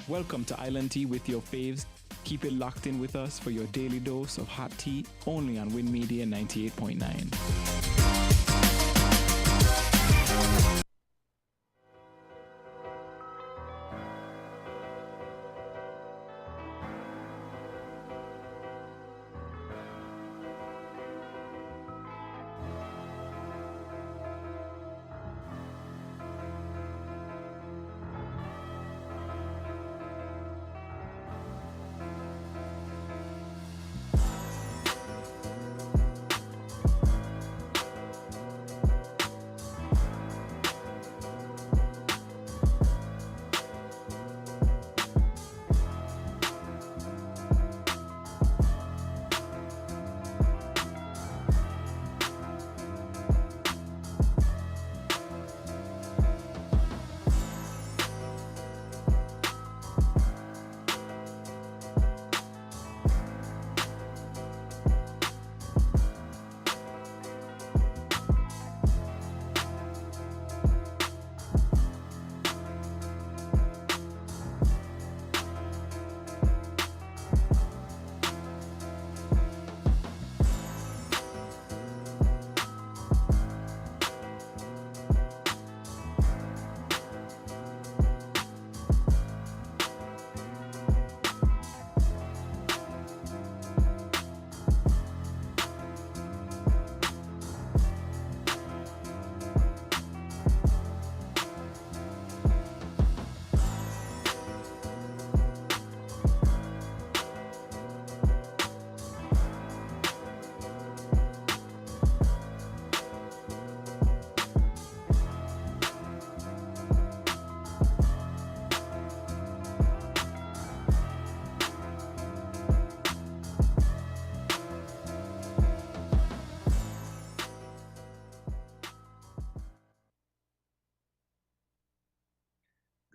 Welcome to Island Tea with your faves. Keep it locked in with us for your daily dose of hot tea only on WINNMedia 98.9.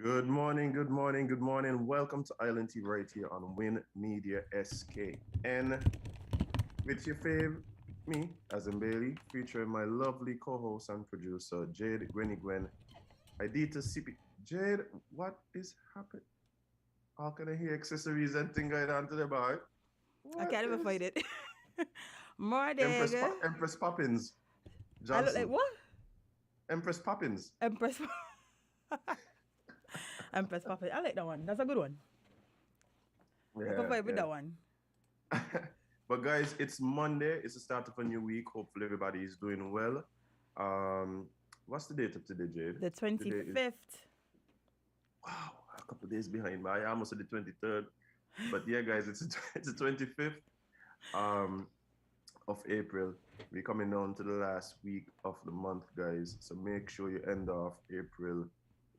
Good morning, good morning, good morning. Welcome to Island Tea right here on Win Media SKN. With your fave, me, as in Bailey, featuring my lovely co-host and producer, Jade Gwen. Idita Sippy. Jade, what is happening? How can I hear accessories and things going on to the bar? I What can't even is fight it. Morning. Empress Poppins I look like Johnson? what? Empress Poppins. Empress. Empress Puppet. I like that one. That's a good one. I can Yeah, vibe with yeah. that one. But guys, it's Monday. It's the start of a new week. Hopefully everybody is doing well. Um, what's the date of today, Jade? The Today is 25th. wow, a couple of days behind. But I almost said the 23rd. But yeah, guys, it's the 25th um of April. We're coming down to the last week of the month, guys. So make sure you end off April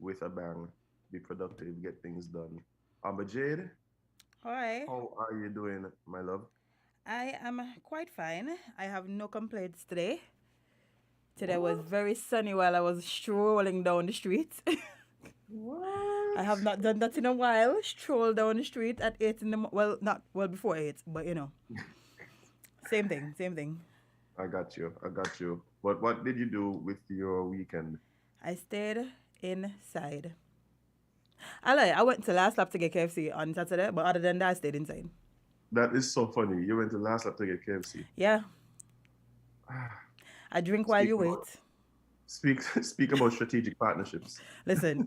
with a bang. Be productive, get things done. But Jade, Hi. how are you doing, my love? I am quite fine. I have no complaints today. Today was What? very sunny while I was strolling down the street. I What? have not done that in a while. Stroll down the street at 8 in the well, not well before 8, but same thing, same thing. I got you. I got you. But what did you do with your weekend? I stayed inside. I like. I went to last lap to get KFC on Saturday, but other than that, I stayed inside. That is so funny. You went to last lap to get KFC. Yeah, I drink while Speak you about wait. speak about strategic partnerships. Listen,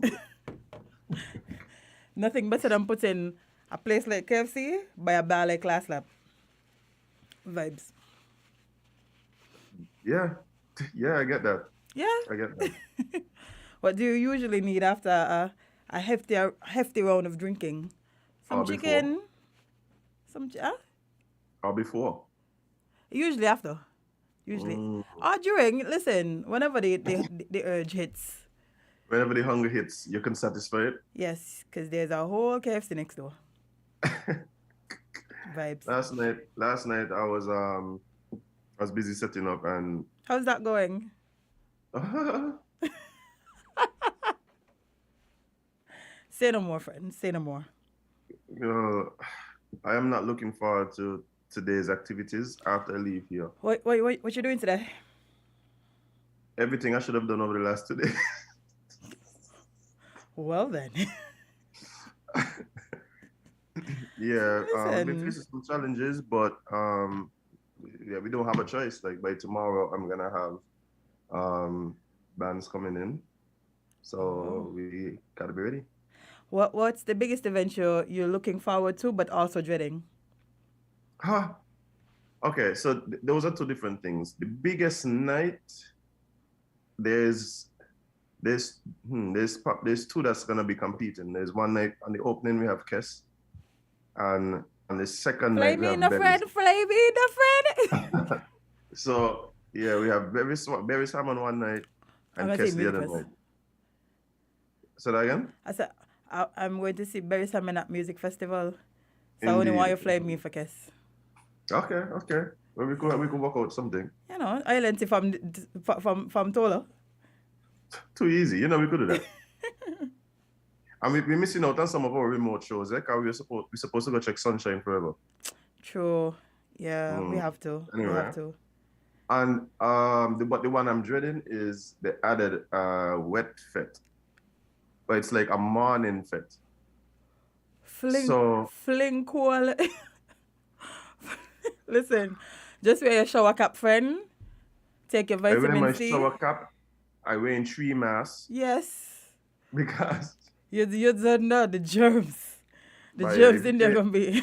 nothing better than putting a place like KFC by a bar like last lap. Vibes. Yeah, yeah, I get that. Yeah. I get that. What do you usually need after a hefty round of drinking? Some Or before, chicken. or before. Usually after. Usually. Mm. Or during. Listen, whenever the urge hits. Whenever the hunger hits, you can satisfy it. Yes, because there's a whole KFC next door. Vibes. Last night I was busy setting up and How's that going? Say no more, friend. Say no more. you know I am not looking forward to today's activities after I leave here. What you doing today? Everything I should have done over the last 2 days. Well then. Yeah, we've been Listen, facing some challenges, but yeah, we don't have a choice. Like by tomorrow, I'm gonna have bands coming in, oh. so we gotta be ready. What's the biggest event you're looking forward to, but also dreading? Huh. Okay, so those are two different things. The biggest night, there's there's two that's gonna be competing. There's one night on the opening we have Kess, and on the second Fly night we me have no Berry. friend, fly me no friend. So yeah, we have Berry Sam on one night I'm and gonna see Kess the Music other Fest. night. Say that again? I said I'm going to see Berry Salmon at Music Festival. So I only want Indeed. you fly me for kiss. Okay, okay. Well, we could work out something. You know, Island from Tola. Too easy. You know we could do that. And we're missing out on some of our remote shows, eh? Cause we're supposed to go check Sunshine Forever. True. Yeah, we Mm. have to. We Anyway. have to. And but the one I'm dreading is the added wet fet. But it's like a morning fet. So Fling cool. Listen, just wear your shower cap, friend. Take your I wear vitamin my C. shower cap, I wear in 3 masks Yes. because You don't know the germs. The but yeah, germs if you in there take, gonna be.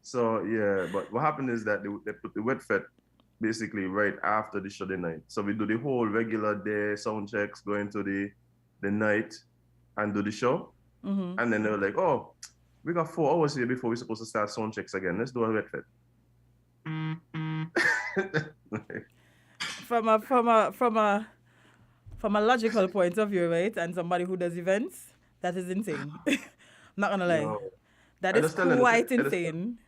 so yeah, but what happened is that they put the wet fet basically right after the show the night. So we do the whole regular day sound checks, go into the night and do the show. Mm-hmm. And then they were like, oh, we got 4 hours here before we're supposed to start sound checks again. Let's do a wet fit. From a logical point of view, right? And somebody who does events, that is insane. I'm not gonna lie. No, That I is just tell them quite insane.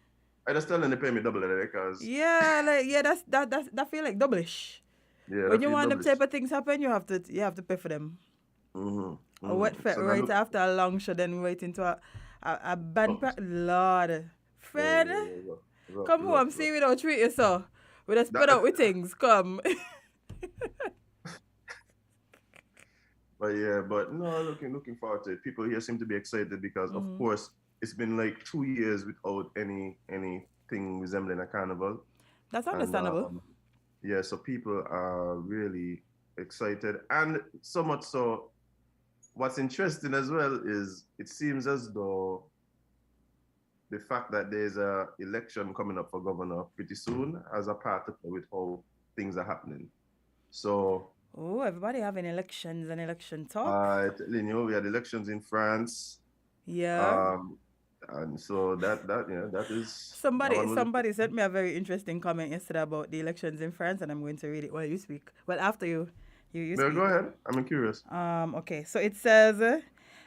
I just tell them to pay me double because Yeah, like yeah, that feel like doublish. yeah, When that you feel want them double. type of things happen, you have to pay for them. A wet Mm-hmm. fit So right after a long show, then right into a band Lord. Fred, come home, see we don't treat you so. We just spread out with things. Come. But yeah, but no, looking forward to it. People here seem to be excited because of course it's been like 2 years without anything resembling a carnival. That's And understandable. yeah, so people are really excited. And so much so, what's interesting as well is it seems as though the fact that there's a election coming up for governor pretty soon has a part to play with how things are happening. So Oh, everybody having elections and election talk. we had elections in France. Yeah. And so that is that Somebody one was somebody sent me a very interesting comment yesterday about the elections in France, and I'm going to read it while you speak. Well, after you no, speak. go ahead. I'm curious. Okay, so it says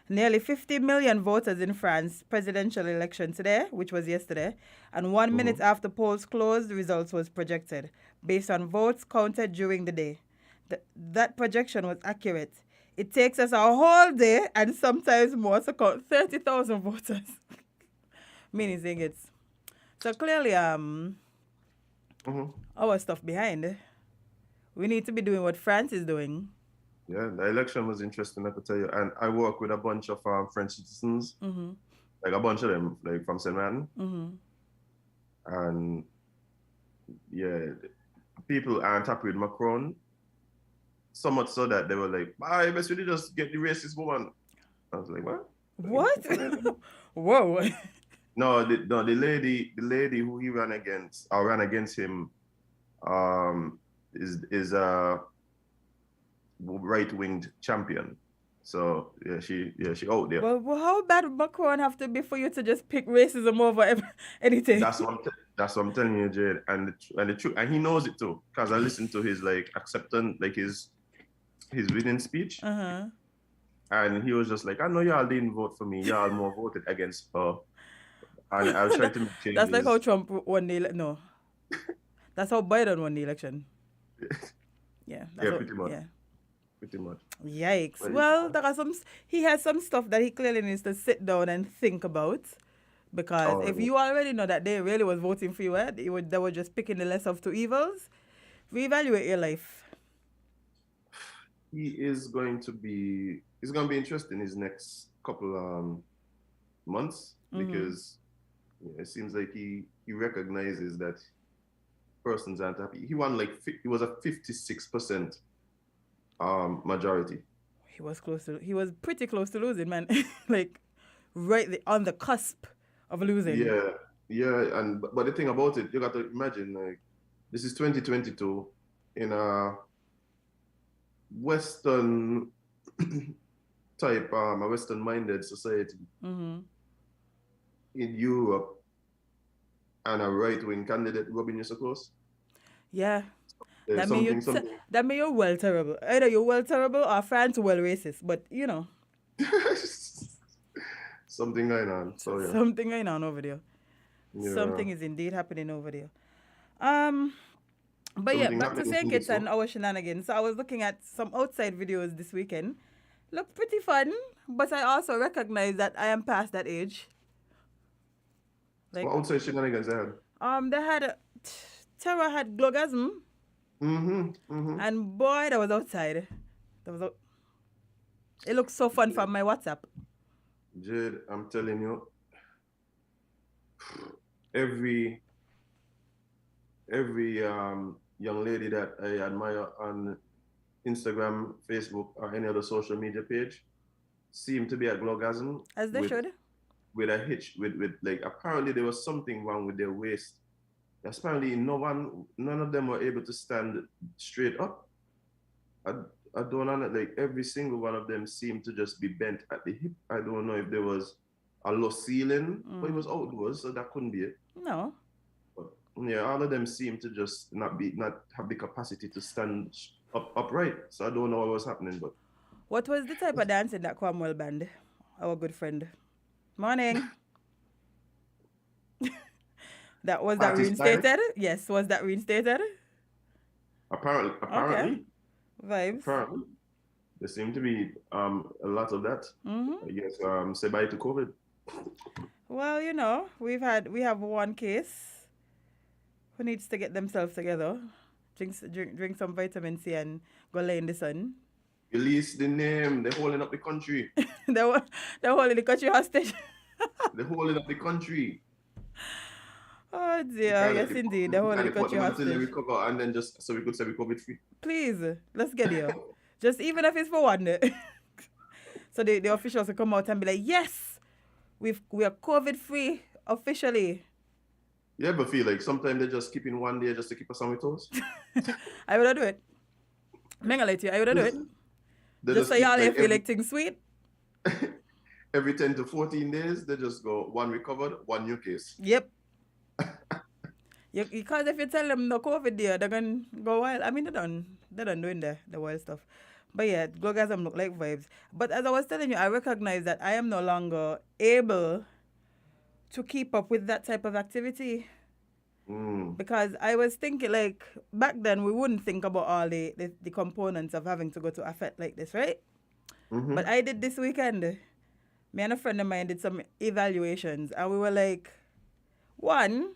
nearly 50 million voters in France presidential election today, which was yesterday, and 1 minute after polls closed, the results was projected based on votes counted during the day. That projection was accurate. It takes us a whole day and sometimes more to count 30,000 voters. Meaning it's so clearly our stuff behind. We need to be doing what France is doing. Yeah, the election was interesting, I have to tell you. And I work with a bunch of French citizens, like a bunch of them, like from St. Martin. And yeah, people aren't happy with Macron. So much so that they were like, I best really just get the racist woman. I was like, what? What? Whoa. No, the lady who he ran against him, is a right-winged champion. So yeah, she out there. Well, how bad would Macron have to be for you to just pick racism over anything? That's what I'm telling you, Jade. And the truth, and he knows it too, because I listened to his acceptance, his winning speech. And he was just like, I know y'all didn't vote for me. Y'all more voted against her. And I was trying to make changes. That's like how Trump won the election. No. That's how Biden won the election. Yeah. Pretty much. Yeah. Pretty much. Yikes. But well, he has some stuff that he clearly needs to sit down and think about. Because if you already know that they really was voting for you, they were just picking the less of two evils, reevaluate your life. It's going to be interesting his next couple months. because it seems like he recognizes that persons aren't happy. He won he was a 56% majority. He was pretty close to losing, man. Like on the cusp of losing. Yeah, but the thing about it, you got to imagine, like, this is 2022 in a Western type, a Western-minded society in Europe, and a right-wing candidate rubbing you so close. Yeah. That mean you're well terrible. Either you're well terrible or France well racist, but you know. Something going on. So yeah. Something going on over there. Yeah. Something is indeed happening over there. But yeah, back to St. Kitts and our shenanigans. So I was looking at some outside videos this weekend. Looked pretty fun, but I also recognize that I am past that age. Like, what outside shenanigans they had? They had Terra had Glogasm. And boy, that was outside. It looks so fun from my WhatsApp. Jade, I'm telling you, every young lady that I admire on Instagram, Facebook, or any other social media page seem to be at Glogasm. As they should. With a hitch, with like, apparently there was something wrong with their waist. Apparently none of them were able to stand straight up. I don't know, like every single one of them seemed to just be bent at the hip. I don't know if there was a low ceiling, but it was outdoors, so that couldn't be it. No. But yeah, all of them seemed to just not have the capacity to stand upright. So I don't know what was happening, but. What was the type of dance in that Cromwell band? Our good friend. Morning. Was that reinstated? Style? Yes, was that reinstated? Apparently. Okay. Vibes. Apparently. There seemed to be a lot of that. I guess say bye to COVID. Well, you know, we have one case who needs to get themselves together, drink some vitamin C and go lay in the sun. Release the name. They're holding up the country. They're holding the country hostage. They're holding up the country. Oh dear, yes indeed. They're holding the country hostage. Until they recover, and then just so we could say we COVID free. Please, let's get here. Just even if it's for one day. So the officials will come out and be like, yes, we are COVID free officially. You ever feel like sometimes they're just keeping one day just to keep us on our toes? I would do it. I would do it. Just so y'all feel like things sweet. Every 10 to 14 days, they just go one recovered, one new case. Yep. Because if you tell them no COVID there, they're going to go wild. I mean, they're done doing the wild stuff. But yeah, Glogasm look like vibes. But as I was telling you, I recognize that I am no longer able to keep up with that type of activity. Because I was thinking, like, back then we wouldn't think about all the components of having to go to a fete like this, right? But I did this weekend. Me and a friend of mine did some evaluations, and we were like, one,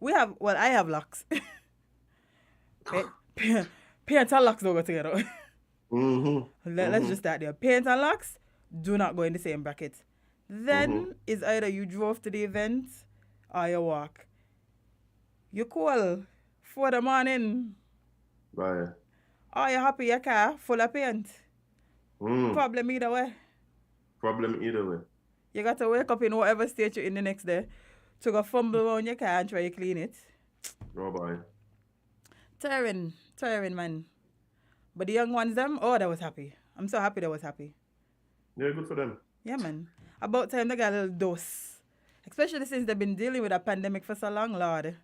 I have locks. Paint and locks don't go together. Let's just start there. Paint and locks do not go in the same bracket. Then is either you drove to the event or you walk. You call 4 a.m. Right. Or you happy your car full of paint. Problem either way. You got to wake up in whatever state you're in the next day to go fumble around your car and try to clean it. Oh boy. Tiring, man. But the young ones, that was happy. I'm so happy they was happy. Yeah, good for them. Yeah, man. About time they got a little dose. Especially since they've been dealing with a pandemic for so long, Lord.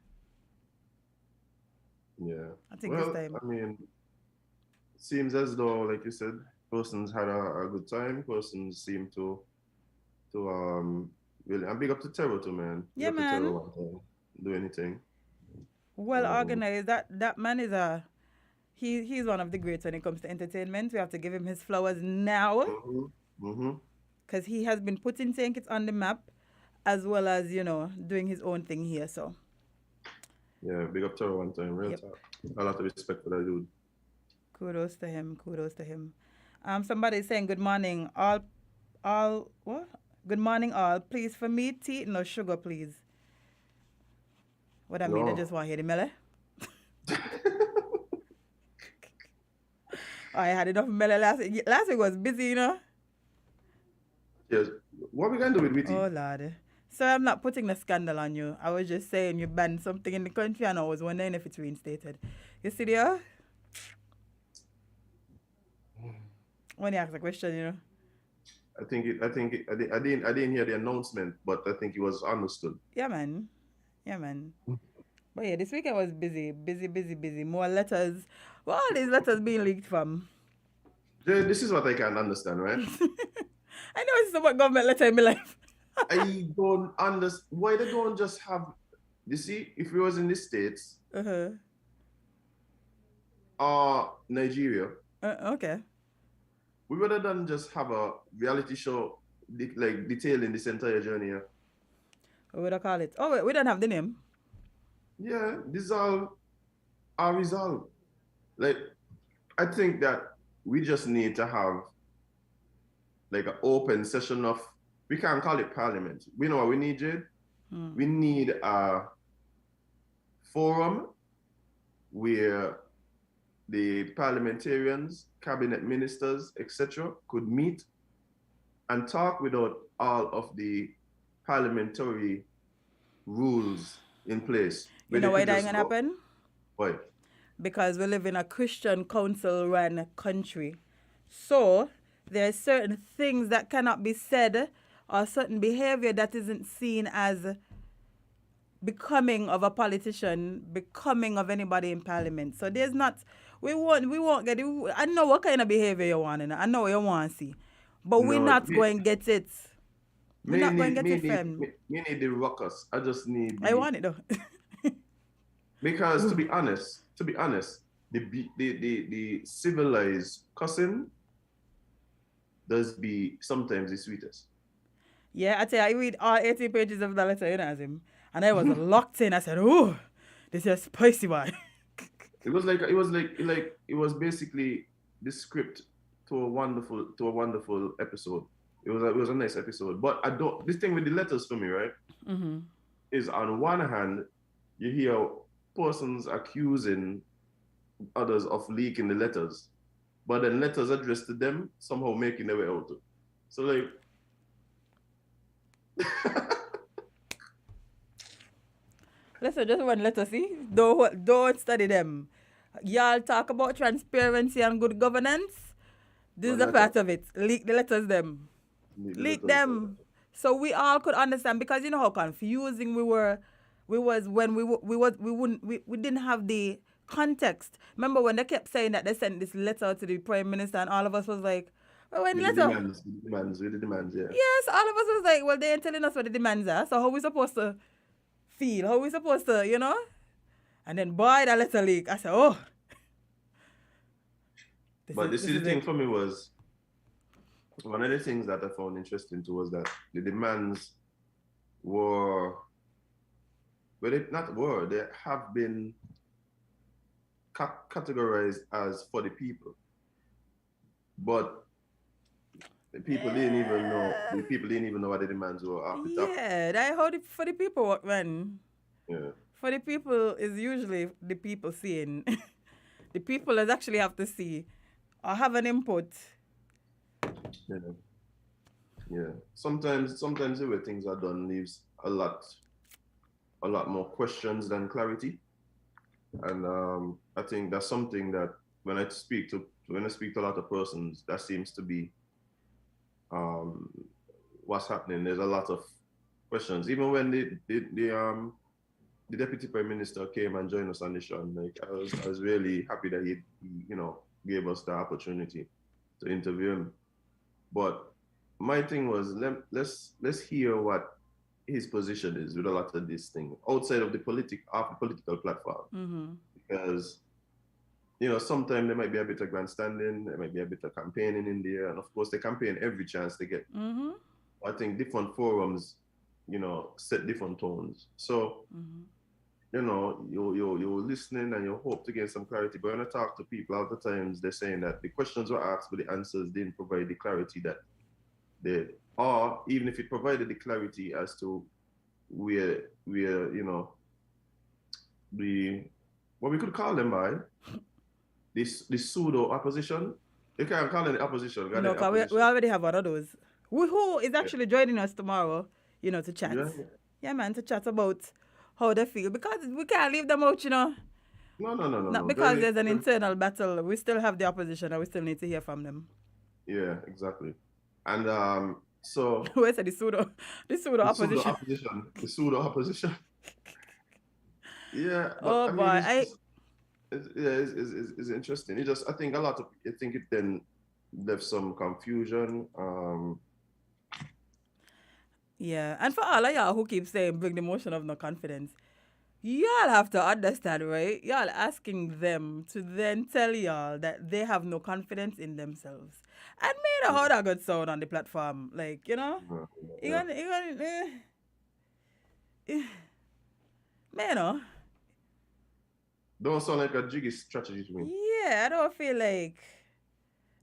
Yeah. I think this time. I mean, it seems as though, like you said, persons had a good time. Persons seem to really, and big up to Terror too, man. Yeah, man. Do anything. Well organized. That man is he's one of the greats when it comes to entertainment. We have to give him his flowers now. Because he has been putting St. Kitts on the map, as well as, doing his own thing here, so. Yeah, big up Terror one time, real talk. A lot of respect for that dude. Kudos to him. Somebody is saying good morning. All what? Good morning, all. Please, for me, tea, no sugar, please. What I mean, I just No. want to hear the melody. I had enough melody last week. Last week was busy, you know. Yes. What we gonna do with Witty? Oh, Lord. So I'm not putting the scandal on you. I was just saying you banned something in the country and I was wondering if it's reinstated. You see there? When you ask the question, you know. I didn't hear the announcement, but I think it was understood. Yeah, man. Yeah, man. But yeah, this weekend was busy. Busy, busy, busy. More letters. Where all these letters being leaked from? This is what I can't understand, right? I know it's about government letter in my life. I don't understand why they don't just have. You see, if we was in the States Uh-huh. or Nigeria, Okay. we would have done just have a reality show like detailing this entire journey. Yeah, What would I call it? Oh, wait, we don't have the name. yeah, this all are resolved. Like, I think that we just need to have like an open session of. We can't call it parliament. We know what we need, Jade. We need a forum where the parliamentarians, cabinet ministers, etc., could meet and talk without all of the parliamentary rules in place. You know why that ain't gonna happen? Why? Because we live in a Christian council run country. So there's certain things that cannot be said or certain behavior that isn't seen as becoming of a politician, becoming of anybody in parliament. So there's not we won't get it. I know what kind of behavior you want and I know what you want to see. But we're No, not going to get it. We're not going to get it, fam. me need the ruckus. I just need. I want it though. Because to be honest, the civilized cussing does be sometimes the sweetest. Yeah, I tell you, I read all 80 pages of the letter, you know, as him. And I was locked in. I said, oh, this is a spicy one. It was basically the script to a wonderful episode. It was a nice episode. But this thing with the letters for me, right? Mm-hmm. Is on one hand, you hear persons accusing others of leaking the letters, but then letters addressed to them somehow making their way out. So like Listen, just one letter, see? Don't study them. Y'all talk about transparency and good governance. This is a part of it. Leak the letters them. Leak them. So we all could understand because you know how confusing we were. We was when we didn't have the context. Remember when they kept saying that they sent this letter to the prime minister and all of us was like, well, when letter? With the demands, yeah. Yes, all of us was like, well, they ain't telling us what the demands are. So how we supposed to feel? How we supposed to, you know? And then boy, that letter leak. I said, oh. But the thing for me was one of the things that I found interesting too was that the demands were, well, they have been categorized as for the people. But the people didn't even know. The people didn't even know what the demands were after the top. Yeah, that how for the people work, man. Yeah. For the people is usually the people seeing. The people that actually have to see or have an input. Yeah. Yeah. Sometimes the way things are done leaves a lot more questions than clarity. And I think that's something that when I speak to a lot of persons, that seems to be what's happening. There's a lot of questions. Even when the deputy prime minister came and joined us on the show, and like I was really happy that he gave us the opportunity to interview him. But my thing was let's hear what his position is with a lot of this thing outside of the political platform. Mm-hmm. Because sometimes there might be a bit of grandstanding, there might be a bit of campaigning in there, and of course they campaign every chance they get. Mm-hmm. I think different forums, set different tones. So, you're listening and you hope to get some clarity. But when I talk to people, a lot of times they're saying that the questions were asked, but the answers didn't provide the clarity that or even if it provided the clarity as to where you know, the what we could call them by this pseudo opposition. You can't call it opposition. No, because we already have one of those. Who is actually joining us tomorrow, to chat. Yeah, man, to chat about how they feel. Because we can't leave them out, No. Not because there's an internal battle. We still have the opposition and we still need to hear from them. Yeah, exactly. And so... Where's the pseudo opposition? The pseudo opposition. Yeah. But, oh, boy. It's interesting. I think it then left some confusion. Yeah, and for all of y'all who keep saying bring the motion of no confidence, y'all have to understand, right? Y'all asking them to then tell y'all that they have no confidence in themselves. And me know how that good sound on the platform. Like, man, don't sound like a jiggy strategy to me. Yeah, I don't feel like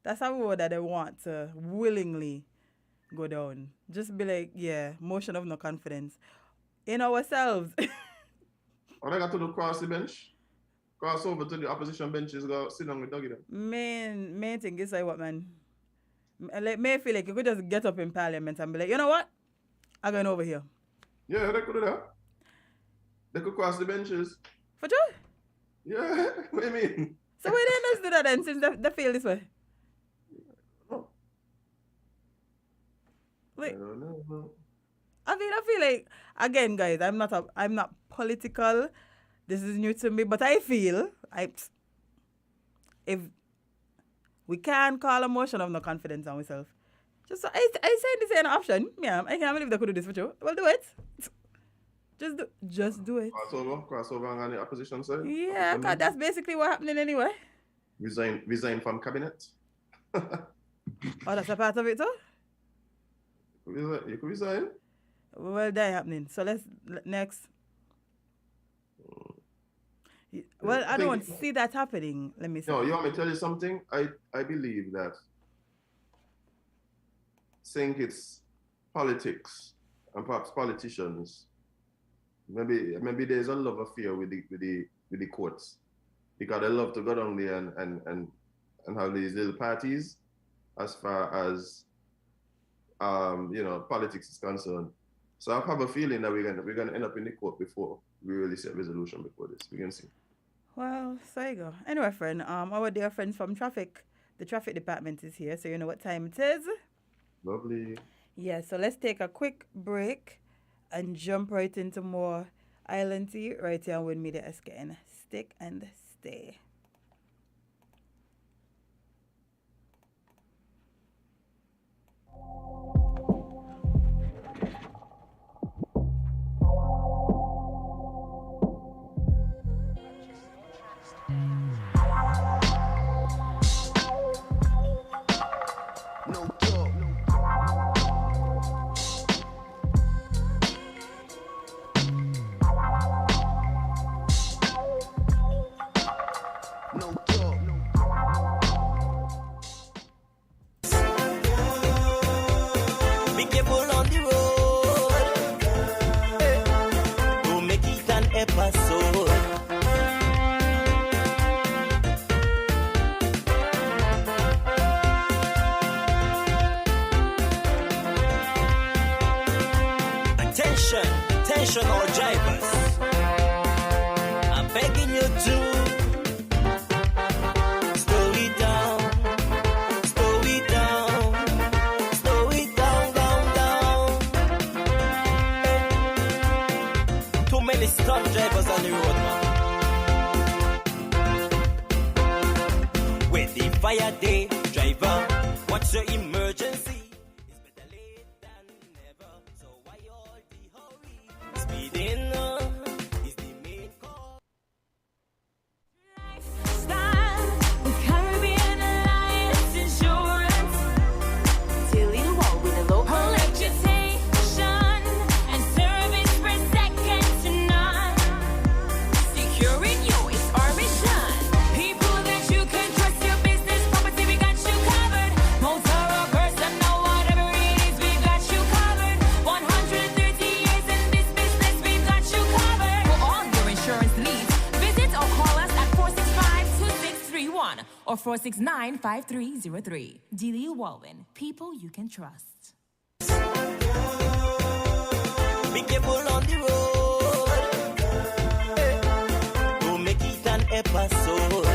that's a word that they want to willingly go down. Just be like, yeah, motion of no confidence in ourselves. What I got to do, cross the bench? Cross over to the opposition benches, go sit down with Dougie them. Main thing is like what, man? Like, may feel like you could just get up in parliament and be like, you know what? I'm going over here. Yeah, they could do that. They could cross the benches. For sure? Yeah, what do you mean? So why didn't just do that then since they feel this way? No. Like, I don't know. I feel like, again, guys, I'm not political. This is new to me, but I feel if we can't call a motion of no confidence on ourselves, just I say this ain't an option. Yeah, I can't believe they could do this for you. Well, do it. Just do it. Cross over on the opposition side. Yeah, because that's basically what's happening anyway. Resign from cabinet. Oh, that's a part of it too? You could resign. Well, that's happening. So next. Well, I don't see that happening. Let me see. No, you want me to tell you something? I believe that saying it's politics and perhaps politicians, maybe there's a love affair with the courts, because they love to go down there and have these little parties as far as politics is concerned. So I have a feeling that we're gonna end up in the court before we really set resolution before this. We can see. Well, so you go. Anyway, friend, our dear friends from traffic, the traffic department is here, so you know what time it is. Lovely. Yeah, so let's take a quick break and jump right into more Island Tea right here on WINNMedia SKN. Stick and stay. Attention all drivers, I'm begging you to slow it down, down. Too many stunt drivers on the road, man. With the fire day, driver, what's your emergency? or 469-5303. DLU Walwyn, people you can trust. Be careful on the road. Don't make it an episode.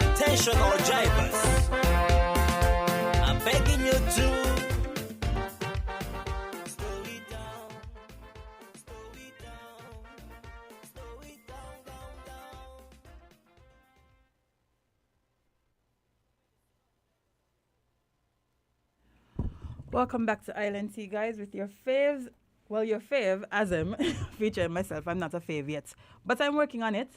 Attention all drivers. I'm begging you to slow it down, slow it down, slow it down, down. Welcome back to Island Tea, guys, with your faves. Well, your fave, Azim, featuring myself. I'm not a fave yet, but I'm working on it.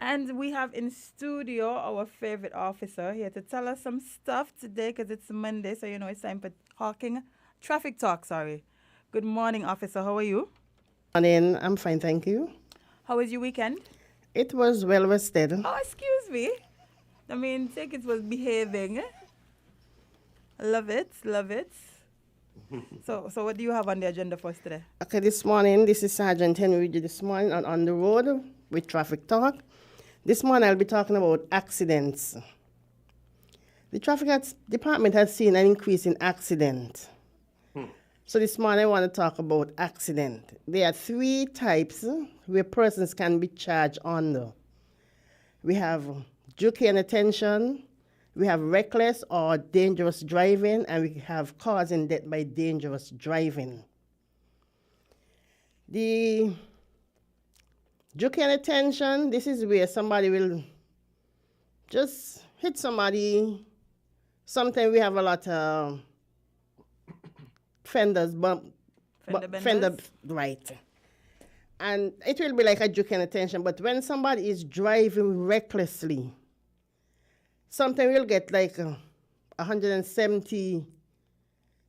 And we have in studio our favorite officer here to tell us some stuff today because it's Monday, so you know it's time for traffic talk, sorry. Good morning, officer. How are you? Morning. I'm fine, thank you. How was your weekend? It was well rested. Oh, excuse me. I mean, take it was behaving. Love it, love it. So what do you have on the agenda for us today? Okay, this morning, this is Sergeant Henry this morning on the road with traffic talk. This morning, I'll be talking about accidents. The traffic department has seen an increase in accidents. So this morning, I want to talk about accident. There are 3 types where persons can be charged under. We have duty and attention, we have reckless or dangerous driving, and we have causing death by dangerous driving. The duty and attention, this is where somebody will just hit somebody. Sometimes we have a lot of fenders, fender, right. And it will be like a duty and attention, but when somebody is driving recklessly, sometimes we'll get like 170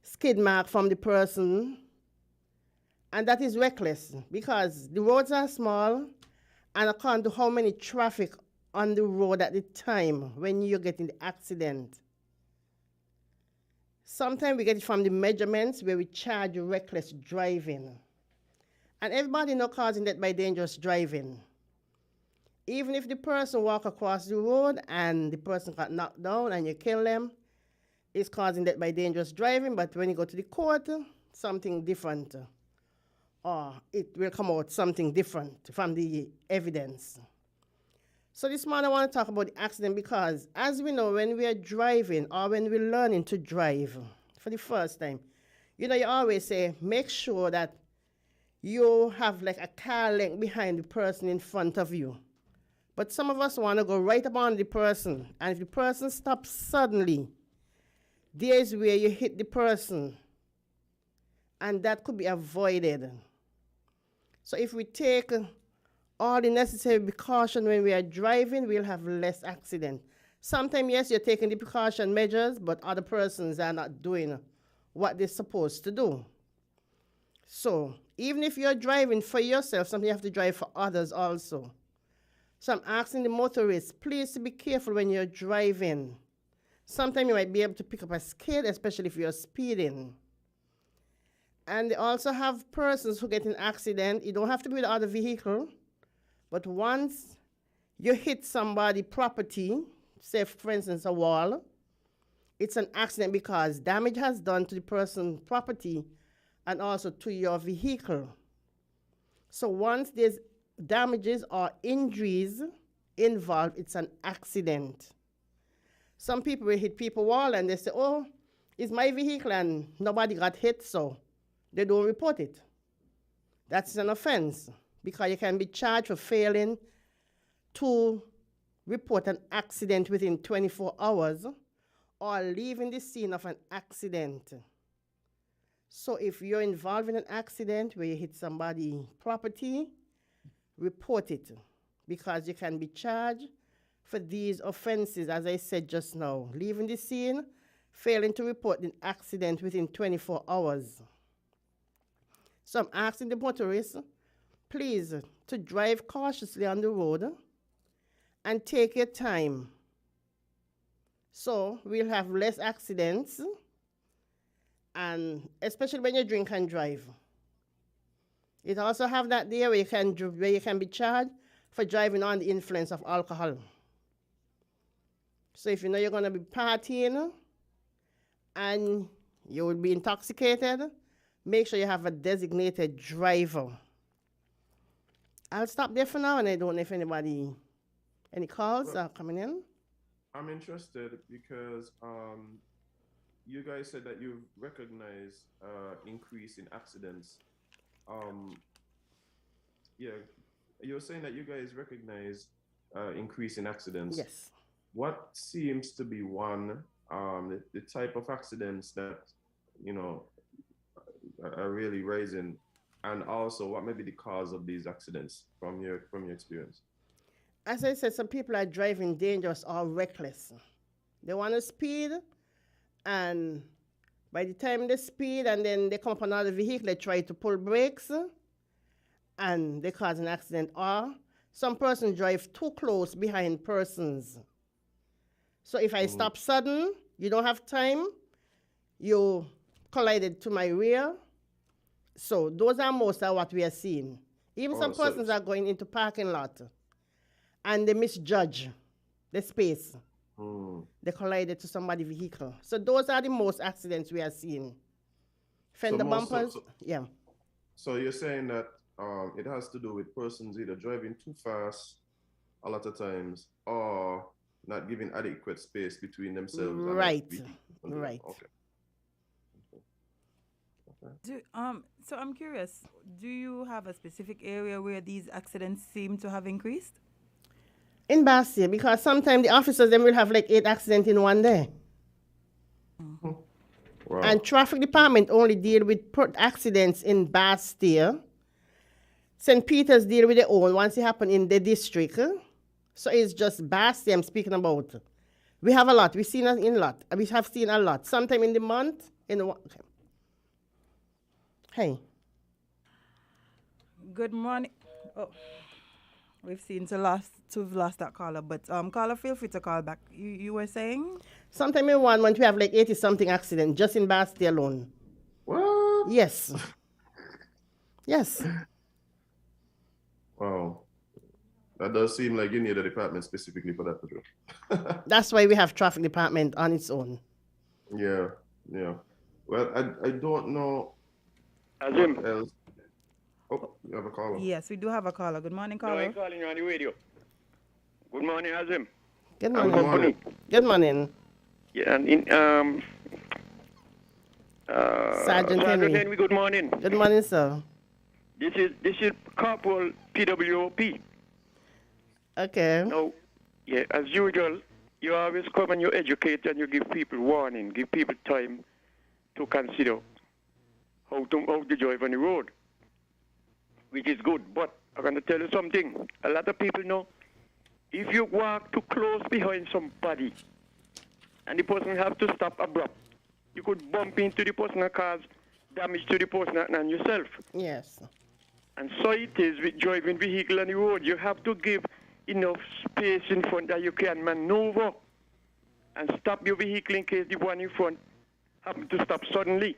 skid mark from the person, and that is reckless because the roads are small, and according to how many traffic on the road at the time when you're getting the accident. Sometimes we get it from the measurements where we charge reckless driving. And everybody knows causing death by dangerous driving. Even if the person walk across the road and the person got knocked down and you kill them, it's causing death by dangerous driving, but when you go to the court, something different. Or it will come out something different from the evidence. So this morning I want to talk about the accident because as we know, when we are driving or when we're learning to drive for the first time, you know, you always say, make sure that you have like a car length behind the person in front of you. But some of us want to go right up on the person, and if the person stops suddenly, there's where you hit the person, and that could be avoided. So if we take all the necessary precaution when we are driving, we'll have less accident. Sometimes, yes, you're taking the precaution measures, but other persons are not doing what they're supposed to do. So even if you're driving for yourself, sometimes you have to drive for others also. So I'm asking the motorists, please be careful when you're driving. Sometimes you might be able to pick up a skid, especially if you're speeding. And they also have persons who get in an accident. You don't have to be with the other vehicle, but once you hit somebody's property, say for instance a wall, it's an accident because damage has done to the person's property and also to your vehicle. So once there's damages or injuries involved, it's an accident. Some people will hit people's wall and they say, oh, it's my vehicle and nobody got hit, so they don't report it. That's an offense because you can be charged for failing to report an accident within 24 hours or leaving the scene of an accident. So if you're involved in an accident where you hit somebody's property, report it because you can be charged for these offenses, as I said just now. Leaving the scene, failing to report an accident within 24 hours. So I'm asking the motorists, please, to drive cautiously on the road and take your time. So we'll have less accidents and especially when you drink and drive. It also have that there where you can be charged for driving on the influence of alcohol. So if you know you're going to be partying and you will be intoxicated, make sure you have a designated driver. I'll stop there for now, and I don't know if any calls are coming in. I'm interested because you guys said that you've recognized increase in accidents. Yeah, you're saying that you guys recognize increase in accidents. Yes. What seems to be the type of accidents that are really rising, and also what may be the cause of these accidents from your experience? As I said, some people are driving dangerous or reckless. They want to speed, and by the time they speed and then they come up on another vehicle, they try to pull brakes, and they cause an accident. Or some person drive too close behind persons. So if I stop sudden, you don't have time, you collided to my rear. So those are most of what we are seeing. Even some persons are going into parking lot and they misjudge the space. They collided to somebody's vehicle. So those are the most accidents we are seeing. Fender bumpers, yeah. So you're saying that it has to do with persons either driving too fast a lot of times or not giving adequate space between themselves. Right. And right. Okay. So I'm curious, do you have a specific area where these accidents seem to have increased? In Bastille, because sometimes the officers them will have like 8 accidents in one day. Wow. And traffic department only deal with accidents in Bastille. St. Peter's deal with their own once it happen in the district. So it's just Bastille I'm speaking about. We have a lot. We have seen a lot. Sometime in the month. Hey. Good morning. Oh, we've seen to have lost that caller, but caller, feel free to call back. You were saying? Sometime in 1 month we have like 80-something accidents just in Bastille alone. What? Yes. Yes. Wow. That does seem like you need a department specifically for that to do. That's why we have traffic department on its own. Yeah. Well, I don't know Azim. what else. Oh, you have a caller. Yes, we do have a caller. Good morning, No, caller. I'm calling you on the radio. Good morning, Azim. Good morning. Good morning. Good morning. Yeah, and Sergeant Henry. Good morning. Good morning, sir. This is Corporal PWOP. Okay. Now, yeah, as usual, you always come and you educate and you give people warning, give people time to consider how to drive on the road, which is good. But I'm going to tell you something. A lot of people know if you walk too close behind somebody and the person have to stop abrupt, you could bump into the person and cause damage to the person and yourself. Yes. And so it is with driving vehicle on the road. You have to give enough space in front that you can maneuver and stop your vehicle in case the one in front happens to stop suddenly.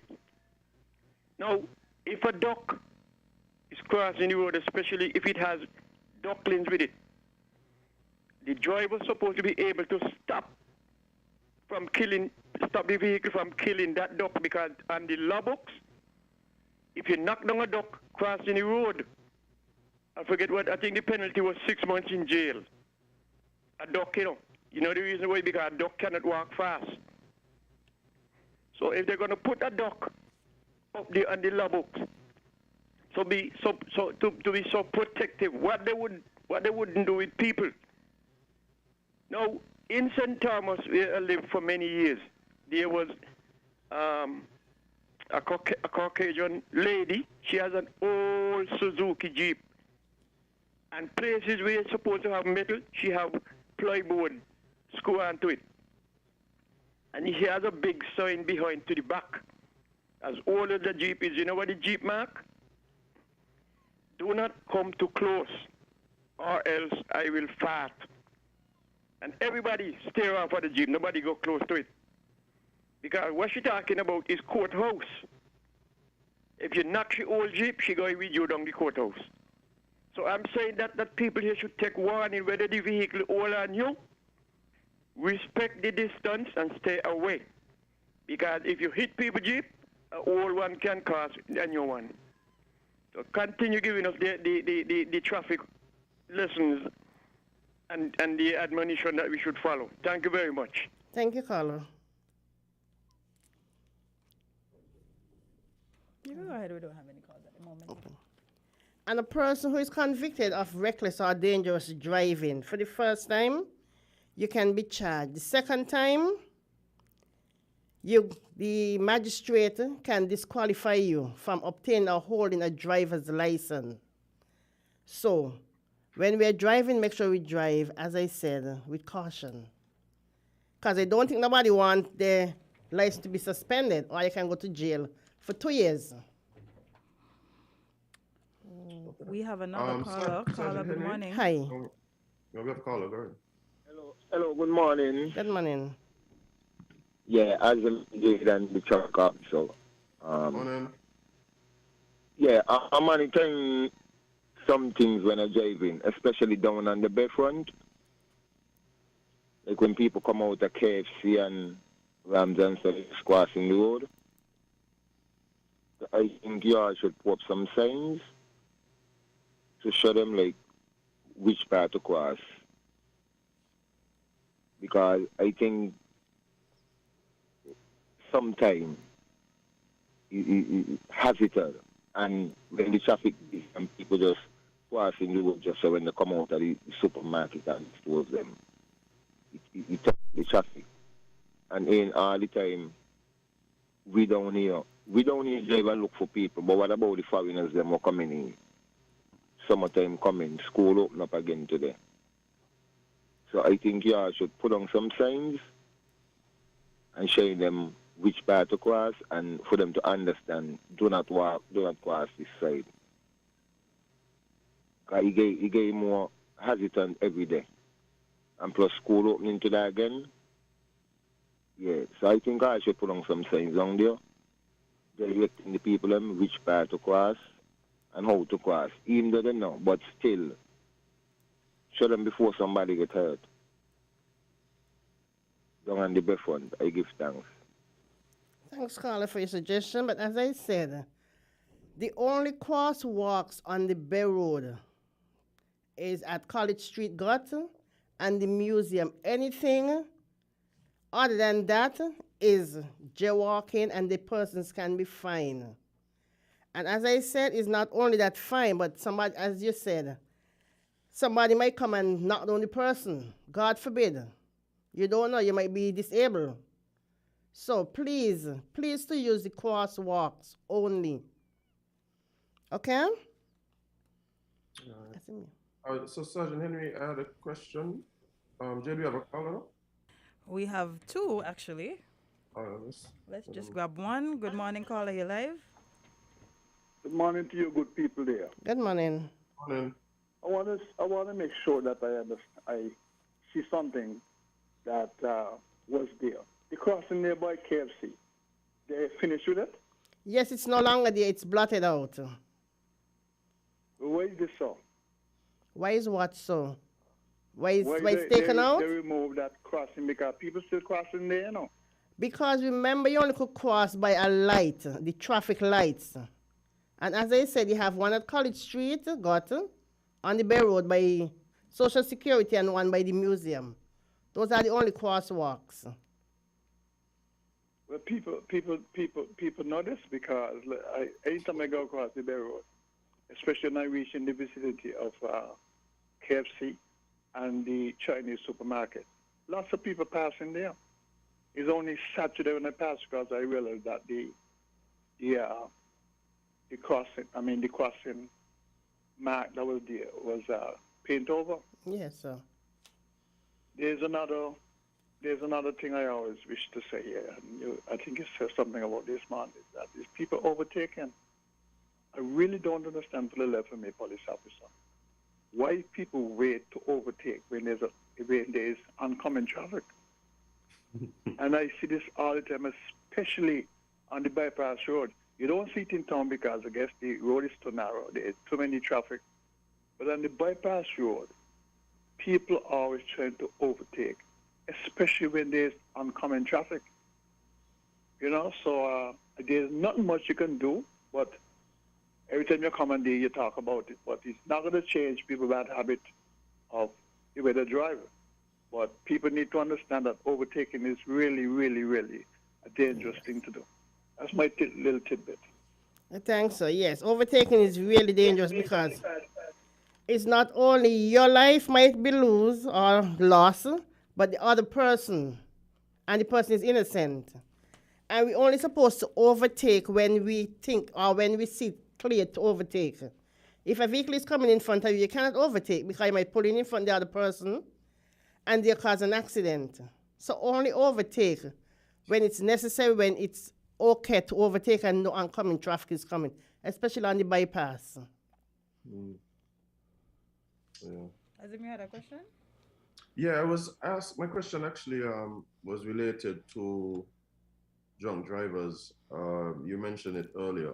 Now, if a duck is crossing the road, especially if it has ducklings with it, the driver is supposed to be able to stop the vehicle from killing that duck, because on the law books, if you knock down a duck crossing the road, I forget what, I think the penalty was 6 months in jail. A duck, you know the reason why? Because a duck cannot walk fast. So if they're going to put a duck up there on the law books, to be so protective, what they wouldn't do with people. Now, in St. Thomas, where I lived for many years, there was a Caucasian lady. She has an old Suzuki Jeep. And places where you're supposed to have metal, she have plywood screw onto it. And she has a big sign behind to the back. As old as the Jeep is, you know what the Jeep mark? Do not come too close, or else I will fart. And everybody stare off of the Jeep. Nobody go close to it. Because what she talking about is courthouse. If you knock she old jeep, she going with you down the courthouse. So I'm saying that people here should take warning whether the vehicle old on you. Respect the distance and stay away. Because if you hit people jeep, an old one can cause a new one. So continue giving us the traffic lessons and the admonition that we should follow. Thank you very much. Thank you, caller. You can go ahead. We don't have any calls at the moment. Okay. And a person who is convicted of reckless or dangerous driving for the first time, you can be charged. The second time, the magistrate can disqualify you from obtaining or holding a driver's license. So, when we're driving, make sure we drive, as I said, with caution. Because I don't think nobody wants their license to be suspended or you can go to jail for 2 years. We have another caller. Caller, good morning. Hi. No, we have a caller. Go ahead. Hello, good morning. Good morning. Yeah, as a and the truck up, so Morning. yeah, I'm monitoring some things when I'm driving, especially down on the Bayfront. Like when people come out of KFC and Ramsden crossing the road. I think y'all should put up some signs to show them like which part to cross. Because I think sometimes it has it and when the traffic is and people just crossing the road just so when they come out of the supermarket and towards them, it the traffic. And in all the time, we don't hear drive and look for people, but what about the foreigners them are coming in? Summertime coming, school open up again today. So I think y'all should put on some signs and show them which part to cross and for them to understand, do not cross this side. Because he get more hesitant every day. And plus school opening today again. Yeah, so I think I should put on some signs on there, directing the people them which part to cross and how to cross. Even though they know, but still, show them before somebody get hurt. Down on the Bayfront, I give thanks. Thanks, caller, for your suggestion. But as I said, the only crosswalks on the Bay Road is at College Street Gut and the museum. Anything other than that is jaywalking and the persons can be fined. And as I said, it's not only that fine, but somebody, as you said, somebody might come and knock down the person. God forbid. You don't know, you might be disabled. So please to use the crosswalks only. Okay? That's me. All right, so Sergeant Henry, I had a question. Jay, do you have a caller? We have two, actually. All right, Let's just grab one. Good morning, caller. You live? Good morning to you, good people there. Good morning. Morning. I want to make sure that I see something that was there. The crossing there by KFC. They finished with it? Yes, it's no longer there. It's blotted out. Why is this so? Why is what so? Why it's taken out? They removed that crossing because people still crossing there, you know. Because remember, you only could cross by a light, the traffic lights. And as I said, you have one at College Street, on the Bay Road by Social Security and one by the museum. Those are the only crosswalks. Well, people know this because anytime I go across the Bay Road, especially when I reach in the vicinity of KFC and the Chinese supermarket, lots of people passing there. It's only Saturday when I pass because I realized that the crossing mark that was there was paint over. Yes, sir. There's another thing I always wish to say here. And I think you said something about this man, is that these people overtaken. I really don't understand for the left of me, police officer, why people wait to overtake when there's oncoming traffic. And I see this all the time, especially on the bypass road. You don't see it in town because I guess the road is too narrow. There's too many traffic. But on the bypass road, people are always trying to overtake, especially when there's oncoming traffic. You know, so there's not much you can do, but every time you come on there, you talk about it. But it's not going to change people's bad habit of the way they drive. But people need to understand that overtaking is really, really, really a dangerous thing to do. That's my little tidbit. I think so, yes. Overtaking is really dangerous because it's not only your life might be lose or lost, but the other person, and the person is innocent. And we're only supposed to overtake when we think or when we see clear to overtake. If a vehicle is coming in front of you, you cannot overtake because you might pull in front of the other person and they'll cause an accident. So only overtake when it's necessary, when it's okay to overtake and no oncoming traffic is coming, especially on the bypass. Yeah. Azim, you had a question? Yeah, I was asked. My question actually was related to drunk drivers. You mentioned it earlier.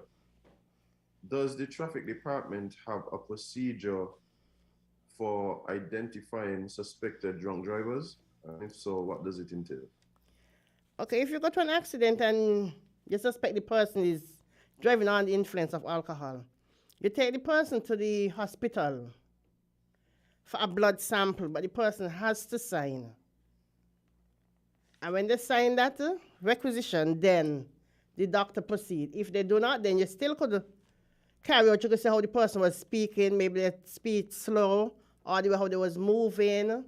Does the traffic department have a procedure for identifying suspected drunk drivers? And if so, what does it entail? Okay, if you go to an accident and you suspect the person is driving under the influence of alcohol, you take the person to the hospital for a blood sample, but the person has to sign. And when they sign that requisition, then the doctor proceed. If they do not, then you still could carry out, you could see how the person was speaking, maybe they speak slow, or the way how they was moving,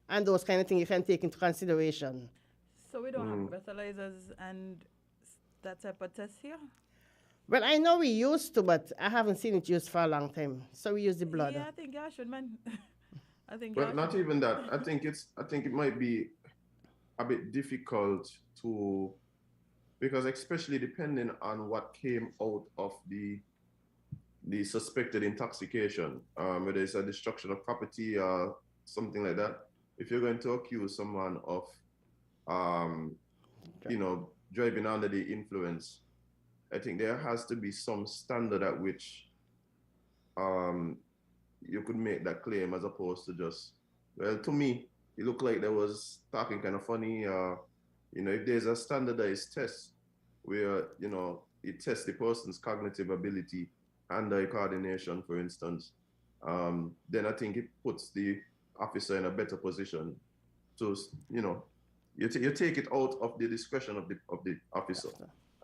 and those kind of things you can take into consideration. So we don't have breathalyzers and that type of test here? Well, I know we used to, but I haven't seen it used for a long time. So we use the blood. Yeah, I think y'all should, man. I think Well, not even that. I think it might be a bit difficult to, because especially depending on what came out of the suspected intoxication, whether it's a destruction of property or something like that. If you're going to accuse someone of, driving under the influence, I think there has to be some standard at which you could make that claim, as opposed to just, well, to me, it looked like there was talking kind of funny. If there's a standardized test where, it tests the person's cognitive ability and eye coordination, for instance, then I think it puts the officer in a better position to, you take it out of the discretion of the officer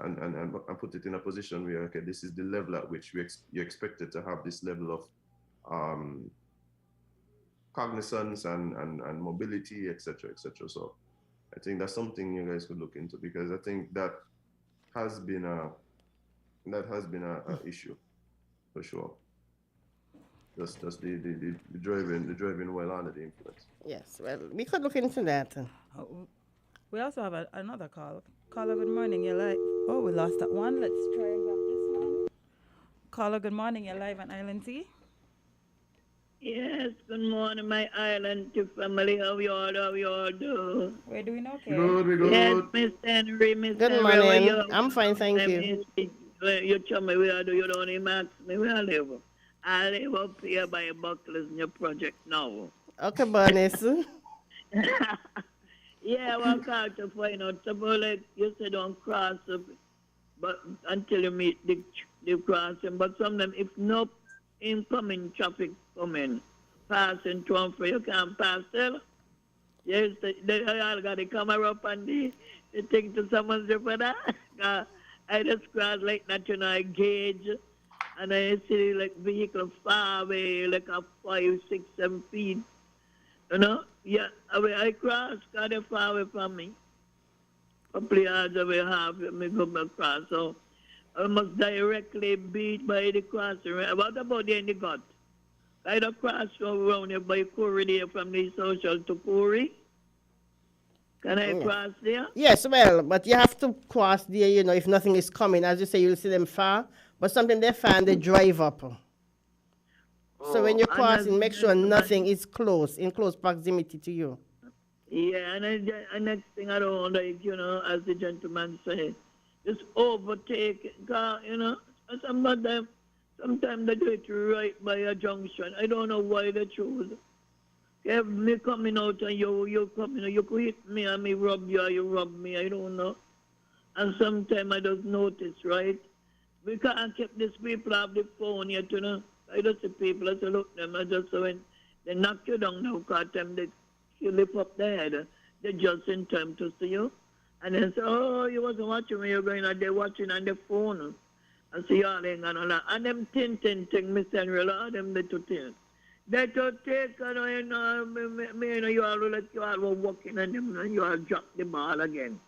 and put it in a position where, okay, this is the level at which you're expected to have this level of cognizance and mobility, etc., etc. So I think that's something you guys could look into, because I think that has been a issue for sure. Just the driving while under the influence. Yes, well, we could look into that. We also have another call. Caller, good morning. You're live. Oh, we lost that one. Let's try and grab this one. Caller, good morning. You're live on Island T. Yes, good morning, my Island T family. How you all do? We're doing okay. Good. Yes, Miss Henry, Good morning. I'm fine, thank you. You tell me where I do. You don't even ask me where I live. I live up here by Buckley's in your project now. Okay, Bernice. Yeah, I want to find out. Suppose, like you said, don't cross but until you meet the crossing. But sometimes, if no incoming traffic coming, passing through, you can't pass there. Yes, they all got the camera up and they take to someone's for that. I just cross like that, I gauge. And I see like vehicle far away, like a 5, 6, 7 feet. Yeah, I cross, because they're far away from me. Couple yards away, half, me go across. So I must directly beat by the crossing. What about the end of gut? I don't cross around here by Corey there from the social to Corey. Can I cross there? Yes, well, but you have to cross there, if nothing is coming. As you say, you'll see them far, but sometimes they find they drive up. So when you're crossing, make sure nothing is in close proximity to you. Yeah, and next thing I don't like, as the gentleman said, just overtake, and sometimes they do it right by a junction. I don't know why they choose. Have me coming out and you coming out, you could hit me and me rub you or you rub me, I don't know. And sometimes I just notice, right? We can't keep these people off the phone yet, I just see people, I say, look, them, I just say when they knock you down now, because you lift up their head, they're just in time to see you. And then say, oh, you wasn't watching when you're going out there watching on the phone. And see all ain't gonna lie. And them thing, Miss Henry, all them little things. They to take, you all let you all were walking and them, and you all drop the ball again.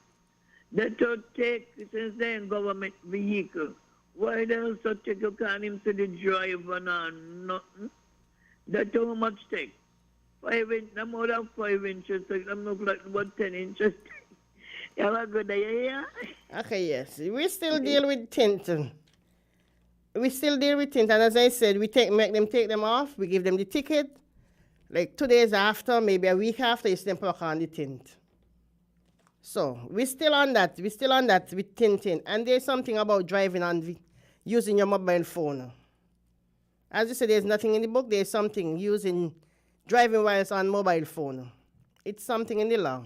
They to take, since then, government vehicle. Why they also take, you can't even see the driver and nothing. They too much take. 5 inches, no more than 5 inches, so them look like about 10 inches. You have a good day, yeah? Okay, yes. We still deal with tint. We still deal with tint, and as I said, make them take them off. We give them the ticket. Like 2 days after, maybe a week after, you still put on the tint. So we're still on that. We're still on that with tinting. And there's something about driving and using your mobile phone. As you said, there's nothing in the book. There's something using driving whilst on mobile phone. It's something in the law.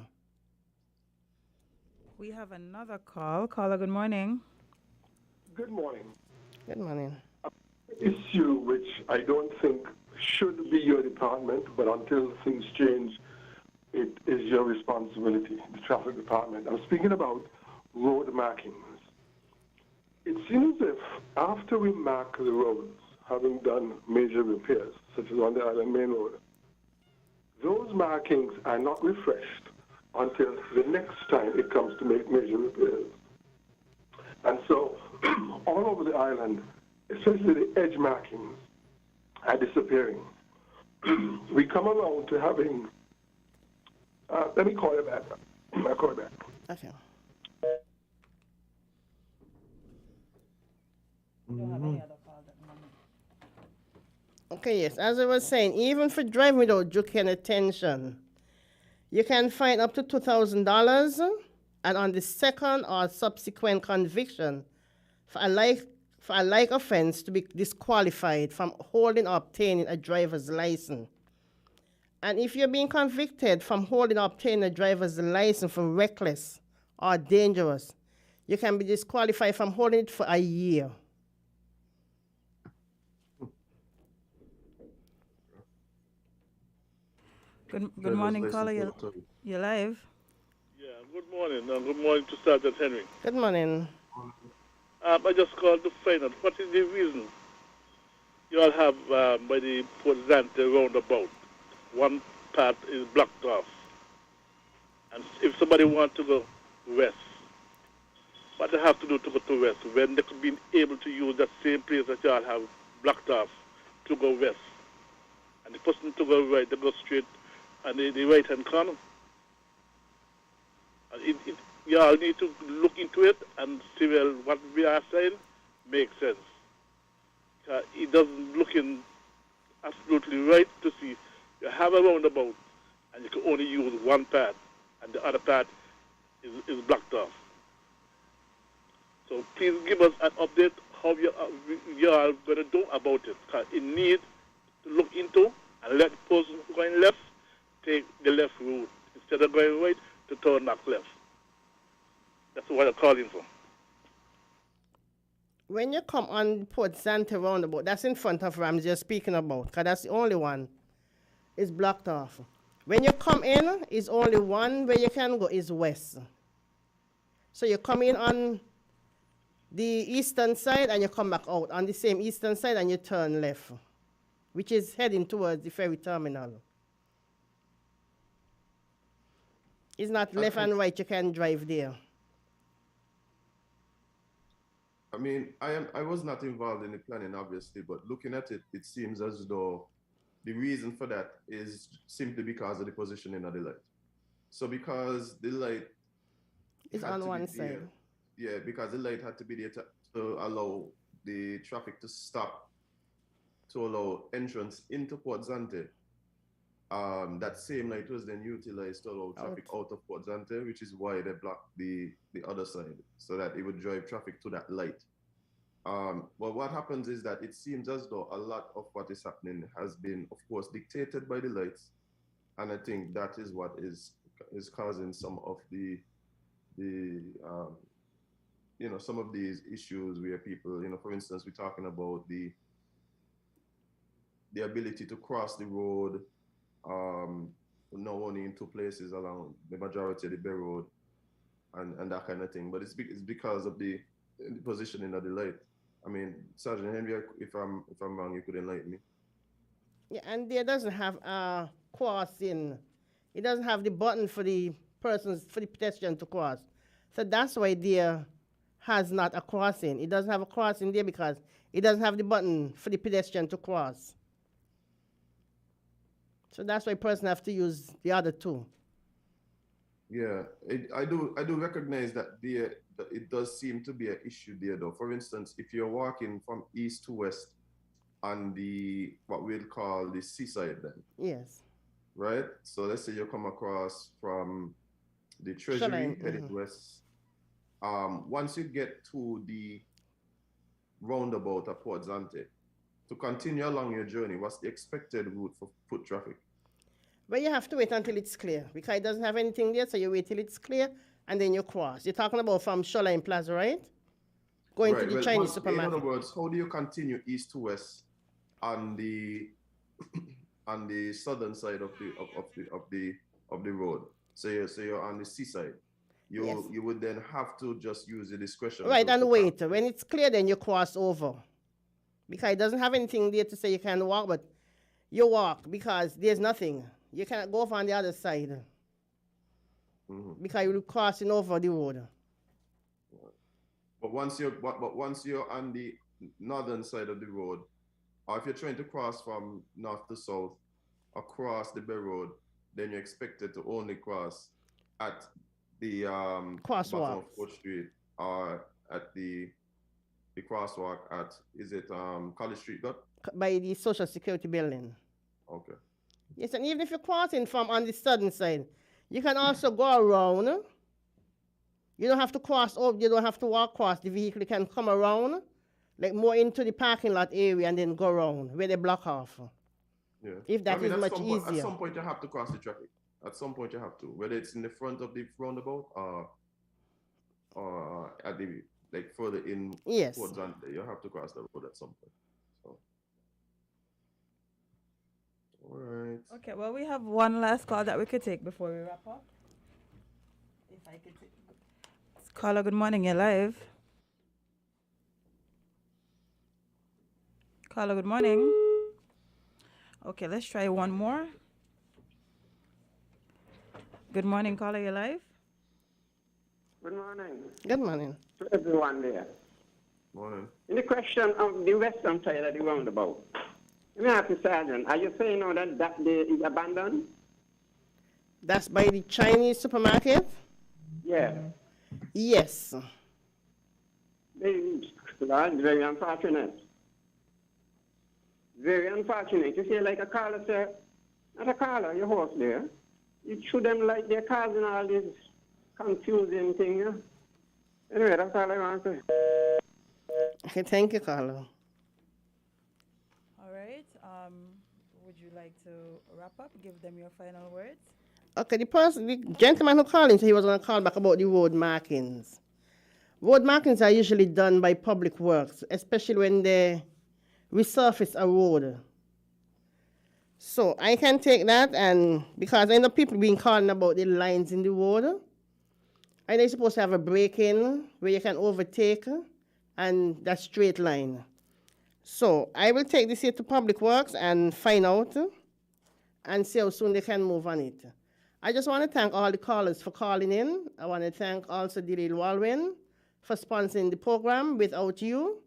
We have another call. Caller, good morning. Good morning. Good morning. Issue which I don't think should be your department, but until things change, it is your responsibility, the traffic department. I'm speaking about road markings. It seems as if after we mark the roads, having done major repairs, such as on the Island Main Road, those markings are not refreshed until the next time it comes to make major repairs. And so, all over the island, especially the edge markings, are disappearing. We come around to having, let me call you back. I'll call you back. Okay. Okay, yes. As I was saying, even for driving without due care and attention, you can fine up to $2,000, and on the second or subsequent conviction for a like offense to be disqualified from holding or obtaining a driver's license. And if you're being convicted from holding or obtaining a driver's license for reckless or dangerous, you can be disqualified from holding it for a year. Good morning, caller. You're live. Yeah, good morning. Good morning to Sergeant Henry. Good morning. I just called to find out what is the reason you all have by the Port Zante roundabout. One part is blocked off. And if somebody wants to go west, what they have to do to go to west when they could be able to use that same place that you all have blocked off to go west? And the person to go right, they go straight on the right-hand corner. And you all need to look into it and see well what we are saying makes sense. It doesn't look in absolutely right to see you have a roundabout and you can only use one part and the other part is blocked off. So please give us an update how you are going to do about it. It needs to look into and let the person going left take the left route instead of going right to turn back left. That's what I'm calling for. When you come on Port Zante roundabout, that's in front of Rams you're speaking about, because that's the only one. It's blocked off. When you come in, it's only one where you can go is west. So you come in on the eastern side and you come back out on the same eastern side and you turn left, which is heading towards the ferry terminal. It's not left and right, you can drive there. I mean, I was not involved in the planning, obviously, but looking at it, it seems as though the reason for that is simply because of the positioning of the light. So because the light is on one side. Yeah, because the light had to be there to allow the traffic to stop, to allow entrance into Port Zante. that same night was then utilized to allow traffic out of Port Zante, which is why they blocked the other side, so that it would drive traffic to that light. But what happens is that it seems as though a lot of what is happening has been, of course, dictated by the lights, and I think that is what is causing some of the some of these issues where people, for instance, we're talking about the ability to cross the road, not only in two places along the majority of the Bay Road, and that kind of thing. But it's because of the positioning of the light. I mean, Sergeant Henry, if I'm wrong, you could enlighten me. Yeah, and there doesn't have a crossing. It doesn't have the button for the pedestrian to cross. So that's why there has not a crossing. It doesn't have a crossing there because it doesn't have the button for the pedestrian to cross. So that's why person have to use the other two. Yeah, I do recognize that it does seem to be an issue there, though. For instance, if you're walking from east to west on the what we'll call the seaside, then yes, right. So let's say you come across from the Treasury heading west. Once you get to the roundabout at Port Zante, to continue along your journey, what's the expected route for foot traffic? But you have to wait until it's clear because it doesn't have anything there, so you wait till it's clear and then you cross. You're talking about from Shoreline Plaza, right? Going to the Chinese supermarket. In other words, how do you continue east to west on the southern side of the road? So you're on the seaside. You would then have to just use the discretion. Right, and wait. When it's clear, then you cross over. Because it doesn't have anything there to say you can walk, but you walk because there's nothing. You cannot go on the other side. Because you're crossing over the road. But once you're on the northern side of the road, or if you're trying to cross from north to south across the Bay Road, then you're expected to only cross at the bottom of 4th Street or at the crosswalk at, is it College Street? By the Social Security building. Okay. Yes, and even if you're crossing from on the southern side, you can also go around. You don't have to cross over, you don't have to walk across. The vehicle can come around, like more into the parking lot area and then go around where they block off. Yeah. If that is much easier. At some point you have to cross the traffic. At some point you have to, whether it's in the front of the roundabout or at the further in towards Zante, you have to cross the road at some point. So. All right. Okay, well, we have one last call that we could take before we wrap up. If I could take. Caller, good morning, you're live. Caller, good morning. Okay, let's try one more. Good morning, caller, you're live. Good morning. Good morning. To everyone there. Morning. In the question of the western side of the roundabout, let me ask you, Sergeant, are you saying now that day is abandoned? That's by the Chinese supermarket? Yeah. Yes. Very unfortunate. Very unfortunate. You see, like a caller said, not a caller, your horse there. You shoot them like they're causing all this confusing thing. Yeah? Anyway, that's all I want to say. Okay, thank you, caller. All right. Would you like to wrap up? Give them your final words. Okay, the gentleman who called in said he was going to call back about the road markings. Road markings are usually done by public works, especially when they resurface a road. So I can take that, and because I know people been calling about the lines in the road, and they're supposed to have a break-in where you can overtake, and that straight line. So I will take this here to Public Works and find out and see how soon they can move on it. I just want to thank all the callers for calling in. I want to thank also Dilil Walwin for sponsoring the program. Without you,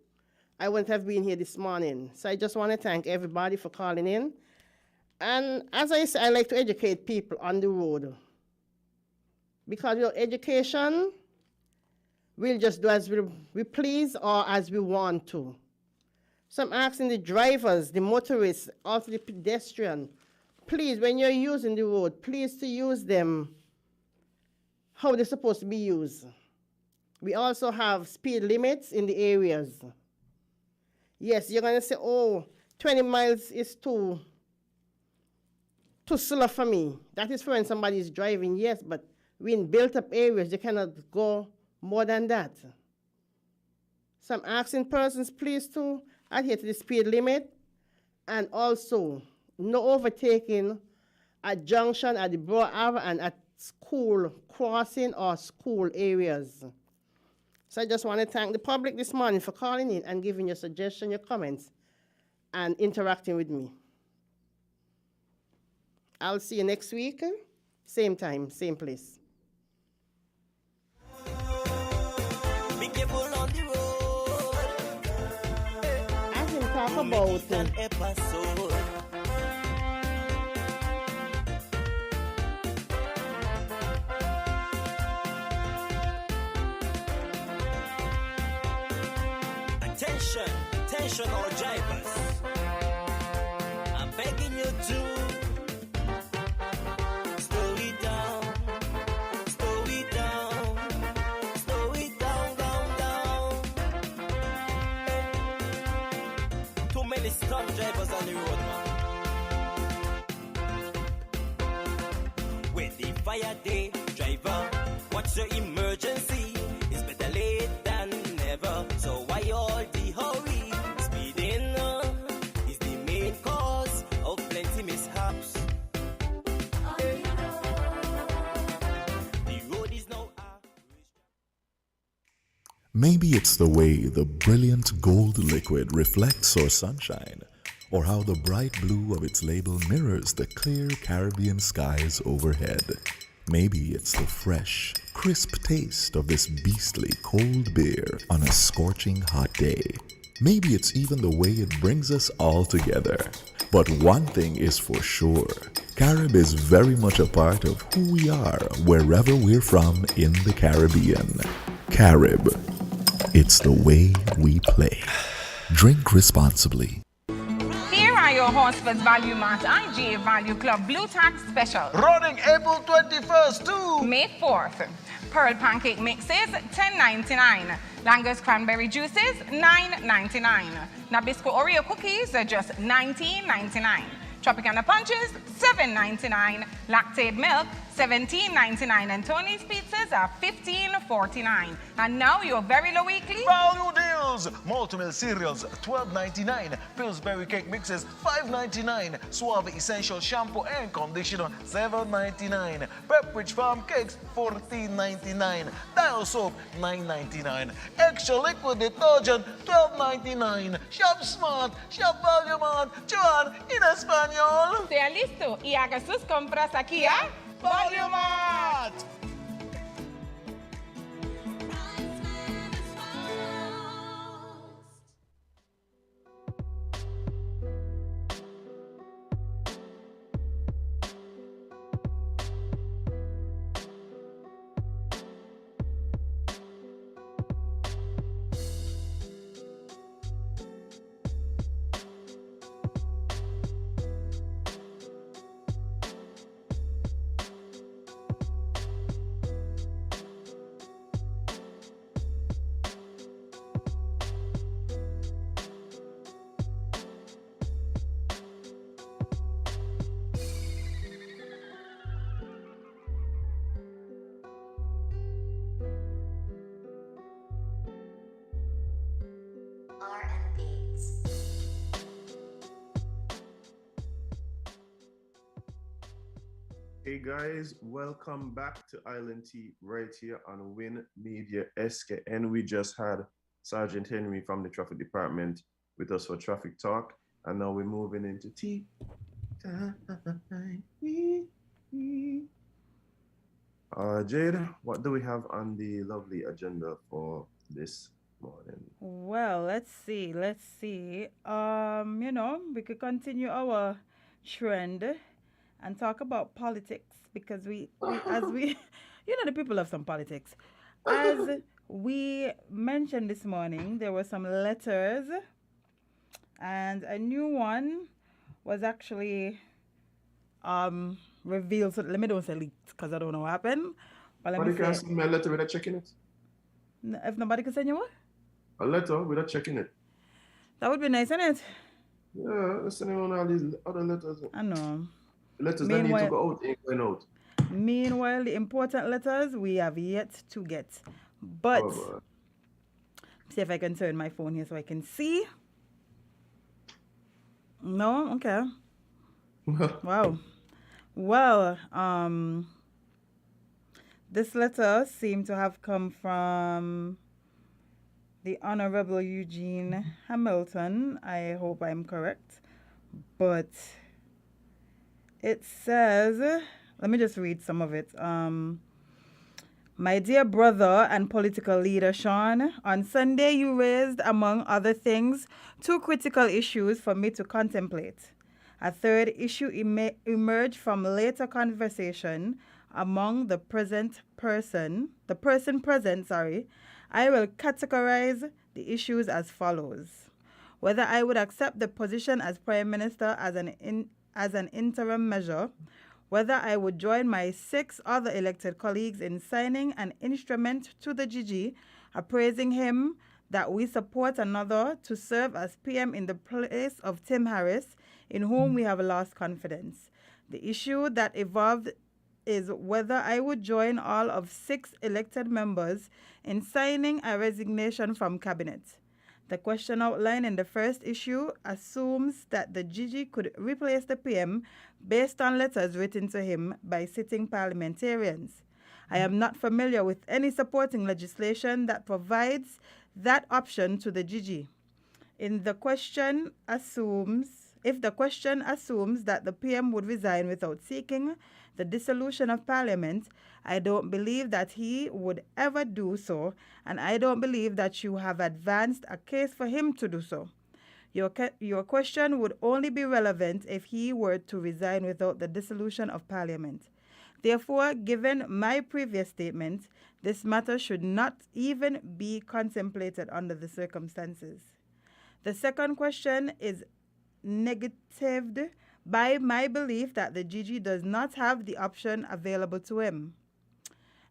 I wouldn't have been here this morning. So I just want to thank everybody for calling in. And as I say, I like to educate people on the road. Because education, we'll just do as we please or as we want to. So I'm asking the drivers, the motorists, also the pedestrian, please, when you're using the road, please to use them how they're supposed to be used. We also have speed limits in the areas. Yes, you're going to say, oh, 20 miles is too slow for me. That is for when somebody is driving, yes, but in built-up areas, you cannot go more than that. So I'm asking persons, please, to adhere to the speed limit, and also no overtaking at junction, at the Broad Ave, and at school crossing or school areas. So I just want to thank the public this morning for calling in and giving your suggestions, your comments, and interacting with me. I'll see you next week, same time, same place. Be careful on the road. I can talk about an episode. Attention all drivers. I'm begging you to slow it down, slow it down, slow it down, down. Too many stunt drivers on the road, man. With the fire day, driver, what's your emergency? It's better late than never. So why all the hurry? Speeding is the main cause of plenty mishaps. The road is now Maybe it's the way the brilliant gold liquid reflects our sunshine, or how the bright blue of its label mirrors the clear Caribbean skies overhead. Maybe it's the fresh, crisp taste of this beastly cold beer on a scorching hot day. Maybe it's even the way it brings us all together. But one thing is for sure, Carib is very much a part of who we are wherever we're from in the Caribbean. Carib, it's the way we play. Drink responsibly. Here are your Horsford's Value Mart IGA Value Club Blue Tax Special. Running April 21st to May 4th. Pearl pancake mixes, $10.99. Langer's cranberry juices, $9.99. Nabisco Oreo cookies are just $19.99. Tropicana punches, $7.99. Lactate milk, $17.99. And Tony's pizzas are $15.49. And now your very low weekly value deals. Multi-meal cereals, $12.99. Pillsbury cake mixes, $5.99. Suave essential shampoo and conditioner, $7.99. Pepperidge Farm cakes, $14.99. Dial soap, $9.99. Extra liquid detergent, $12.99. Shop smart, shop value mart. Joan in Espanol. Sea listo y haga sus compras aquí a Value Mart. Hey guys, welcome back to Island Tea right here on Win Media SK. And we just had Sergeant Henry from the traffic department with us for traffic talk. And now we're moving into tea time. Jade, what do we have on the lovely agenda for this morning? Well, let's see. We could continue our trend and talk about politics because we the people love some politics. As we mentioned this morning, there were some letters, and a new one was actually revealed. So let me don't say leaked because I don't know what happened. But let me Nobody can say, send me a letter without checking it. if nobody can send you what? A letter without checking it. That would be nice, isn't it? Yeah, sending on all these other letters. I know. Letters that need to go out ain't going out. Meanwhile, the important letters we have yet to get. But see if I can turn my phone here so I can see. No? Okay. Wow. Well, this letter seemed to have come from the Honorable Eugene Hamilton. I hope I'm correct. But it says, let me just read some of it. My dear brother and political leader, Sean, on Sunday you raised, among other things, 2 critical issues for me to contemplate. A third issue emerged from later conversation among the person present. I will categorize the issues as follows. Whether I would accept the position as Prime Minister as an interim measure, whether I would join my 6 other elected colleagues in signing an instrument to the GG appraising him that we support another to serve as PM in the place of Tim Harris, in whom we have lost confidence. The issue that evolved is whether I would join all of 6 elected members in signing a resignation from Cabinet. The question outlined in the first issue assumes that the GG could replace the PM based on letters written to him by sitting parliamentarians. I am not familiar with any supporting legislation that provides that option to the GG. If the question assumes that the PM would resign without seeking the dissolution of Parliament, I don't believe that he would ever do so, and I don't believe that you have advanced a case for him to do so. Your question would only be relevant if he were to resign without the dissolution of Parliament. Therefore, given my previous statement, this matter should not even be contemplated under the circumstances. The second question is negatived by my belief that the GG does not have the option available to him.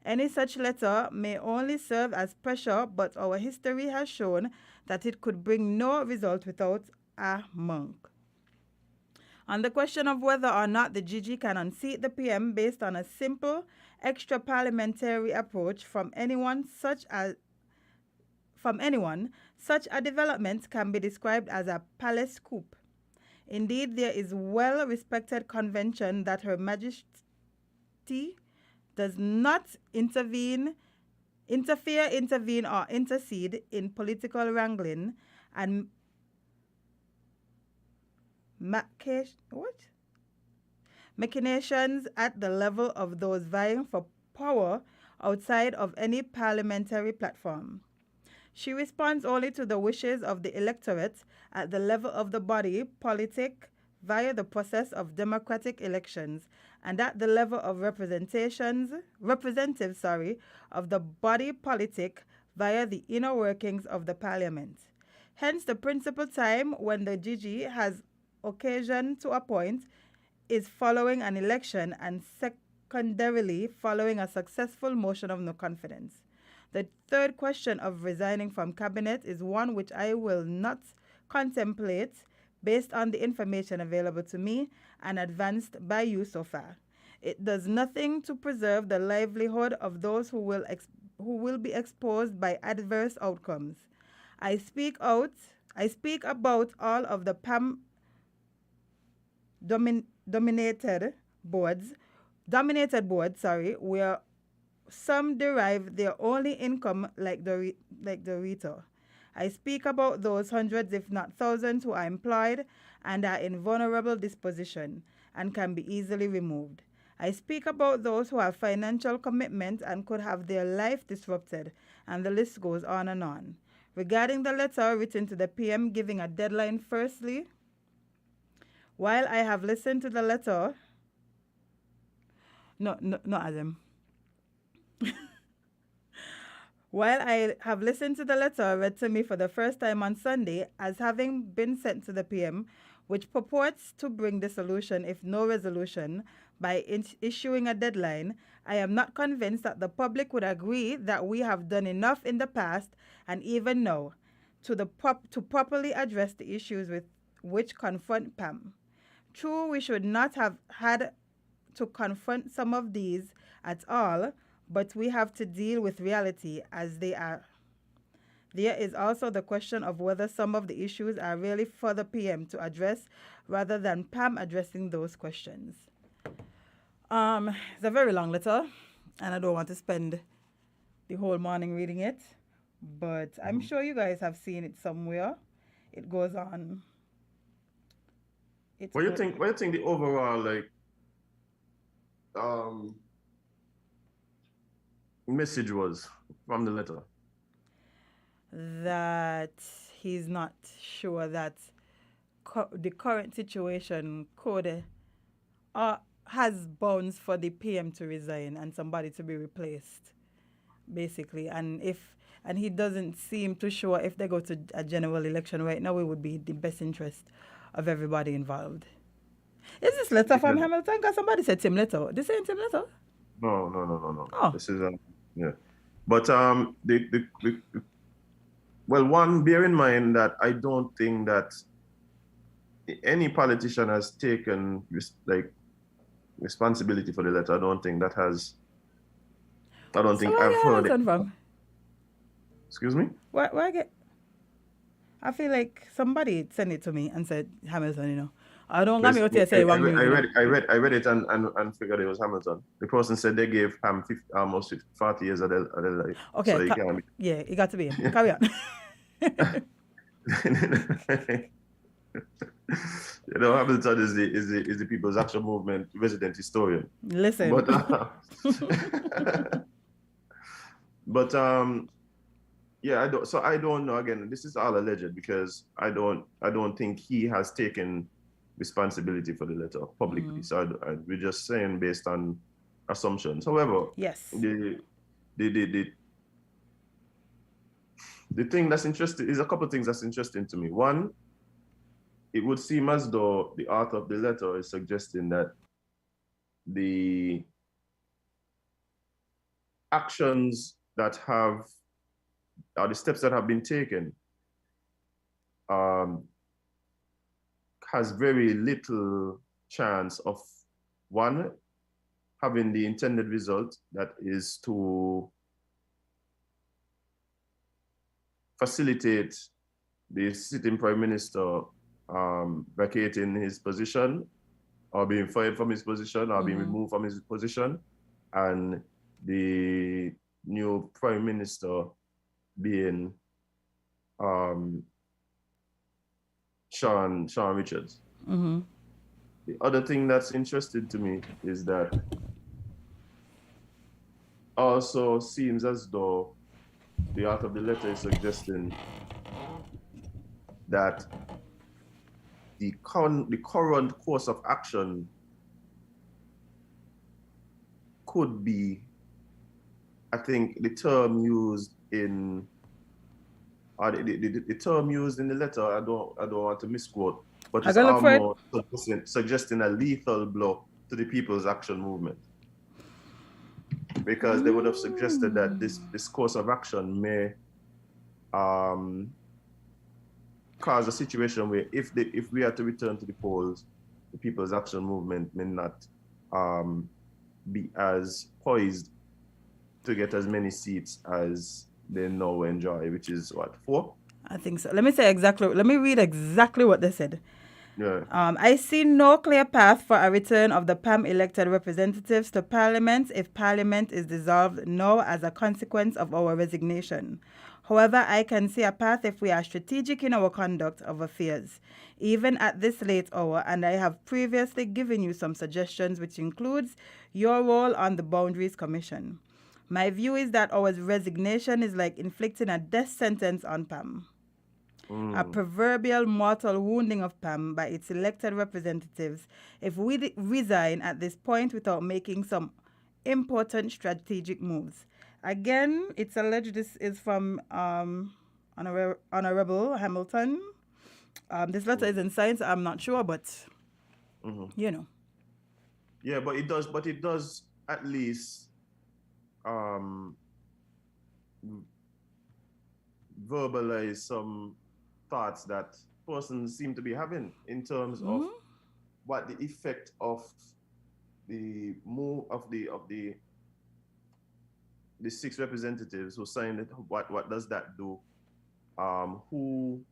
Any such letter may only serve as pressure, but our history has shown that it could bring no result without a monk. On the question of whether or not the GG can unseat the PM based on a simple extra-parliamentary approach from anyone, such a development can be described as a palace coup. Indeed, there is well-respected convention that Her Majesty does not intervene, or intercede in political wrangling and machinations at the level of those vying for power outside of any parliamentary platform. She responds only to the wishes of the electorate at the level of the body politic via the process of democratic elections, and at the level of representatives of the body politic via the inner workings of the parliament. Hence, the principal time when the GG has occasion to appoint is following an election and secondarily following a successful motion of no confidence. The third question of resigning from Cabinet is one which I will not contemplate based on the information available to me and advanced by you so far. It does nothing to preserve the livelihood of those who will be exposed by adverse outcomes. I speak about all of the PAM dominated boards, where some derive their only income like the RETA. I speak about those hundreds, if not thousands, who are employed and are in vulnerable disposition and can be easily removed. I speak about those who have financial commitment and could have their life disrupted, and the list goes on and on. Regarding the letter written to the PM giving a deadline, firstly, while I have listened to the letter, not Adam. While I have listened to the letter read to me for the first time on Sunday as having been sent to the PM, which purports to bring dissolution if no resolution by issuing a deadline, I am not convinced that the public would agree that we have done enough in the past and even now to properly address the issues with which confront PAM. True, we should not have had to confront some of these at all, but we have to deal with reality as they are. There is also the question of whether some of the issues are really for the PM to address rather than PAM addressing those questions. It's a very long letter, and I don't want to spend the whole morning reading it, but I'm sure you guys have seen it somewhere. It goes on. What do you think the overall message was from the letter? That he's not sure that the current situation could has bounds for the PM to resign and somebody to be replaced, basically. And he doesn't seem too sure if they go to a general election right now, it would be the best interest of everybody involved. Is this letter from Hamilton? Because somebody said Tim letter. This ain't Tim letter. No. Oh. This is yeah. But well, one, bear in mind that I don't think that any politician has taken responsibility for the letter. I don't think I've heard it. From? Excuse me? Where I feel like somebody sent it to me and said Hamilton, I don't got me out here say one I read it and figured it was Hamilton. The person said they gave Ham almost 40 years of their life. Okay. So it got to be him. Carry on. Hamilton is the People's Action Movement resident historian. Listen. But yeah, I don't know. Again, this is all alleged because I don't think he has taken responsibility for the letter publicly. So we're just saying based on assumptions. However, yes, the thing that's interesting is a couple of things that's interesting to me. One, it would seem as though the author of the letter is suggesting that the actions that the steps that have been taken has very little chance of, one, having the intended result, that is to facilitate the sitting prime minister vacating his position or being fired from his position or being removed from his position, and the new prime minister being Sean Richards. The other thing that's interesting to me is that also seems as though the author of the letter is suggesting that the current course of action could be, I think the term used in the term used in the letter, I don't want to misquote, but it's almost suggesting a lethal blow to the People's Action Movement, because they would have suggested that this course of action may cause a situation where if we are to return to the polls, the People's Action Movement may not be as poised to get as many seats as they now enjoy, which is what, 4? I think so. Let me read exactly what they said. Yeah. I see no clear path for a return of the PAM elected representatives to Parliament if Parliament is dissolved now as a consequence of our resignation. However, I can see a path if we are strategic in our conduct of affairs, even at this late hour, and I have previously given you some suggestions, which includes your role on the Boundaries Commission. My view is that our resignation is like inflicting a death sentence on PAM. A proverbial mortal wounding of PAM by its elected representatives if we resign at this point without making some important strategic moves. Again, it's alleged this is from Honorable Hamilton, This letter isn't signed, so I'm not sure, but you know. Yeah, but it does. But it does at least verbalize some thoughts that persons seem to be having in terms of what the effect of the move of the 6 representatives who signed it. What does that do? Who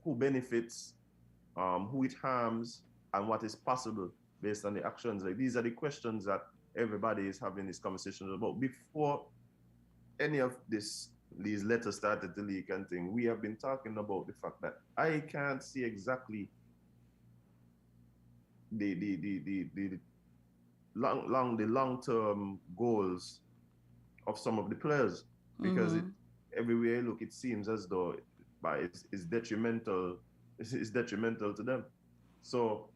benefits? Who it harms? And what is possible based on the actions? Like, these are the questions that everybody is having these conversations about. Before any of these letters started to leak and thing, we have been talking about the fact that I can't see exactly the long-term goals of some of the players, because everywhere you look, it seems as though it's detrimental. It's detrimental to them. So,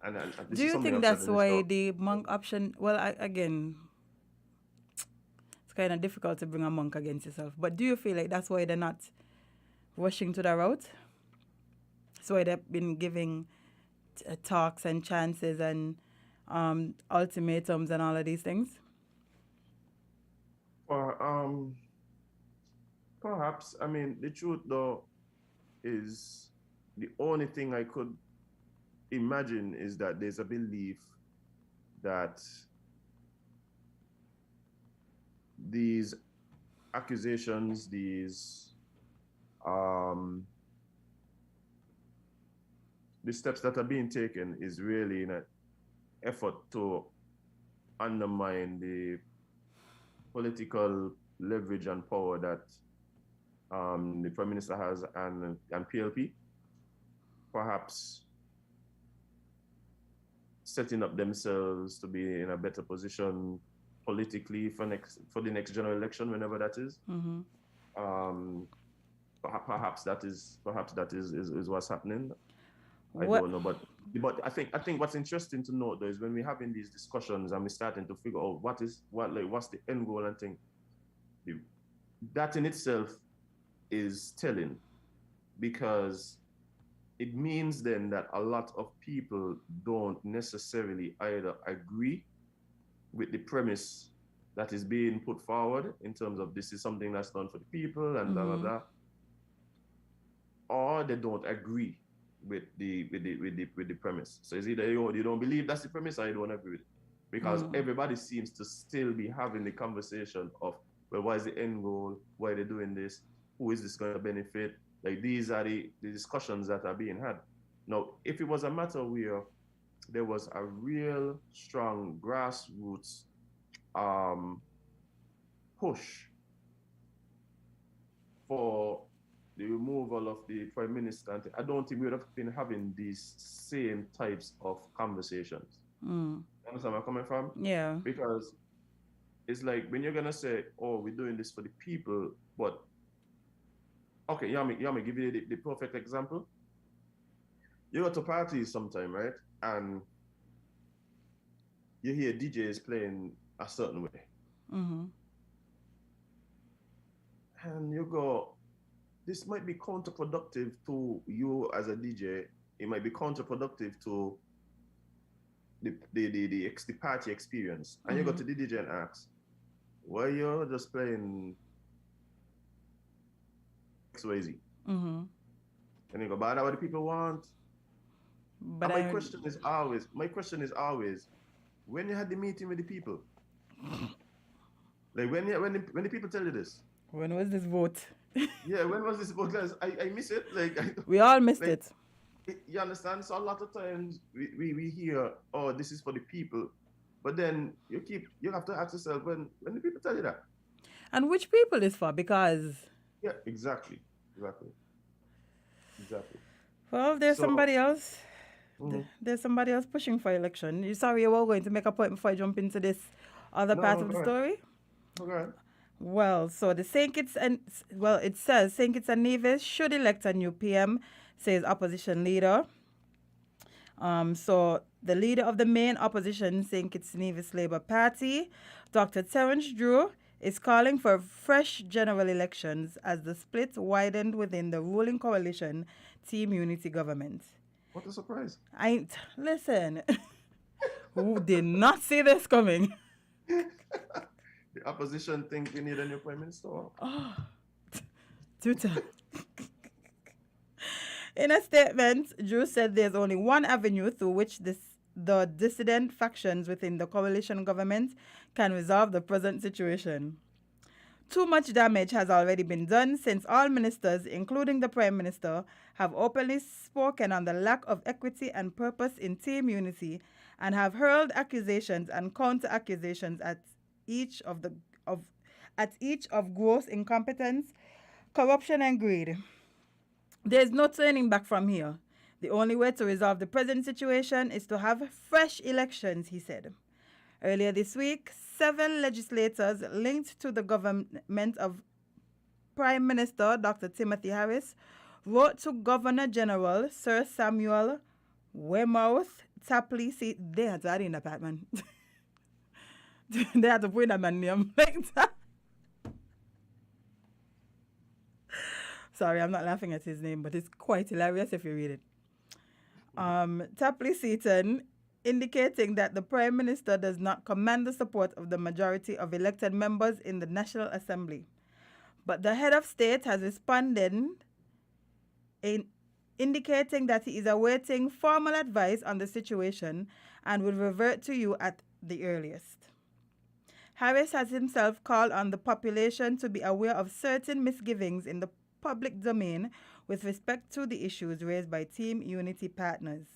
and this do is you something think I've said that's in this why talk. the monk option? Well, again, it's kind of difficult to bring a monk against yourself. But do you feel like that's why they're not rushing to the route? That's why they've been giving talks and chances and ultimatums and all of these things? Perhaps. I mean, the truth though is, the only thing I could imagine is that there's a belief that these accusations, these the steps that are being taken is really in an effort to undermine the political leverage and power that the Prime Minister has and PLP. Perhaps setting up themselves to be in a better position politically for the next general election, whenever that is. Perhaps that is what's happening. I don't know, but I think what's interesting to note though is when we're having these discussions and we're starting to figure out what's the end goal and thing. That in itself is telling, because it means then that a lot of people don't necessarily either agree with the premise that is being put forward in terms of this is something that's done for the people and blah blah blah, or they don't agree with the premise. So it's either you don't believe that's the premise or you don't agree with it, because everybody seems to still be having the conversation of, well, what is the end goal? Why are they doing this? Who is this going to benefit? Like, these are the discussions that are being had. Now, if it was a matter where there was a real strong grassroots push for the removal of the Prime Minister, I don't think we would have been having these same types of conversations. You understand where I'm coming from? Yeah. Because it's like, when you're gonna say, oh, we're doing this for the people, but okay, you want me give you the perfect example? You go to parties sometime, right? And you hear DJs playing a certain way. And you go, this might be counterproductive to you as a DJ. It might be counterproductive to the party experience. And you go to the DJ and ask, why you're just playing XYZ? And you go, but that's what the people want. But my question is always, when you had the meeting with the people, like when the people tell you this, when was this vote? Yeah, when was this vote? I miss it. We all missed it. You understand? So a lot of times we hear, oh, this is for the people, but then you have to ask yourself, when the people tell you that, and which people is for? Because exactly. Well, there's somebody else. There's somebody else pushing for election. You sorry, you were going to make a point before I jump into this other part of the story? Okay. Well, so the St. Kitts and it says St. Kitts and Nevis should elect a new PM, says opposition leader. So the leader of the main opposition St. Kitts and Nevis Labour Party, Dr. Terence Drew, is calling for fresh general elections as the split widened within the ruling coalition Team Unity government. What a surprise. Listen, who did not see this coming? The opposition think we need a new prime minister. Oh, Twitter. In a statement, Drew said there's only one avenue through which the dissident factions within the coalition government can resolve the present situation. Too much damage has already been done since all ministers, including the Prime Minister, have openly spoken on the lack of equity and purpose in Team Unity and have hurled accusations and counter-accusations at each of gross incompetence, corruption and greed. There is no turning back from here. The only way to resolve the present situation is to have fresh elections, he said. Earlier this week, 7 legislators linked to the government of Prime Minister Dr. Timothy Harris wrote to Governor General Sir Samuel Weymouth Tapley. See, they had to add in that man. They had to put that man name like that. Sorry, I'm not laughing at his name, but it's quite hilarious if you read it. Tapley Seaton, indicating that the Prime Minister does not command the support of the majority of elected members in the National Assembly. But the head of state has responded in indicating that he is awaiting formal advice on the situation and will revert to you at the earliest. Harris has himself called on the population to be aware of certain misgivings in the public domain with respect to the issues raised by Team Unity partners.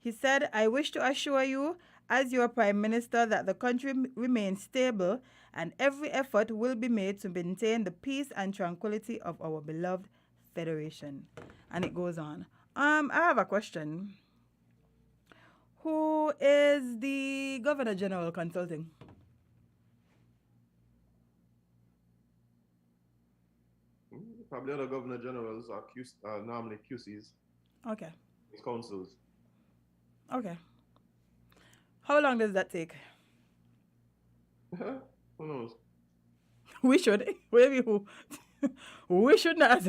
He said, I wish to assure you, as your Prime Minister, that the country remains stable and every effort will be made to maintain the peace and tranquility of our beloved Federation. And it goes on. I have a question. Who is the Governor General consulting? Probably other Governor Generals are normally QCs. Okay. Councils. Okay. How long does that take? Who knows? We should. Who? We should not.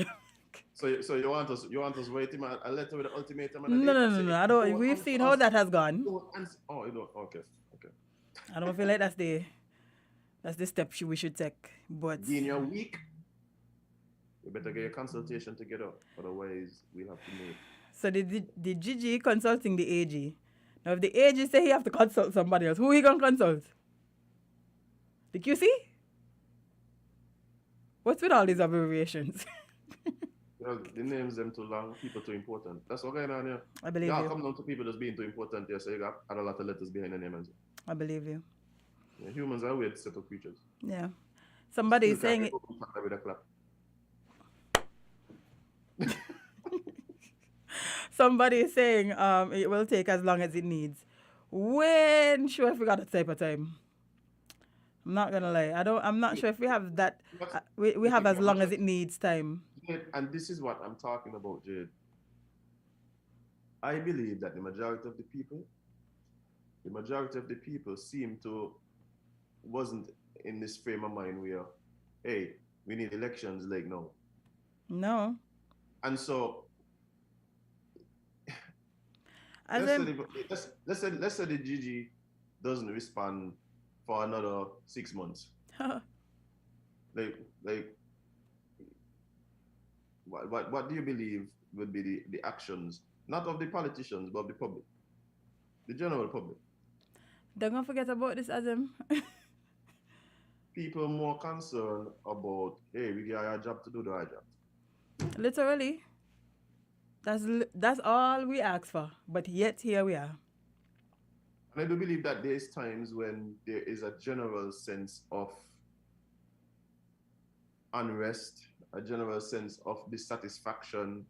So you want us waiting a letter with an ultimatum? No. I don't. We've seen how that has gone. Oh, you don't. Okay. I don't feel like that's the step we should take. But in your week, you better get your consultation together. Otherwise, we'll have to move. So the GG consulting the AG. Now, if the AG say he have to consult somebody else, who he gonna consult? The QC? What's with all these abbreviations? The names them too long, people too important. That's what going on here. I believe you. Come down to people just being too important here, so you got add a lot of letters behind the names. I believe you. Yeah, humans are weird set of creatures. Yeah. Somebody is saying it. With a clap. Somebody is saying it will take as long as it needs. When sure if we got that type of time? I'm not gonna lie. I'm not sure if we have that. We have as long as it needs time. And this is what I'm talking about, Jade. I believe that the majority of the people seem to wasn't in this frame of mind where, hey, we need elections like now. No. And so let's say the GG doesn't respond for another 6 months. What do you believe would be the actions, not of the politicians, but of the public, the general public? Don't forget about this, Adam. People more concerned about, hey, we got our job to do our job. Literally. That's all we ask for, but yet here we are. And I do believe that there's times when there is a general sense of unrest, a general sense of dissatisfaction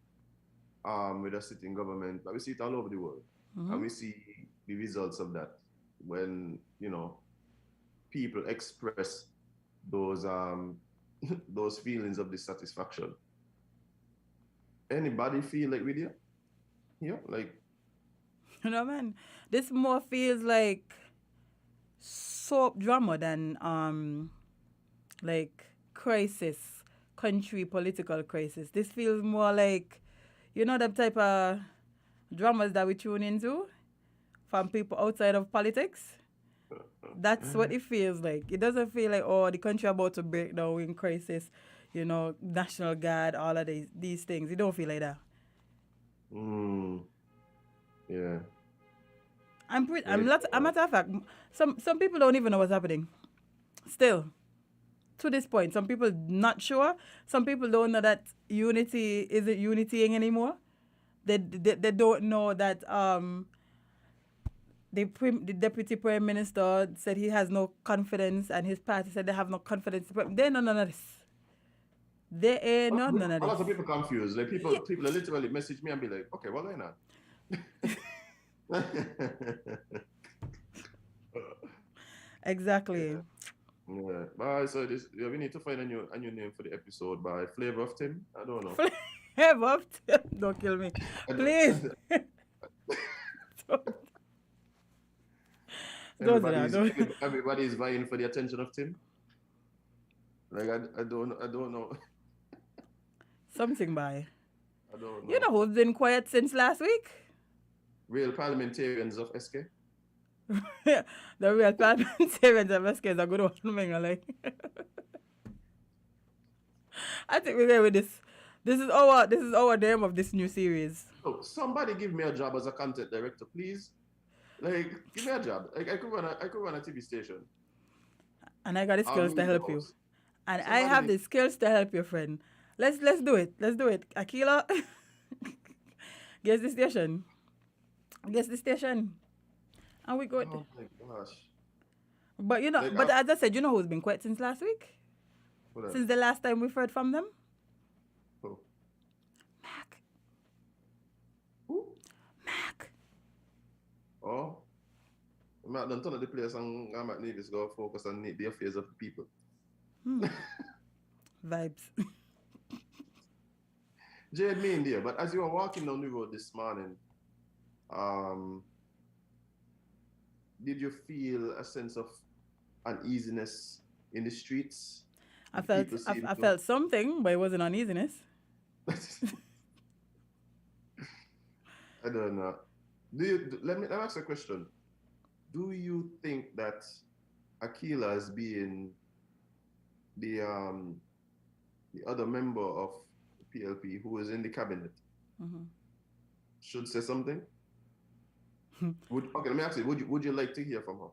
with a sitting government. But we see it all over the world. Mm-hmm. And we see the results of that when, people express those those feelings of dissatisfaction. Anybody feel like with you? Yeah, like. Man, this more feels like soap drama than like crisis, country political crisis. This feels more like, you know, the type of dramas that we tune into from people outside of politics. That's what it feels like. It doesn't feel like, oh, the country about to break down in crisis, you know, National Guard, all of these things. It don't feel like that. Yeah. I'm matter of fact, some people don't even know what's happening. Still, to this point, some people not sure. Some people don't know that unity isn't unitying anymore. They don't know that the deputy prime minister said he has no confidence, and his party said they have no confidence. They know none of this. They ain't none of this. A lot of people confused. Like people literally message me and be like, okay, what's going on? Exactly. Yeah. So we need to find a new name for the episode by Flavor of Tim. I don't know. Flavor of Tim. Don't kill me. Please. Everybody's vying for the attention of Tim. Like I don't know. Something by. I don't know. You know who's been quiet since last week? Real parliamentarians of SK. The real parliamentarians of SK is a good one, like. I think we're going with this. This is our name of this new series. Oh, somebody give me a job as a content director, please. Like, give me a job. Like, I could run a TV station. And I got the skills to help you. And I have the skills to help your friend. Let's do it. Let's do it. Akila, guess the station. And we good. Oh my gosh. But you know, like, as I said, you know who's been quiet since last week? Since the last time we've heard from them? Who? Mac. Who? Mac. Oh. Mac done turn of the place and Mac Nevis go focus on the affairs of the people. Vibes. Jade me in there, but as you were walking down the road this morning, did you feel a sense of uneasiness in the streets? I felt something, but it wasn't uneasiness. I don't know. Let me ask a question. Do you think that Akila as being the other member of PLP who is in the cabinet should say something? Okay, let me ask you. Would you like to hear from her?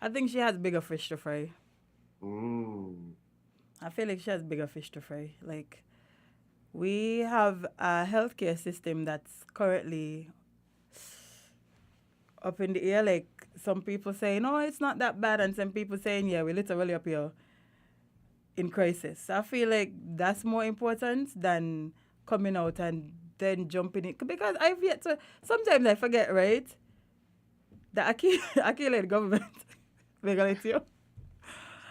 I think she has bigger fish to fry. I feel like she has bigger fish to fry. Like, we have a healthcare system that's currently up in the air. Like, some people saying, no, it's not that bad, and some people saying, yeah, we're literally up here in crisis. So I feel like that's more important than coming out and then jumping in. Because I've yet to, sometimes I forget, right, that Akila in government.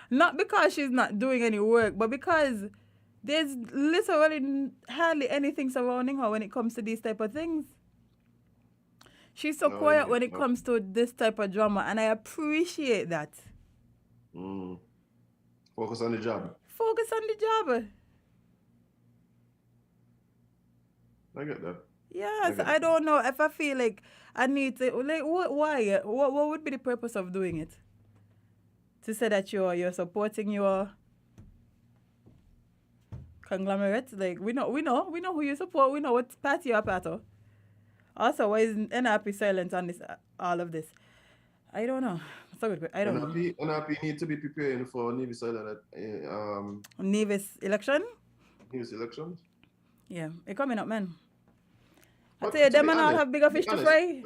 Not because she's not doing any work, but because there's literally hardly anything surrounding her when it comes to these type of things. She's so quiet when it comes to this type of drama, and I appreciate that. Focus on the job. Focus on the job. I get that. Yes, I don't know if I feel like I need to, like, why? What would be the purpose of doing it? To say that you're supporting your conglomerate, like we know who you support, we know what party you're a part of. Also, why is NRP silent on this, all of this? I don't know. It's a good. I don't know. NRP need to be preparing for Nevis Island Nevis election. Nevis elections. Yeah, it's coming up, man. I tell you, them and all have bigger fish to fry.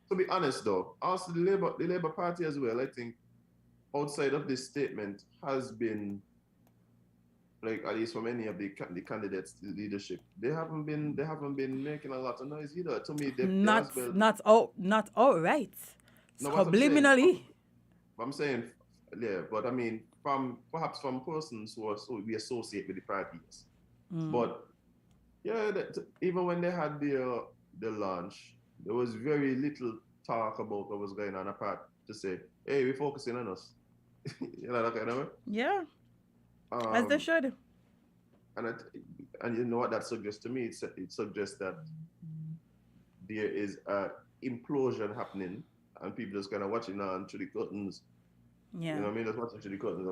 To be honest, though, also the Labour Party as well, I think, outside of this statement has been, like, at least from any of the candidates to leadership, they haven't been making a lot of noise either. To me, not outright. No, subliminally. I'm saying, yeah, but I mean, perhaps from persons who we associate with the parties. But yeah, even when they had the launch, there was very little talk about what was going on apart to say, hey, we're focusing on us. You know that kind of way? Yeah. As they should. And you know what that suggests to me? It suggests that there is a implosion happening, and people just kind of watching on through the curtains. Yeah. You know what I mean? Just watching through the curtains.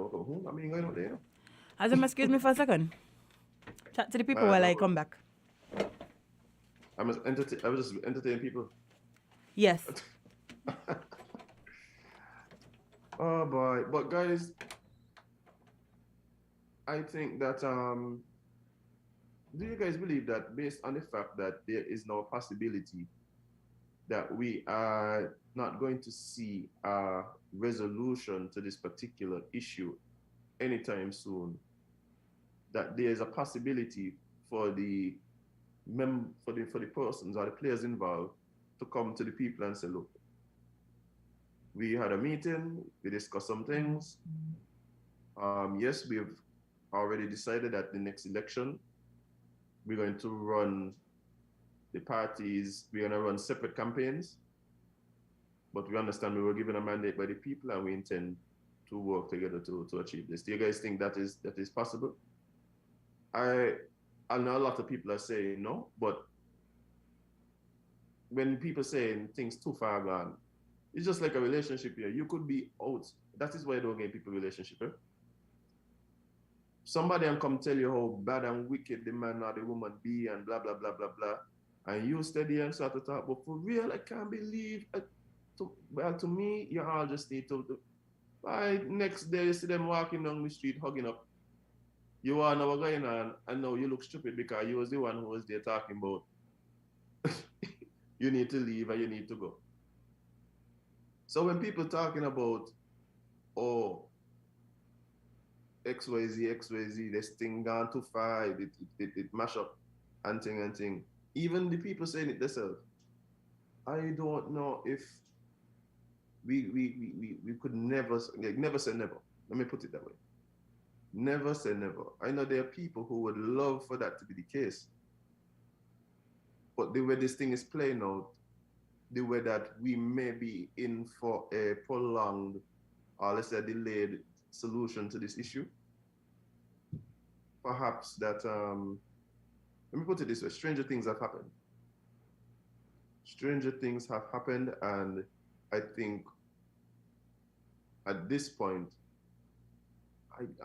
I mean, going on there. As excuse me for a second. Chat to the people while I come back. I was just entertaining people. Yes. Oh boy. But guys, I think that do you guys believe that based on the fact that there is no possibility that we are not going to see a resolution to this particular issue anytime soon, that there is a possibility for the persons or the players involved to come to the people and say, look, we had a meeting, we discussed some things. Yes, we've already decided that the next election, we're going to run the parties, we're going to run separate campaigns, but we understand we were given a mandate by the people and we intend to work together to achieve this. Do you guys think that is possible? I know a lot of people are saying no, but when people saying things too far gone, it's just like a relationship here. You could be out. That is why I don't get people relationship. Eh? Somebody can come tell you how bad and wicked the man or the woman be and blah, blah, blah, blah, blah. And you steady and start to talk. But for real, I can't believe. To me, you all just need to. By next day, you see them walking down the street, hugging up. You all know what's going on, and now you look stupid because you was the one who was there talking about you need to leave and you need to go. So when people talking about, oh, XYZ, this thing gone too far, it mash up and thing. Even the people saying it themselves, I don't know if we could never say never. Let me put it that way. Never say never. I know there are people who would love for that to be the case. But the way this thing is playing out, the way that we may be in for a prolonged or let's say delayed solution to this issue, perhaps that, let me put it this way, stranger things have happened. Stranger things have happened, and I think at this point,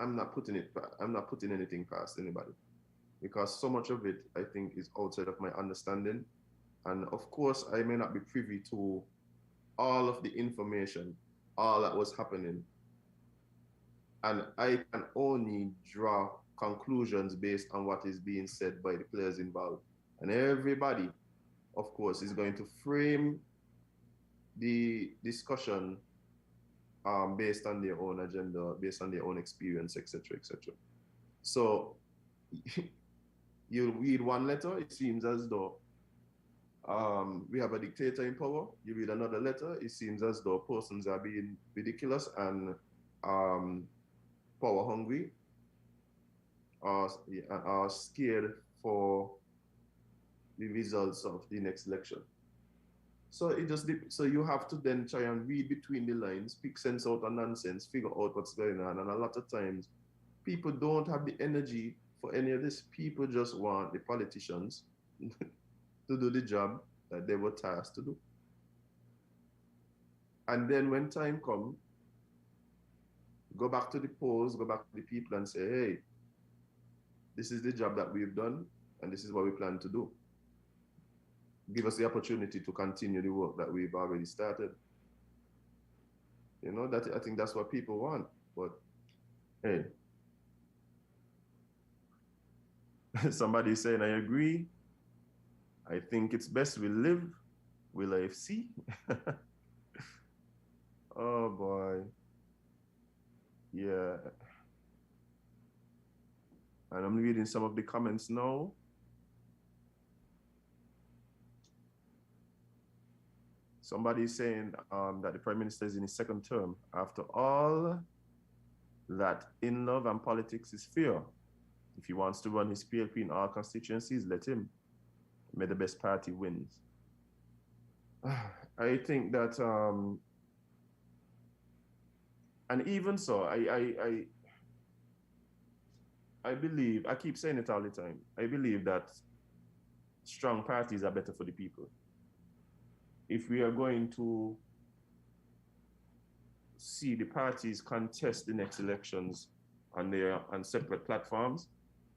I'm not putting anything past anybody, because so much of it, I think, is outside of my understanding. And of course, I may not be privy to all of the information, all that was happening. And I can only draw conclusions based on what is being said by the players involved. And everybody, of course, is going to frame the discussion based on their own agenda, based on their own experience, etc., etc. So you read one letter, it seems as though we have a dictator in power. You read another letter, it seems as though persons are being ridiculous and power hungry, are scared for the results of the next election. So so you have to then try and read between the lines, pick sense out of nonsense, figure out what's going on. And a lot of times, people don't have the energy for any of this. People just want the politicians to do the job that they were tasked to do. And then when time comes, go back to the polls, go back to the people and say, hey, this is the job that we've done, and this is what we plan to do. Give us the opportunity to continue the work that we've already started. You know, I think that's what people want. But hey, somebody's saying, I agree. I think it's best we live. Will I see? Oh boy. Yeah. And I'm reading some of the comments now. Somebody's saying that the Prime Minister is in his second term. After all, that in love and politics is fear. If he wants to run his PLP in all constituencies, let him. May the best party wins. I think that, and even so, I believe, I keep saying it all the time, I believe that strong parties are better for the people. If we are going to see the parties contest the next elections on separate platforms,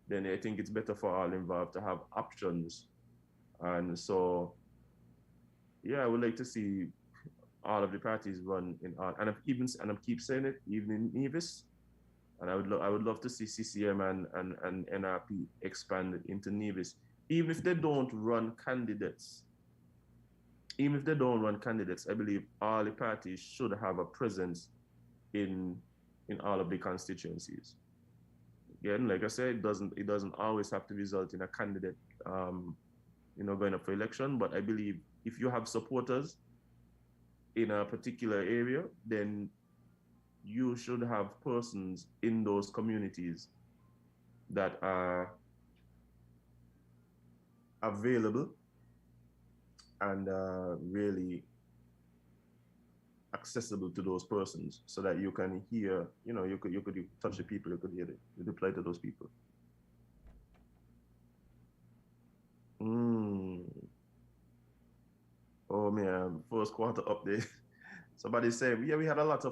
then I think it's better for all involved to have options. And so, yeah, I would like to see all of the parties run in all, and I keep saying it, even in Nevis, and I would love to see CCM and NRP expand into Nevis, even if they don't run candidates. Even if they don't run candidates, I believe all the parties should have a presence in all of the constituencies. Again, like I said, it doesn't always have to result in a candidate, going up for election. But I believe if you have supporters in a particular area, then you should have persons in those communities that are available and really accessible to those persons, so that you can hear, you could touch the people, you could hear the plight of those people. Oh man, first quarter update. Somebody said, yeah, we had a lot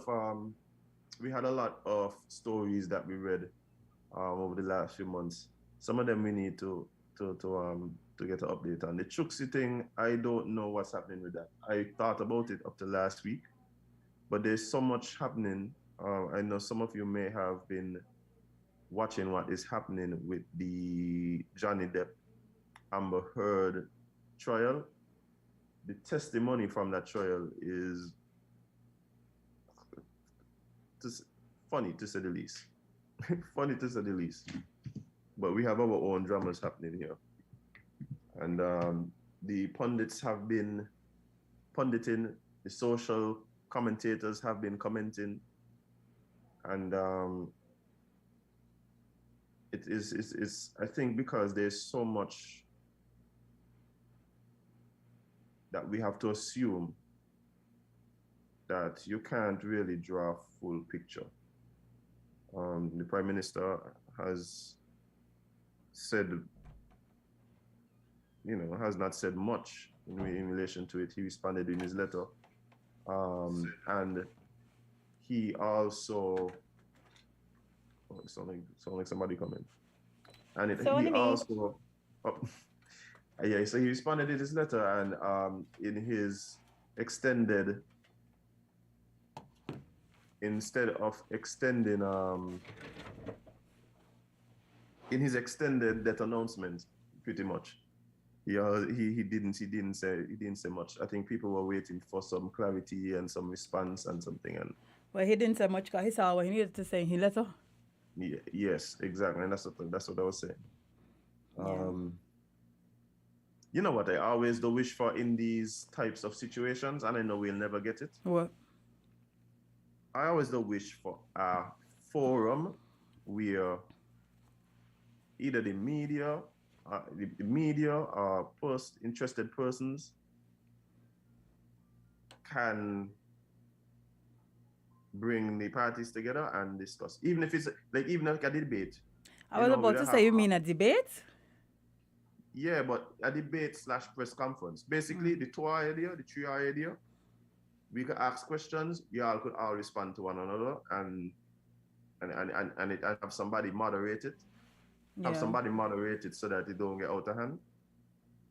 of stories that we read over the last few months. Some of them we need to get an update on. The Chuxi thing, I don't know what's happening with that. I thought about it up to last week, but there's so much happening. I know some of you may have been watching what is happening with the Johnny Depp Amber Heard trial. The testimony from that trial is funny to say the least. Funny to say the least. But we have our own dramas happening here. And the pundits have been punditing, the social commentators have been commenting, and it's I think because there's so much that we have to assume that you can't really draw a full picture. The Prime Minister has said, has not said much in relation to it. He responded in his letter. And he also, it sounds like somebody coming. And he also, yeah, so he responded in his letter, and in his extended, instead of extending, in his extended death announcement, pretty much, he didn't say much. I think people were waiting for some clarity and some response and something. And well, he didn't say much because he saw what he needed to say in his letter. Yeah, yes, exactly, and that's what I was saying. Yeah. You know what I always do wish for in these types of situations, and I know we'll never get it. What? I always do wish for a forum where either the media or interested persons can bring the parties together and discuss, even if it's even like a debate. I was about to say, you mean a debate? Yeah, but a debate / press conference. Basically, the three idea, we could ask questions, you all could all respond to one another, and have somebody moderate it. Have somebody moderate it so that it don't get out of hand.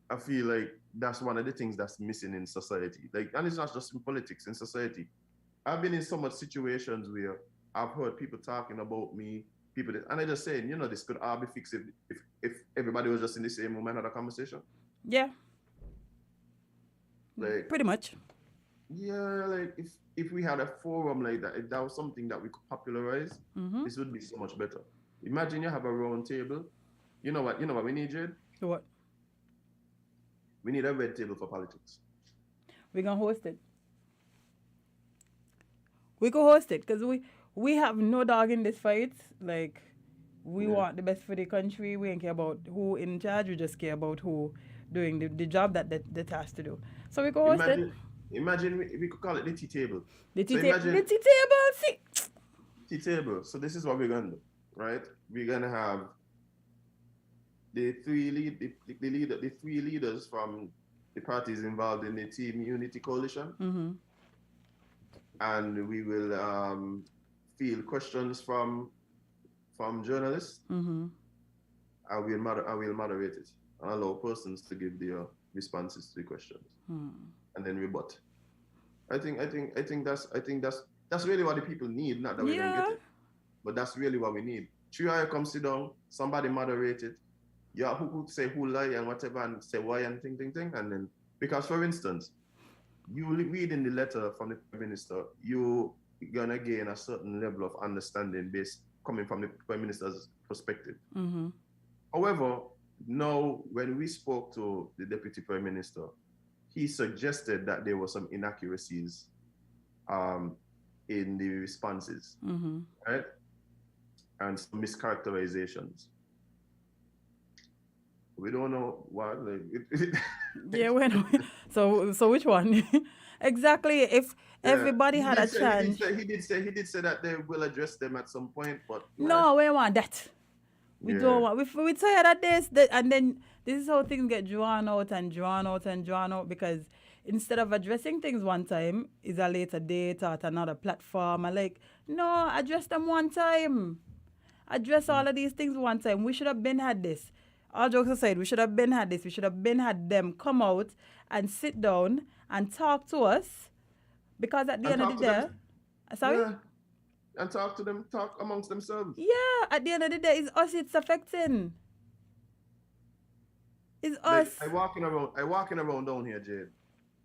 I feel like that's one of the things that's missing in society. And it's not just in politics, in society. I've been in so much situations where I've heard people talking about me, and I just saying, this could all be fixed if everybody was just in the same room and had a conversation. Yeah. Pretty much. Yeah, if we had a forum like that, if that was something that we could popularize, this would be so much better. Imagine you have a round table. You know what we need, Jade? What? We need a red table for politics. We're going to host it. We could host it because we have no dog in this fight. We want the best for the country. We don't care about who in charge. We just care about who doing the job that they're tasked to do. So we could host it. Imagine we could call it the tea table. The tea So table. imagine The tea table. See. tea table. So this is what we're gonna do, right? We're gonna have the three leaders from the parties involved in the Team Unity Coalition, Mm-hmm. and we will field questions from journalists. Mm-hmm. I will moderate it and allow persons to give their responses to the questions, and then rebut. I think that's really what the people need. Not that we don't get it, but that's really what we need. Three of you come sit down, somebody moderate it. Yeah, who could say who lie and whatever, and say why and thing, and then because for instance, you read in the letter from the Prime Minister, you're gonna gain a certain level of understanding based coming from the Prime Minister's perspective. Mm-hmm. However, now when we spoke to the Deputy Prime Minister, he suggested that there were some inaccuracies in the responses, right? And some mischaracterizations. We don't know what. Yeah, when so which one? Exactly. If everybody had a chance. He did say that they will address them at some point, but no, we want that. We don't want. We tired of this, and then this is how things get drawn out because instead of addressing things one time, is a later date or at another platform. I like no, address them one time. Address all of these things one time. We should have been had this. All jokes aside, we should have been had this. We should have been had them come out and sit down and talk to us, because at the end of the day, sorry. Yeah. And talk amongst themselves. Yeah, at the end of the day, it's us it's affecting. It's us. I walking around down here, Jade.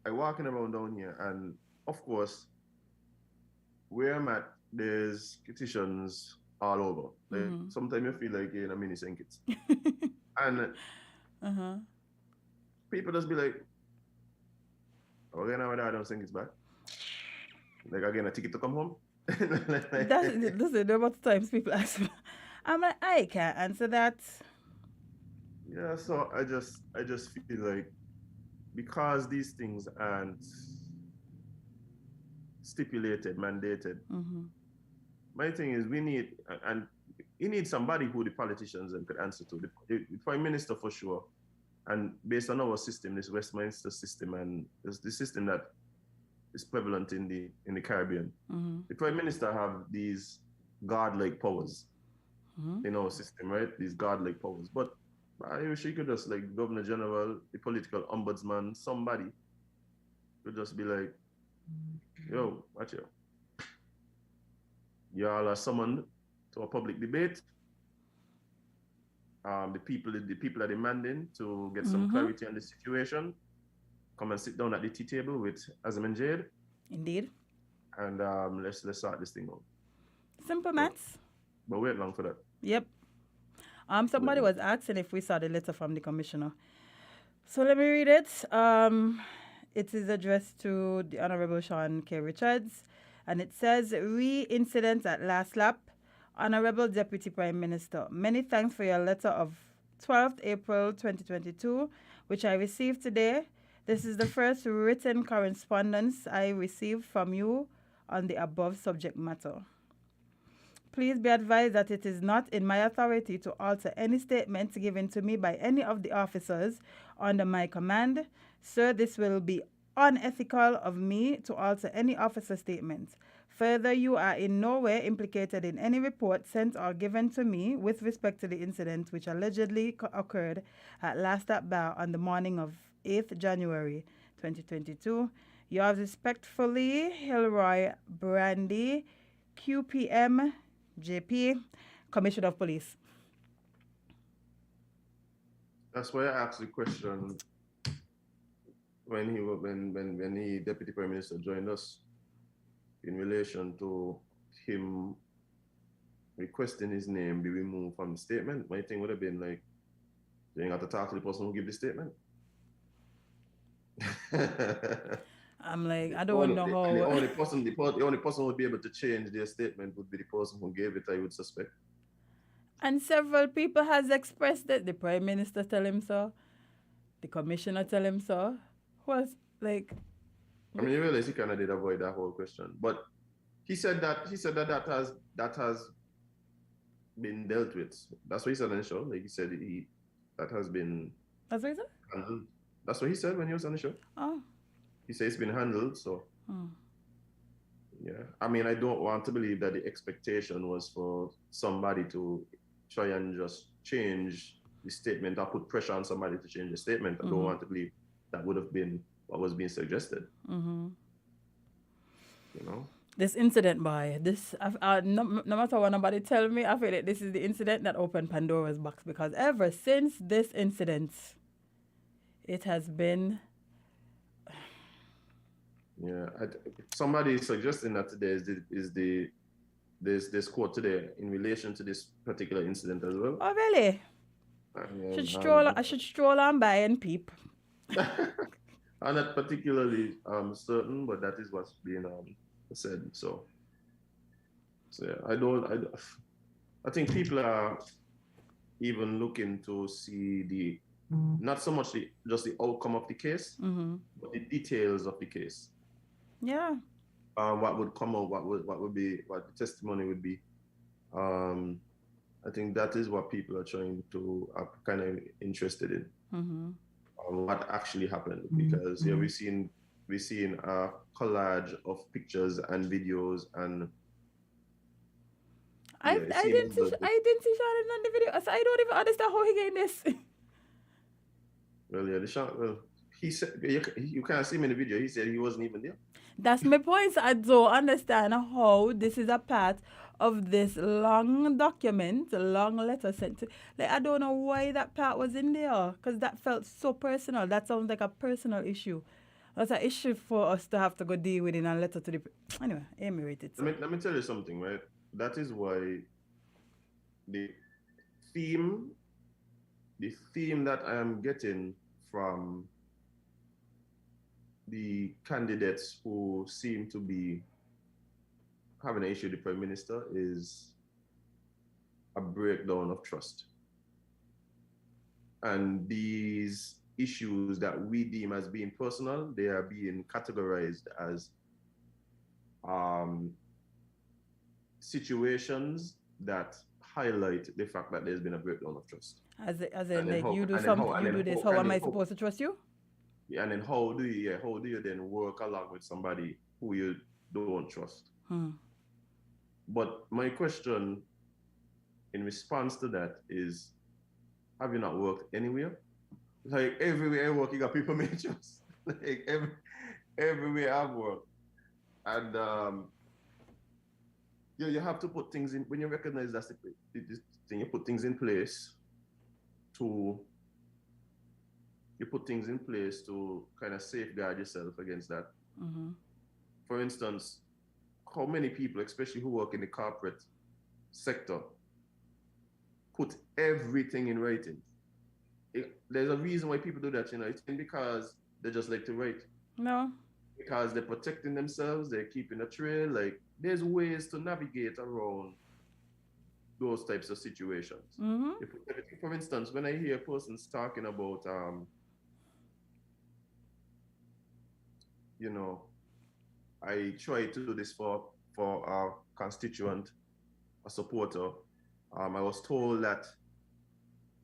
I walking around down here, and of course, where I'm at, there's petitions all over. Like sometimes you feel like you're in a mini St. Kitts. And people just be like, okay, now I don't think it's back. Like again, a ticket to come home. That's the number of times people ask me. I'm like, I can't answer that. Yeah, so I just feel like because these things aren't stipulated, mandated, my thing is we need somebody who the politicians could answer to. The Prime Minister for sure. And based on our system, this Westminster system, and the system that is prevalent in the Caribbean, the Prime Minister have these godlike powers in our system, right? These godlike powers. But I wish he could just, like Governor General, the political ombudsman, somebody could just be like, yo, watch out. Y'all are summoned to a public debate. The people are demanding to get some clarity on the situation. Come and sit down at the tea table with Azam and Jade. Indeed. And let's start this thing out. Simple maths. But wait long for that. Yep. Somebody was asking if we saw the letter from the commissioner. So let me read it. It is addressed to the Honorable Sean K. Richards, and it says, re-incident at last lap. Honorable Deputy Prime Minister, many thanks for your letter of 12th April 2022, which I received today. This is the first written correspondence I received from you on the above subject matter. Please be advised that it is not in my authority to alter any statement given to me by any of the officers under my command. Sir, this will be unethical of me to alter any officer statement. Further, you are in no way implicated in any report sent or given to me with respect to the incident which allegedly occurred at Last Stop Bar on the morning of 8th January 2022. Yours respectfully, Hilroy Brandy, QPM, JP, Commissioner of Police. That's why I asked the question when he Deputy Prime Minister joined us in relation to him requesting his name be removed from the statement. My thing would have been like, you ain't got to talk to the person who gave the statement. I'm like, I don't know how. The only person who would be able to change their statement would be the person who gave it, I would suspect. And several people has expressed that. The Prime Minister tell him so. The Commissioner tell him so. Was like, I mean, you realize he kind of did avoid that whole question, but he said that has been dealt with. That's what he said on the show. Like he said, that has been. That's what he said. Handled. That's what he said when he was on the show. Oh. He said it's been handled. So. Hmm. Yeah, I mean, I don't want to believe that the expectation was for somebody to try and just change the statement or put pressure on somebody to change the statement. I don't want to believe that would have been what was being suggested. Mm-hmm. You know? This incident, boy, no matter what nobody tell me, I feel like this is the incident that opened Pandora's box, because ever since this incident, it has been... Yeah, somebody is suggesting that today there's this quote today in relation to this particular incident as well. Oh, really? I should stroll on by and peep. I'm not particularly certain, but that is what's being said. So yeah, I think people are even looking to see not so much just the outcome of the case, but the details of the case. Yeah. What would come out? What the testimony would be? I think that is what people are trying to kind of interested in. What actually happened, because we've seen a collage of pictures and videos, and I didn't see Shannon on the video, so I don't even understand how he getting this. Well, yeah, he said you can't see him in the video. He said he wasn't even there. That's my point. I don't understand how this is a part of this long document, a long letter sent to... Like, I don't know why that part was in there, because that felt so personal. That sounds like a personal issue. That's an issue for us to have to go deal with in a letter to the... Anyway, Amy rated. Let me tell you something, right? That is why the theme that I am getting from the candidates who seem to be having an issue with the Prime Minister is a breakdown of trust. And these issues that we deem as being personal, they are being categorized as situations that highlight the fact that there's been a breakdown of trust. As in, like, you do something, you do this, how am I supposed to trust you? Yeah, and then how do you then work along with somebody who you don't trust? But my question in response to that is, have you not worked anywhere? Like, everywhere I work, you got people may trust. Like, everywhere I've worked. And you have to put things in, when you recognize that's the thing, you put things in place to kind of safeguard yourself against that. For instance, how many people, especially who work in the corporate sector, put everything in writing? There's a reason why people do that, you know. It's because they just like to write. No. Because they're protecting themselves, they're keeping a trail. Like, there's ways to navigate around those types of situations. For instance, when I hear persons talking about, you know, I try to do this for a constituent, a supporter. I was told that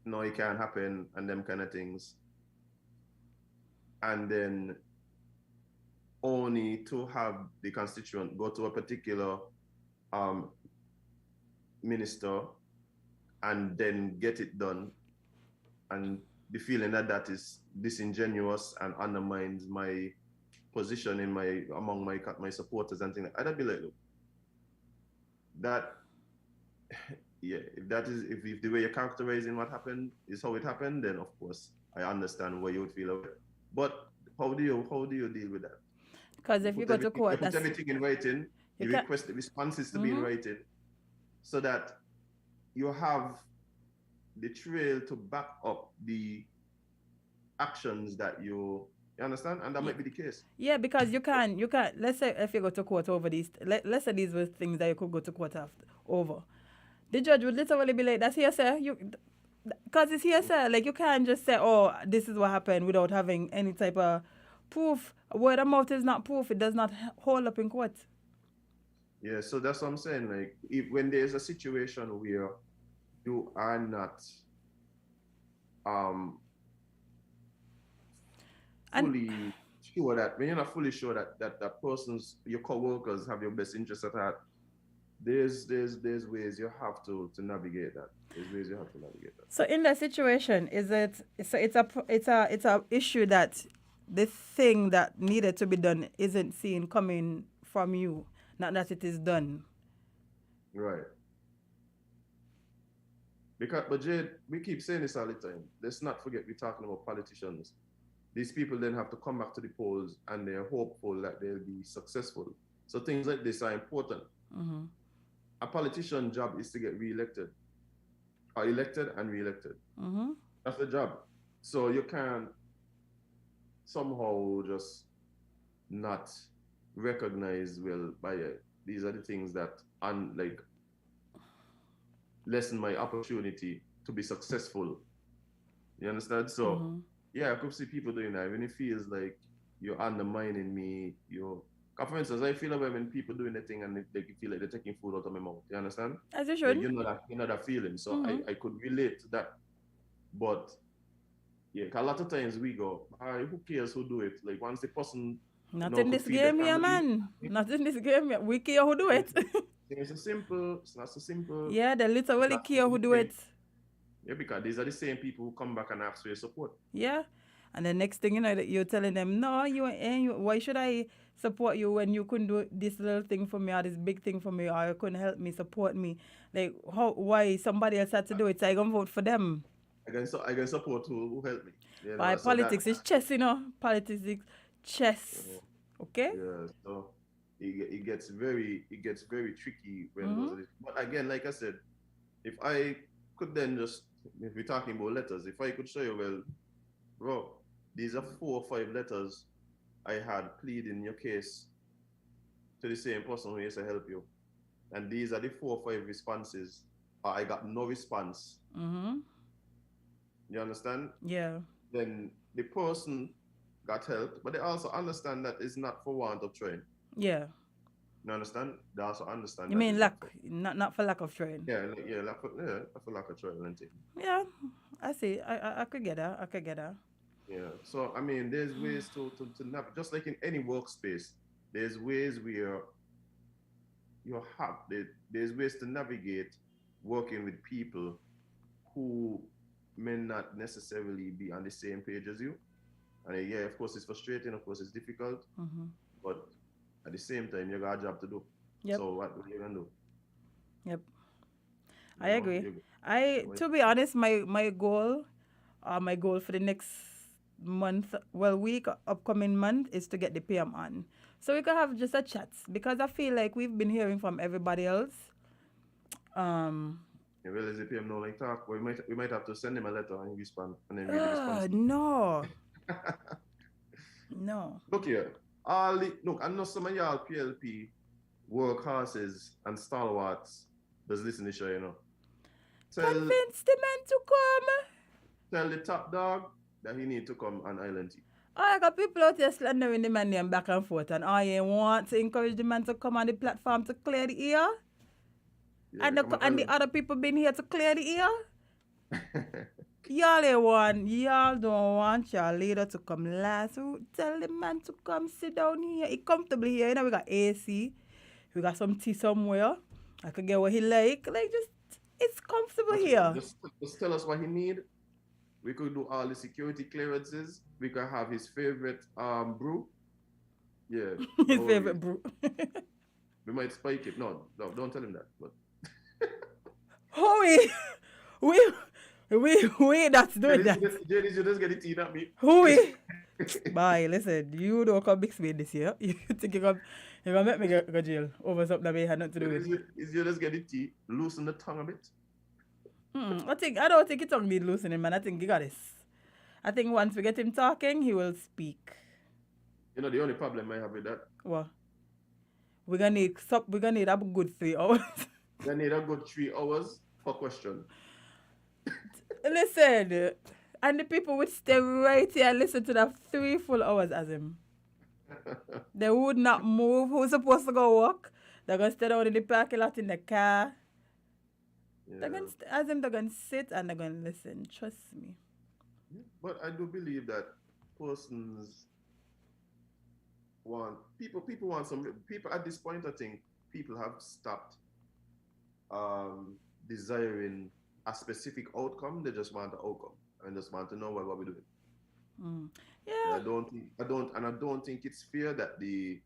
no, it can't happen, and them kind of things. And then only to have the constituent go to a particular minister and then get it done, and the feeling that is disingenuous and undermines my position among my supporters and things. I'd be like, look, that, yeah, if the way you're characterizing what happened is how it happened, then of course I understand why you would feel about it. But how do you deal with that? Because if you go to court, you put everything in writing, you request the responses to be in writing, so that you have the trail to back up the actions that you understand, and that might be the case. Yeah, because you can't. Let's say if you go to court over these, let's say these were things that you could go to court over. The judge would literally be like, "That's hearsay." Because it's hearsay. Like, you can't just say, "Oh, this is what happened," without having any type of proof. Word of mouth is not proof. It does not hold up in court. Yeah, so that's what I'm saying. Like, when there's a situation where you are not fully sure that, when you're not fully sure that person's, your co-workers have your best interest at heart, there's ways you have to navigate that. There's ways you have to navigate that. So in that situation, is it so it's a issue that the thing that needed to be done isn't seen coming from you, not that it is done. Right. But Jade, we keep saying this all the time. Let's not forget we're talking about politicians. These people then have to come back to the polls and they're hopeful that they'll be successful. So things like this are important. Mm-hmm. A politician's job is to get re-elected, or elected and re-elected. Mm-hmm. That's the job. So you can't somehow just not recognize, well, these are the things that lessen my opportunity to be successful. You understand? So yeah, I could see people doing that. When it feels like you're undermining me, for instance, I feel like when people doing the thing and they feel like they're taking food out of my mouth. You understand? As you should. Like, you know that feeling. So I could relate to that. But yeah, a lot of times we go, who cares who do it? Like, once the person not in this game here, man. Not in this game here. We care who do it. It's not so simple. Yeah, they literally care who do it. Yeah, because these are the same people who come back and ask for your support. Yeah. And the next thing you know, you're telling them, no, why should I support you when you couldn't do this little thing for me or this big thing for me, or you couldn't help me, support me? Like, why somebody else had to do it, so I gonna vote for them? I can support who helped me. You know? Why politics is chess, you know? Politics is chess. Okay? Yeah, so it gets very tricky when those. But again, like I said, if I could then just, if we're talking about letters, if I could show you, well, bro, these are 4 or 5 letters I had pleading your case to the same person who used to help you. And these are the 4 or 5 responses. I got no response. Mm-hmm. You understand? Yeah. Then the person got help, but they also understand that it's not for want of trying. Yeah. You understand? They also understand. You mean lack, not for lack of trying. Yeah, for lack of trying and thing. Yeah, I see. I could get that. Yeah. So I mean, there's ways to navigate. Just like in any workspace, there's ways where there's ways to navigate working with people who may not necessarily be on the same page as you. And yeah, of course it's frustrating, of course it's difficult, but at the same time you got a job to do. Yep. So what are you gonna do? Yep. I agree. To be honest, my goal for the next upcoming month is to get the PM on. So we could have just a chat, because I feel like we've been hearing from everybody else. Yeah, well, as the PM no like talk, we might have to send him a letter and respond, and then read the response. No. No. Look here. Look, I know some of y'all PLP workhorses and stalwarts does listen to the show, you know. Convince the man to come. Tell the top dog that he need to come on Island Tea. I got people out there slandering the man name back and forth, and I want to encourage the man to come on the platform to clear the ear. Yeah, and the other people been here to clear the ear. Y'all don't want your leader to come last. So tell the man to come sit down here. He comfortable here. You know, we got AC. We got some tea somewhere. I could get what he like. Like, just, it's comfortable here. Just tell us what he need. We could do all the security clearances. We could have his favorite brew. Yeah. His favorite brew. We might spike it. No, don't tell him that. But we that's doing that. Jadis, you just get it tea, at me. Bye, listen, you don't come mix me this year. You think you're gonna make me go jail over something that we had nothing to do with. Is you just get the tea, loosen the tongue a bit? I don't think your tongue need loosening, man. I think you got this. I think once we get him talking, he will speak. You know the only problem I have with that? What? We're gonna need a good 3 hours. We need a good 3 hours per question. Listen, And the people would stay right here and listen to that 3 full hours as him. They would not move. Who's supposed to go walk? They're going to stay down in the parking lot in the car. They're going to, as him, they're going to sit and they're going to listen. Trust me. But I do believe that persons want, people want some, people at this point, I think people have stopped desiring a specific outcome. They just want the outcome and just want to know what we're doing. Yeah. I don't think it's fair that the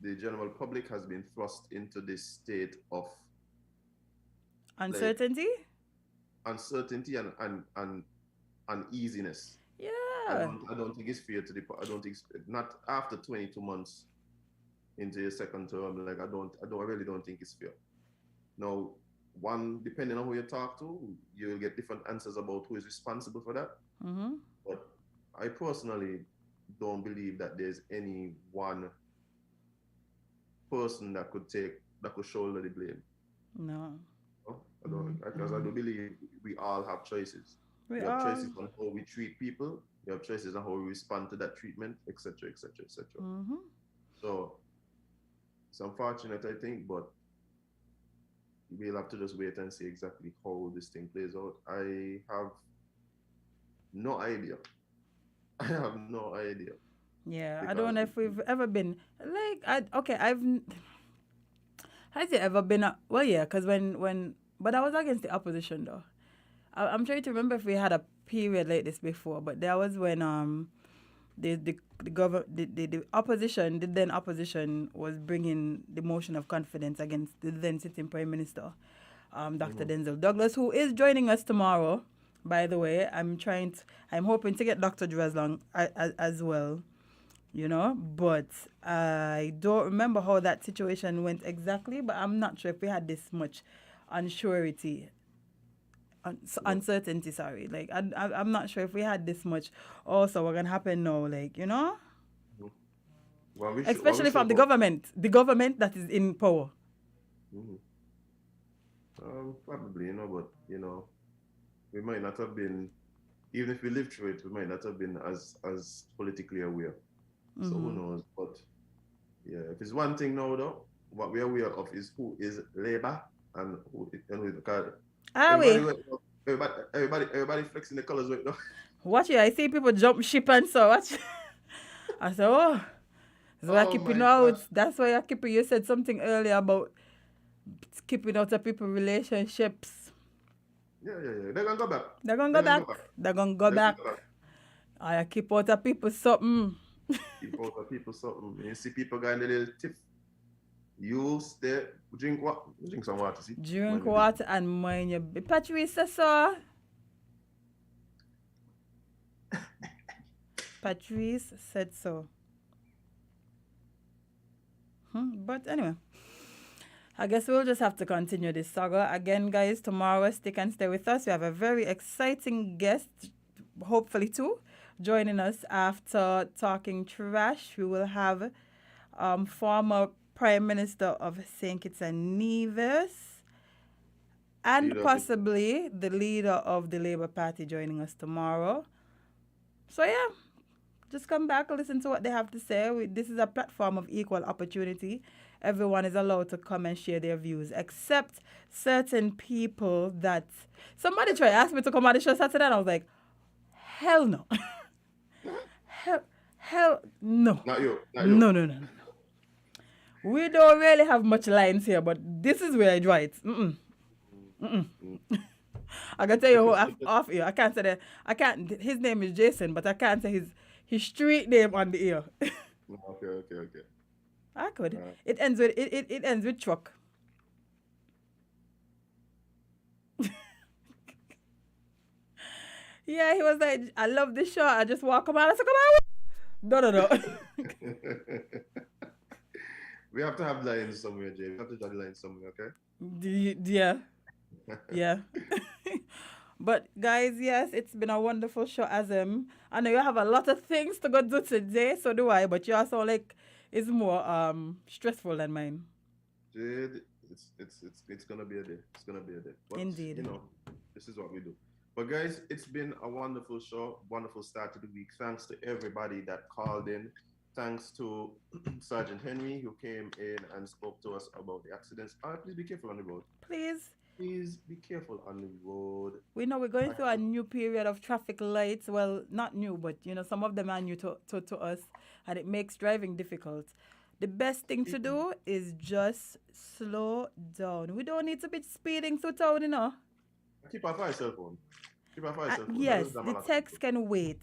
general public has been thrust into this state of uncertainty, uncertainty and uneasiness. Yeah. I don't think it's fair to the. I don't think not after 22 months into your second term. Like I really don't think it's fair. Now, depending on who you talk to, you'll get different answers about who is responsible for that. Mm-hmm. But I personally don't believe that there's any one person that could shoulder the blame. No. I don't, because I do believe we all have choices. We have choices on how we treat people. We have choices on how we respond to that treatment, etc., etc., etc. So it's unfortunate, I think, but we'll have to just wait and see exactly how this thing plays out. I have no idea. Yeah, because I don't know if we've ever been has it ever been well, yeah, because but I was against the opposition though. I'm trying to remember if we had a period like this before, but that was when the opposition, the then opposition, was bringing the motion of confidence against the then sitting Prime Minister, Dr. Denzel Douglas, who is joining us tomorrow. By the way, I'm hoping to get Dr. Drew as well, you know, but I don't remember how that situation went exactly, but I'm not sure if we had this much uncertainty, sorry. Like, I'm not sure if we had this much also what can happen now, like, you know? Especially from the government that is in power. Probably, you know, but, you know, we might not have been, even if we lived through it, we might not have been as politically aware. So who knows? But yeah, if it's one thing now though, what we're aware of is who is Labour and who is the card. Everybody flexing the colours right now. Watch it, I see people jump ship and so watch. I said, that's why I keep out. That's why I keep you said something earlier about keeping out of people's relationships. Yeah. They're gonna go back. They're gonna go back. I keep out of people something. Keep out of people something. You see people going a little tiff. You stay, drink some water, see? Drink water and mind your Patrice says so. Patrice said so. But anyway, I guess we'll just have to continue this saga. Again, guys, tomorrow, stick and stay with us. We have a very exciting guest, hopefully too, joining us after talking trash. We will have former Prime Minister of St. Kitts and Nevis and possibly the leader of the Labour Party joining us tomorrow. So yeah, just come back and listen to what they have to say. This is a platform of equal opportunity. Everyone is allowed to come and share their views, except certain people that... Somebody tried to ask me to come on the show Saturday, and I was like, hell no. hell no. Not you. No. We don't really have much lines here, but this is where I draw it. I can tell you who off here. I can't say that. His name is Jason, but I can't say his street name on the ear. Okay. I could. It ends with truck. Yeah, he was like, I love this show. I just walk around. I said, come on. No. We have to have lines somewhere, Jay. We have to have lines somewhere, okay? Yeah. But guys, yes, it's been a wonderful show. I know you have a lot of things to go do today, so do I. But you also it's more stressful than mine. Jade, it's gonna be a day. It's gonna be a day. But, indeed. You know, this is what we do. But guys, it's been a wonderful show, wonderful start to the week. Thanks to everybody that called in. Thanks to Sergeant Henry who came in and spoke to us about the accidents. Please be careful on the road. Please. Please be careful on the road. We know we're going through a new period of traffic lights. Well, not new, but some of them are new to us, and it makes driving difficult. The best thing to do is just slow down. We don't need to be speeding through town. Keep off our cell phone. Keep off our cell phone. Yes, the text can wait.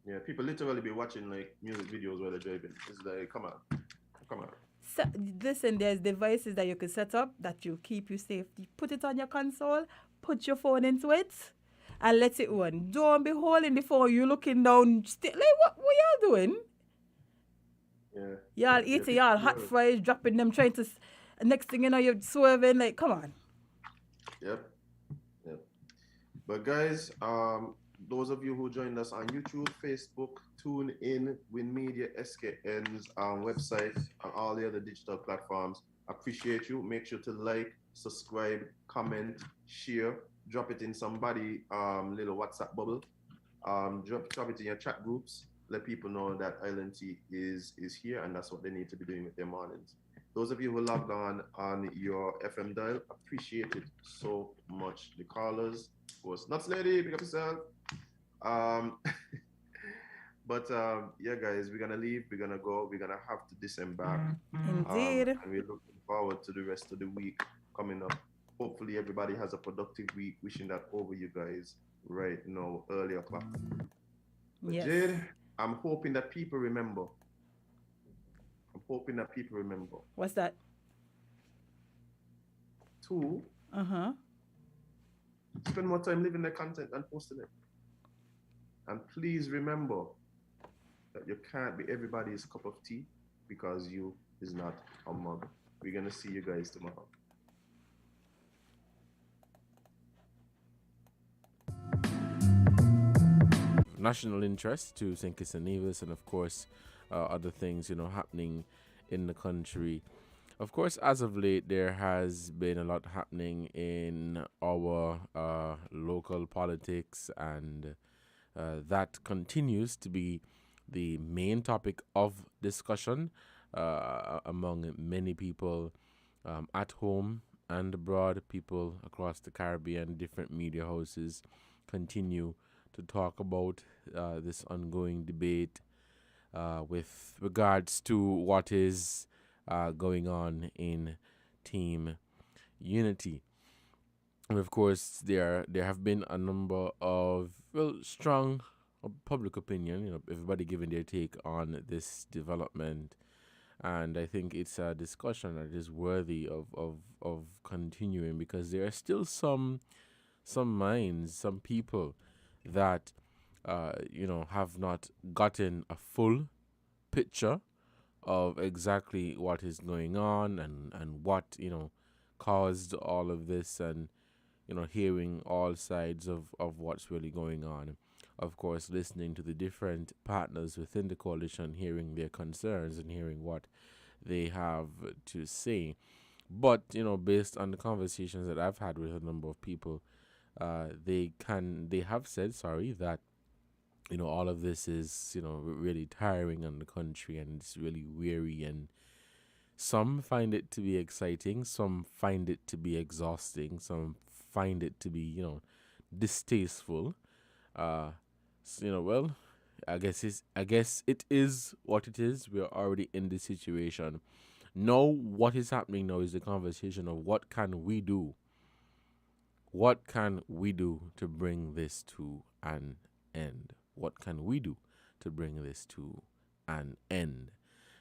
Yeah, people literally be watching like music videos while they're driving. It's like, come on. So, listen, there's devices that you can set up that will keep you safe. You put it on your console, put your phone into it, and let it run. Don't be holding the phone. You looking down. Like, what y'all doing? Yeah. Y'all eating y'all hot fries, dropping them, trying to. Next thing you know, you're swerving. Like, come on. Yep. But guys, those of you who joined us on YouTube, Facebook, tune in, WINNmedia SKN's website, and all the other digital platforms. Appreciate you. Make sure to like, subscribe, comment, share, drop it in somebody little WhatsApp bubble. Drop it in your chat groups. Let people know that Island Tea is here, and that's what they need to be doing with their mornings. Those of you who logged on your FM dial, appreciate it so much. The callers, of course, Nuts Lady, pick up yourself. But yeah, guys, we're gonna leave. We're gonna go. We're gonna have to disembark. Indeed. And we're looking forward to the rest of the week coming up. Hopefully, everybody has a productive week. Wishing that over you guys right now, early o'clock. Yes. Jade, I'm hoping that people remember. What's that? 2. Spend more time living their content than posting it. And please remember that you can't be everybody's cup of tea because you is not a mug. We're going to see you guys tomorrow. National interest to St. Kitts and Nevis, and of course other things happening in the country. Of course, as of late, there has been a lot happening in our local politics, and that continues to be the main topic of discussion among many people at home and abroad. People across the Caribbean, different media houses continue to talk about this ongoing debate with regards to what is going on in Team Unity. And of course, there have been a number of strong public opinion, everybody giving their take on this development. And I think it's a discussion that is worthy of continuing, because there are still some minds, some people that have not gotten a full picture of exactly what is going on and what caused all of this, and hearing all sides of what's really going on. Of course, listening to the different partners within the coalition, hearing their concerns and hearing what they have to say. But based on the conversations that I've had with a number of people, they have said that all of this is really tiring on the country, and it's really weary, and some find it to be exciting, some find it to be exhausting, some find it to be distasteful. Well, I guess it is what it is. We're already in this situation. Now what is happening now is the conversation of what can we do. What can we do to bring this to an end? What can we do to bring this to an end?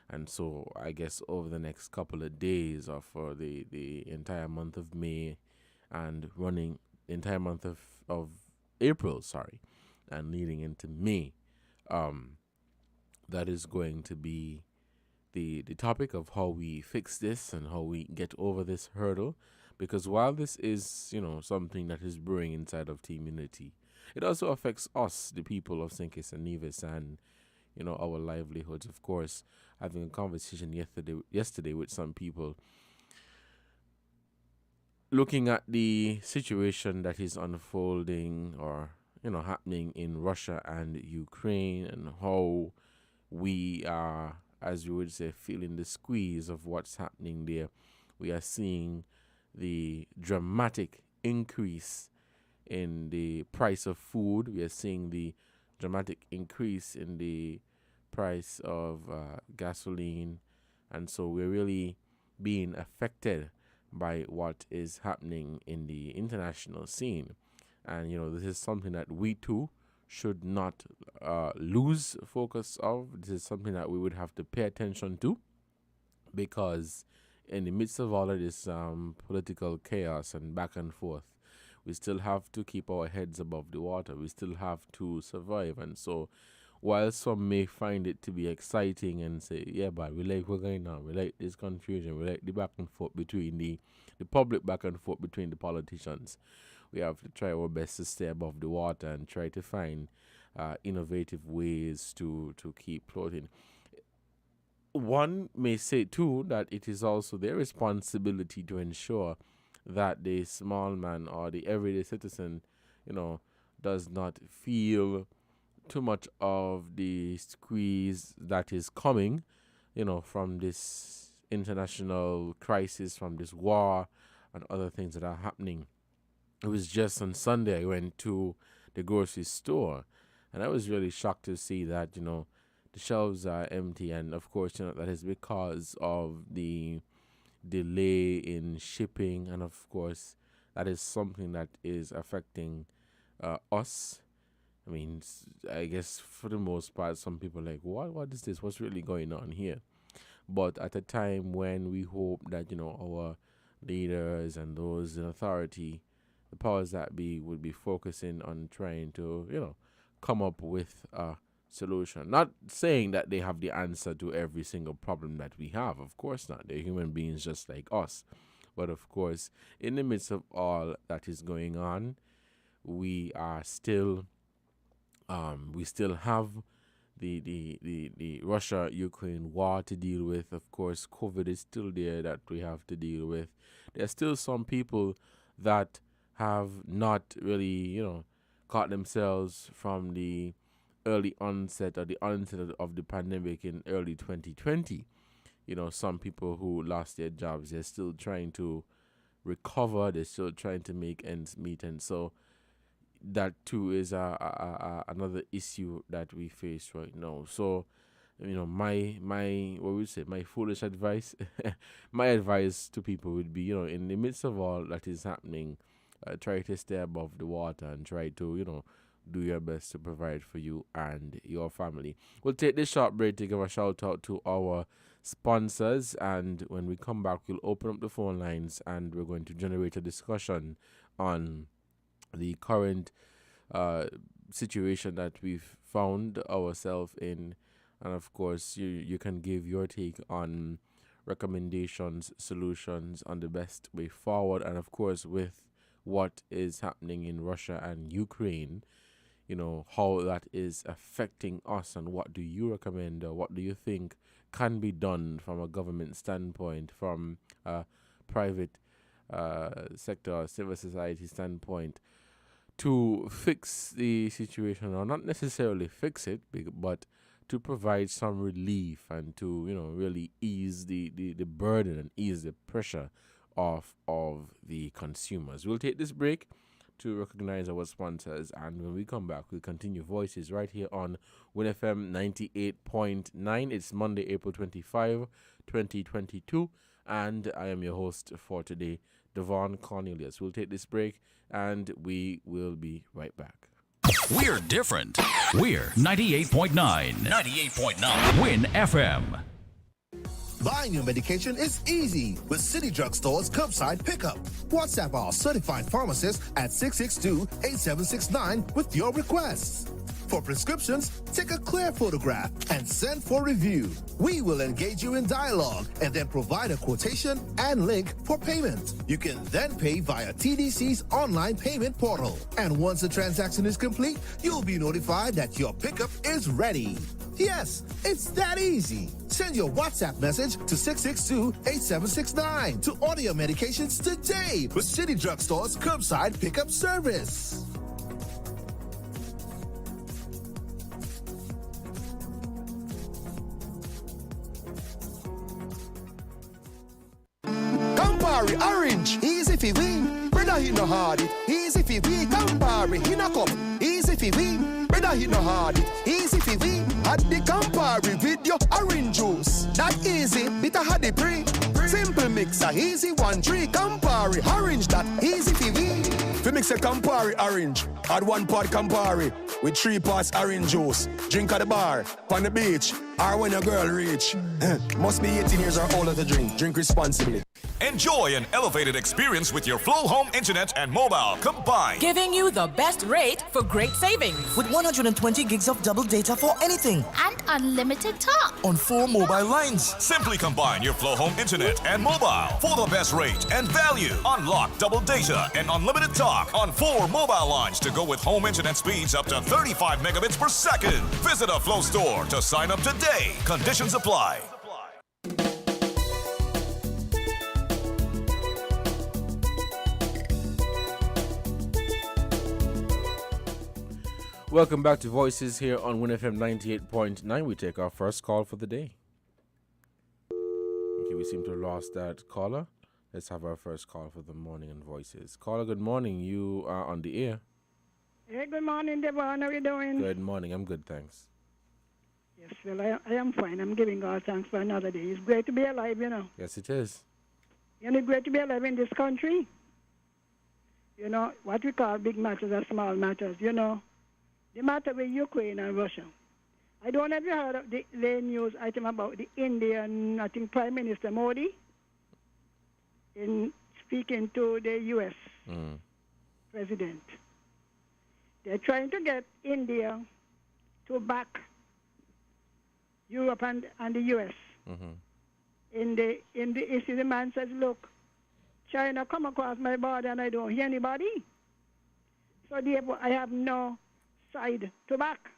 And so I guess over the next couple of days, or for the entire month of May and running the entire month of April, and leading into May, that is going to be the topic of how we fix this and how we get over this hurdle. Because while this is, something that is brewing inside of Team Unity, it also affects us, the people of St. Kitts and Nevis, and our livelihoods. Of course, having a conversation yesterday with some people, looking at the situation that is unfolding or happening in Russia and Ukraine, and how we are, as you would say, feeling the squeeze of what's happening there. We are seeing the dramatic increase in the price of food. We are seeing the dramatic increase in the price of gasoline. And so we're really being affected by what is happening in the international scene. And, this is something that we too should not lose focus of. This is something that we would have to pay attention to, because in the midst of all of this political chaos and back and forth, we still have to keep our heads above the water. We still have to survive. And so while some may find it to be exciting and say, yeah, but we like what's going on, we like this confusion, we like the back and forth between the public back and forth between the politicians, we have to try our best to stay above the water and try to find innovative ways to keep floating. One may say, too, that it is also their responsibility to ensure that the small man or the everyday citizen, does not feel too much of the squeeze that is coming, from this international crisis, from this war and other things that are happening. It was just on Sunday I went to the grocery store, and I was really shocked to see that, the shelves are empty. And of course, that is because of the delay in shipping. And of course, that is something that is affecting us. I mean, I guess for the most part, some people are like, what is this? What's really going on here? But at a time when we hope that, our leaders and those in authority, the powers that be, would be focusing on trying to, come up with a solution. Not saying that they have the answer to every single problem that we have. Of course not. They're human beings just like us. But of course, in the midst of all that is going on, we are still, we still have the Russia-Ukraine war to deal with. Of course, COVID is still there that we have to deal with. There's still some people that have not really, caught themselves from the early onset or the onset of the pandemic in early 2020. Some people who lost their jobs, they're still trying to recover. They're still trying to make ends meet. And so that too is another issue that we face right now. So, my foolish advice, my advice to people would be, in the midst of all that is happening, try to stay above the water and try to, do your best to provide for you and your family. We'll take this short break to give a shout out to our sponsors, and when we come back, we'll open up the phone lines and we're going to generate a discussion on the current situation that we've found ourselves in. And of course, you can give your take on recommendations, solutions on the best way forward. And of course, with what is happening in Russia and Ukraine, how that is affecting us, and what do you recommend, or what do you think can be done from a government standpoint, from a private sector, civil society standpoint, to fix the situation, or not necessarily fix it, but to provide some relief and to, really ease the burden and ease the pressure of the consumers. We'll take this break to recognize our sponsors, and when we come back, we'll continue Voices right here on WINNFM 98.9. It's Monday, April 25, 2022, and I am your host for today, Devon Cornelius. We'll take this break, and we will be right back. We're different. We're 98.9. 98.9. Win FM. Buying your medication is easy with City Drugstore's curbside pickup. WhatsApp our certified pharmacist at 662-8769 with your requests. For prescriptions, take a clear photograph and send for review. We will engage you in dialogue and then provide a quotation and link for payment. You can then pay via TDC's online payment portal. And once the transaction is complete, you'll be notified that your pickup is ready. Yes, it's that easy. Send your WhatsApp message to 662-8769 to order your medications today with City Drugstore's curbside pickup service. Campari Orange, easy for we. Brother, he no hard it. Easy for we. Campari, he no cup. Easy for we. Brother, he no hard it. Easy for we. Add the Campari with your orange juice. That easy, bitter had the pre. Simple mixer, easy 1-3. Campari Orange, that easy for we. We mix a Campari Orange. Add 1 pot Campari with 3 parts orange juice. Drink at the bar, on the beach, or when your girl reach. Must be 18 years or older to drink. Drink responsibly. Enjoy an elevated experience with your Flow Home Internet and mobile combined. Giving you the best rate for great savings. With 120 gigs of double data for anything. And unlimited talk. On 4 mobile lines. Simply combine your Flow Home Internet and mobile for the best rate and value. Unlock double data and unlimited talk on 4 mobile lines to go with home internet speeds up to 35 megabits per second. Visit a Flow store to sign up today. Conditions apply. Welcome back to Voices here on WinFM 98.9. We take our first call for the day. Okay, we seem to have lost that caller. Let's have our first call for the morning on Voices. Caller, good morning. You are on the air. Hey, good morning, Devon. How are you doing? Good morning. I'm good, thanks. Yes, well, I am fine. I'm giving God thanks for another day. It's great to be alive, you know. Yes, it is. And it's great to be alive in this country. You know, what we call big matters are small matters, you know. The matter with Ukraine and Russia. I don't know if you heard of the news item about the Indian, I think, Prime Minister Modi in speaking to the U.S. President. They're trying to get India to back Europe and the U.S. In the issue. The man says, look, China come across my border and I don't hear anybody. So therefore, I have no side to back.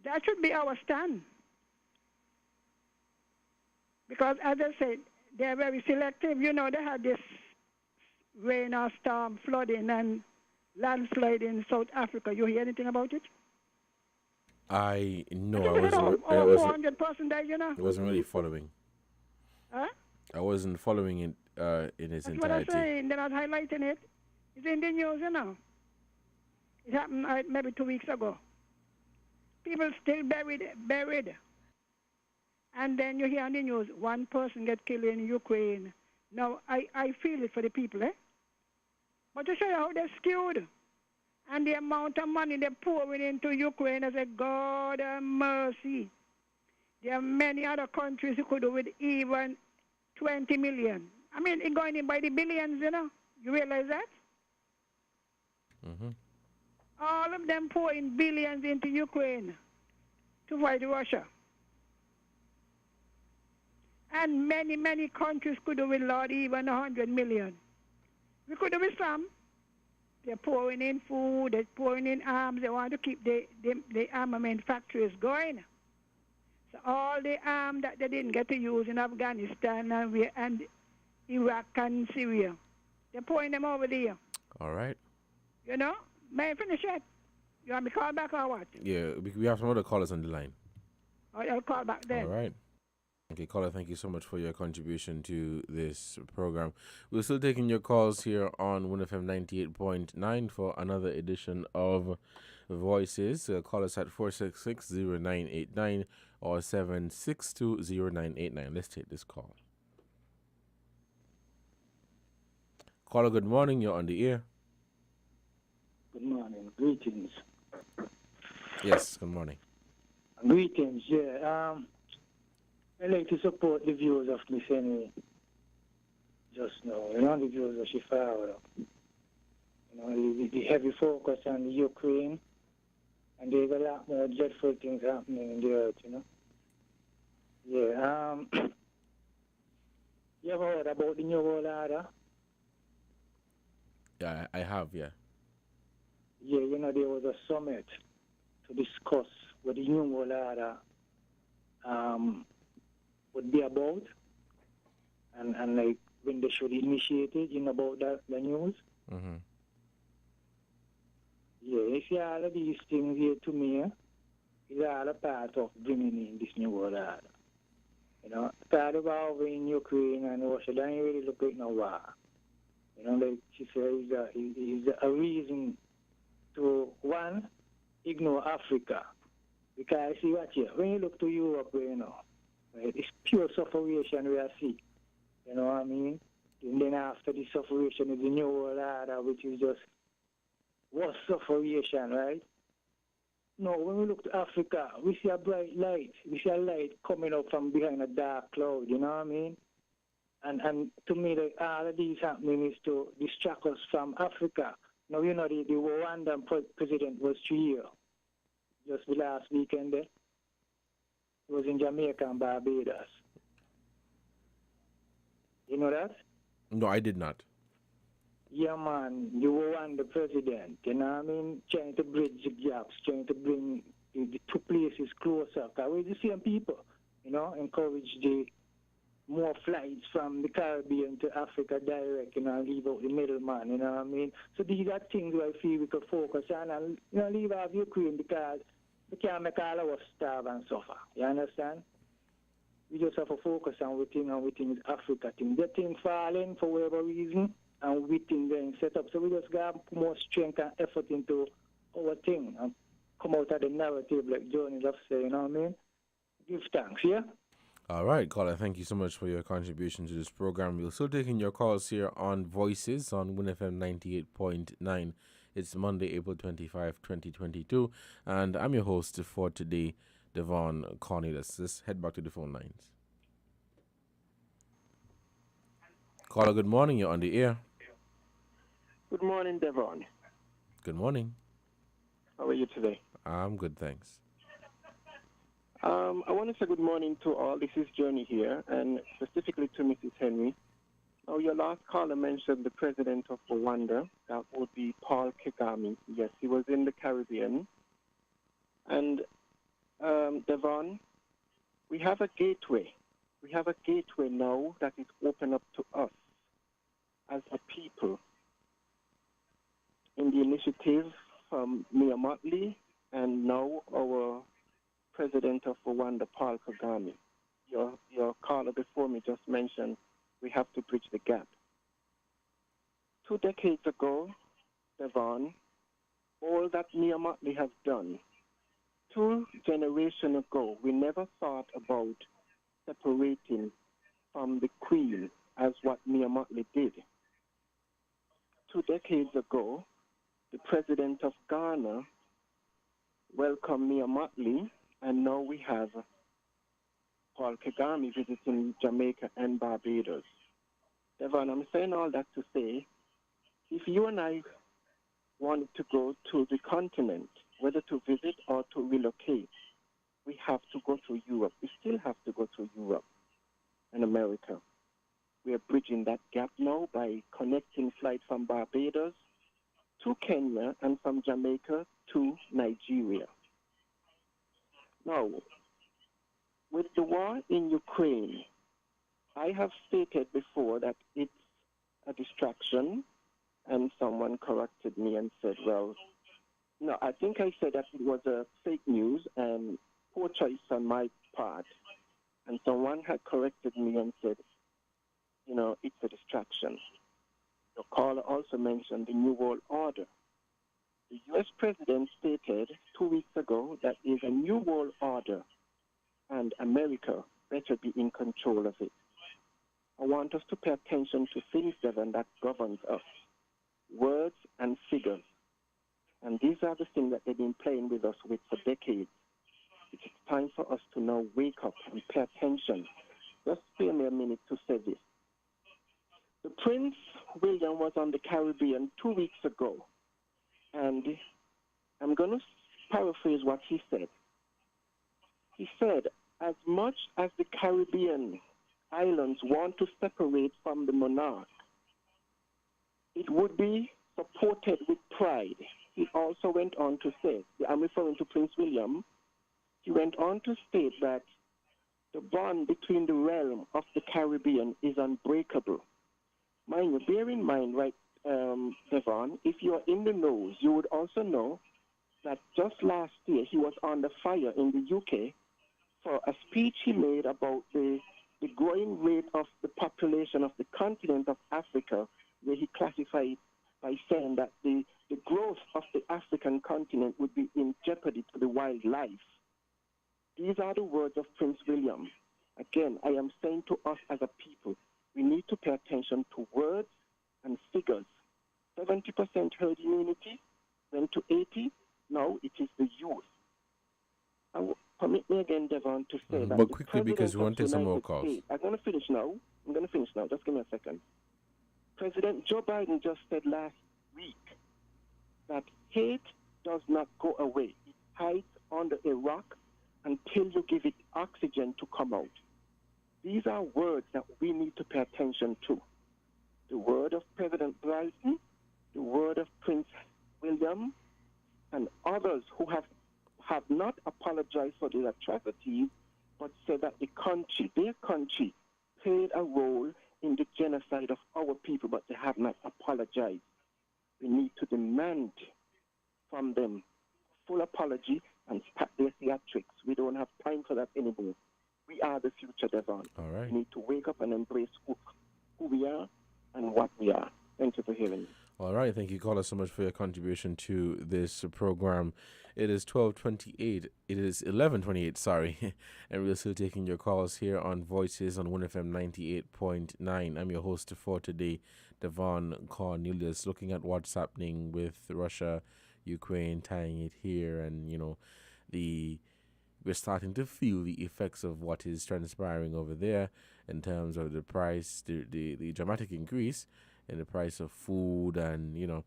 That should be our stand. Because as I said, they're very selective. You know, they had this rain or storm, flooding and landslide in South Africa. You hear anything about it? I know. I Over 400 person died, you know. I wasn't really following. Huh? I wasn't following it in its That's entirety. what I'm saying. They're not highlighting it. It's in the news, you know. It happened maybe 2 weeks ago. People still buried. And then you hear on the news, 1 person get killed in Ukraine. Now, I feel it for the people, eh? But to show you how they're skewed. And the amount of money they're pouring into Ukraine, I say, God have mercy. There are many other countries who could do with even 20 million. I mean, it's going in by the billions, you know. You realize that? All of them pouring billions into Ukraine to fight Russia. And many, many countries could do with, Lord, even 100 million. We could do with some. They're pouring in food, they're pouring in arms. They want to keep the armament factories going. So all the arms that they didn't get to use in Afghanistan and Iraq and Syria, they're pouring them over there. All right. You know? May I finish it? You want me to call back or what? Yeah, we have some other callers on the line. I'll call back then. All right. Okay, caller, thank you so much for your contribution to this program. We're still taking your calls here on WinFM 98.9 for another edition of Voices. Call us at 466-0989 or 762-0989. Let's take this call. Caller, good morning. You're on the air. Good morning. Greetings. Yes, good morning. Greetings, yeah. I like to support the views of Miss Henry just now. You know, the views of she forward. You know, the heavy focus on the Ukraine, and there's a lot more dreadful things happening in the earth, you know. Yeah, you ever heard about the New World Order? Yeah, I have, yeah. Yeah, you know, there was a summit to discuss what the New World Order would be about, and like when they should initiate it, about that, the news. Mm-hmm. Yeah, you see all of these things here to me, is all a part of bringing in this New World Order. Start about over in Ukraine and Russia, don't really look like no war. Like she said, is a reason to, one, ignore Africa. Because see what here, when you look to Europe, right, it's pure suffocation we are see. You know what I mean? And then after the suffocation is the New World Order, which is just worse suffocation, right? No, when we look to Africa, we see a bright light. We see a light coming up from behind a dark cloud, you know what I mean? And to me, all of these happening is to distract us from Africa. Now, the Rwandan president was 3 years. Just the last weekend there. He was in Jamaica and Barbados. You know that? No, I did not. Yeah, man, you were the president, you know what I mean? Trying to bridge the gaps, trying to bring the two places closer. Because we're the same people, encourage the more flights from the Caribbean to Africa direct, and leave out the middleman, you know what I mean? So these are things I feel we could focus on and, leave out Ukraine because we can't make all of us starve and suffer, you understand? We just have to focus on we think is Africa thing. The thing falling for whatever reason, and we think they're set up. So we just got to put more strength and effort into our thing and come out of the narrative like Johnny have said, you know what I mean? Give thanks, yeah? All right, caller, thank you so much for your contribution to this program. We're still taking your calls here on Voices on WINFM 98.9. It's Monday, April 25, 2022, and I'm your host for today, Devon Cornelius. Let's head back to the phone lines. Caller, good morning. You're on the air. Good morning, Devon. Good morning. How are you today? I'm good, thanks. I want to say good morning to all. This is Journey here, and specifically to Mrs. Henry. Now, your last caller mentioned the president of Rwanda. That would be Paul Kagame. Yes, he was in the Caribbean. And, Devon, we have a gateway. We have a gateway now that is open up to us as a people. In the initiative from Mia Motley and now our president of Rwanda, Paul Kagame. Your caller before me just mentioned we have to bridge the gap. 2 decades ago, Devon, all that Mia Motley has done, 2 generations ago, we never thought about separating from the Queen as what Mia Motley did. 2 decades ago, the president of Ghana welcomed Mia Motley, and now we have Paul Kagame visiting Jamaica and Barbados. Devon, I'm saying all that to say, if you and I wanted to go to the continent, whether to visit or to relocate, we have to go to Europe. We still have to go to Europe and America. We are bridging that gap now by connecting flights from Barbados to Kenya and from Jamaica to Nigeria. Now, with the war in Ukraine, I have stated before that it's a distraction, and someone corrected me and said, well, no, I think I said that it was a fake news and poor choice on my part. And someone had corrected me and said, it's a distraction. The caller also mentioned the New World Order. The U.S. president stated 2 weeks ago that is a New World Order and America better be in control of it. I want us to pay attention to things, Devon, that governs us. Words and figures. And these are the things that they've been playing with us with for decades. It's time for us to now wake up and pay attention. Just spare me a minute to say this. The Prince William was on the Caribbean 2 weeks ago. And I'm going to paraphrase what he said. He said, as much as the Caribbean islands want to separate from the monarch, it would be supported with pride he also went on to say, I'm referring to Prince William, he went on to state that the bond between the realm of the Caribbean is unbreakable. Mind you, bear in mind, right, Devon, if you're in the news, you would also know that just last year he was under fire in the UK for a speech he made about the growing rate of the population of the continent of Africa, where he classified by saying that the growth of the African continent would be in jeopardy to the wildlife. These are the words of Prince William. Again, I am saying to us as a people, we need to pay attention to words and figures. 70% herd immunity, went to 80, now it is the youth. Permit me again, Devon, to say that but the quickly, because we want to take some more calls. States, I'm going to finish now. Just give me a second. President Joe Biden just said last week that hate does not go away. It hides under a rock until you give it oxygen to come out. These are words that we need to pay attention to. The word of President Biden, the word of Prince William, and others who have not apologized for the atrocities, but said that their country, played a role in the genocide of our people, but they have not apologized. We need to demand from them full apology and stop their theatrics. We don't have time for that anymore. We are the future, Devon. All right. We need to wake up and embrace who we are and what we are. Thank you for hearing me. All right. Thank you, caller, so much for your contribution to this program. It is 12:28. It is 11:28, sorry. And we're still taking your calls here on Voices on 1FM 98.9. I'm your host for today, Devon Cornelius, looking at what's happening with Russia, Ukraine, tying it here, and, we're starting to feel the effects of what is transpiring over there in terms of the price, the dramatic increase in the price of food and,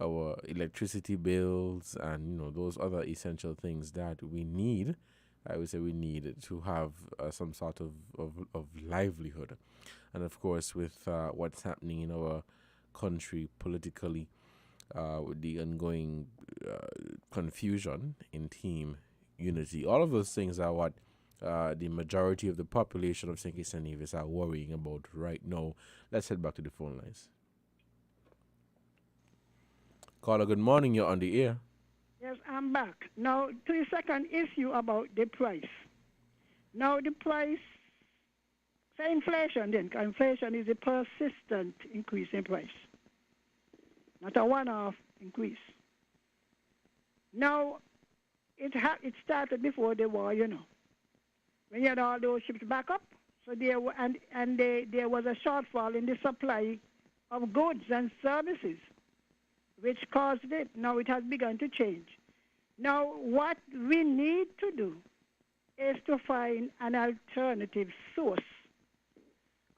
our electricity bills and, those other essential things that we need. I would say we need to have some sort of livelihood. And, of course, with what's happening in our country politically, with the ongoing confusion in team unity. All of those things are what the majority of the population of St. Kitts and Nevis are worrying about right now. Let's head back to the phone lines. Caller, good morning. You're on the air. Yes, I'm back. Now, to the second issue about the price. Now, the price, say inflation then, because inflation is a persistent increase in price, not a one-off increase. Now, it started before the war, when you had all those ships back up. So there was a shortfall in the supply of goods and services, which caused it. Now it has begun to change. Now what we need to do is to find an alternative source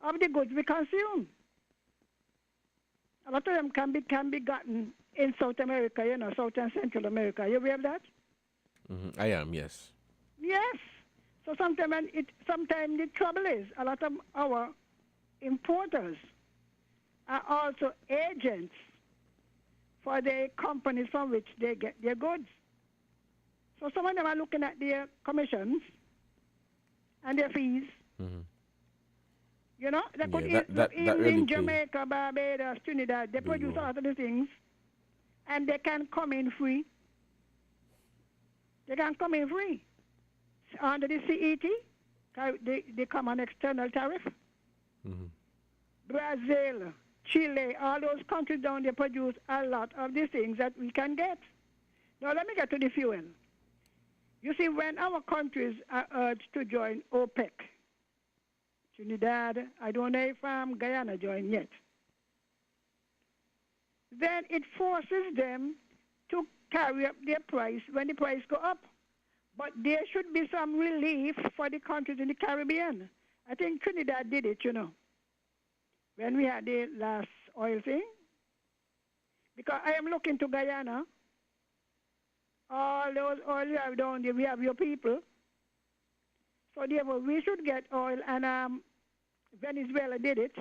of the goods we consume. A lot of them can be gotten in South America, South and Central America. Are you aware of that? Mm-hmm. I am, yes. Yes. So sometimes the trouble is a lot of our importers are also agents for the companies from which they get their goods. So some of them are looking at their commissions and their fees. Mm-hmm. They could in Jamaica, Barbados, Trinidad, they produce all of the things, and they can come in free. They can come in free. Under the CET, they come on external tariff. Mm-hmm. Brazil, Chile, all those countries down there produce a lot of the things that we can get. Now let me get to the fuel. You see, when our countries are urged to join OPEC, Trinidad, I don't know if Guyana joined yet, then it forces them to carry up their price when the price go up. But there should be some relief for the countries in the Caribbean. I think Trinidad did it, when we had the last oil thing. Because I am looking to Guyana. All those oil you have down there, we have your people. So therefore, we should get oil, and Venezuela did it.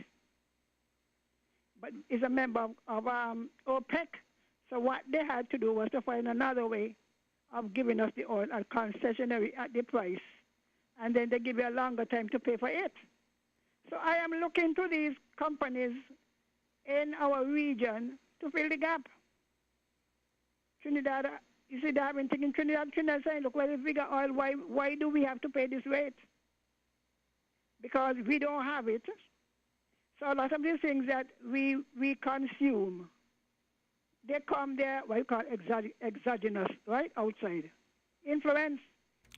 But is a member of OPEC. So what they had to do was to find another way of giving us the oil at concessionary at the price, and then they give you a longer time to pay for it. So I am looking to these companies in our region to fill the gap. Trinidad, you see, I've been thinking Trinidad saying, look, well, if we got oil, why do we have to pay this rate? Because we don't have it. So a lot of these things that we consume, they come there, what you call exogenous, right, outside. Influence.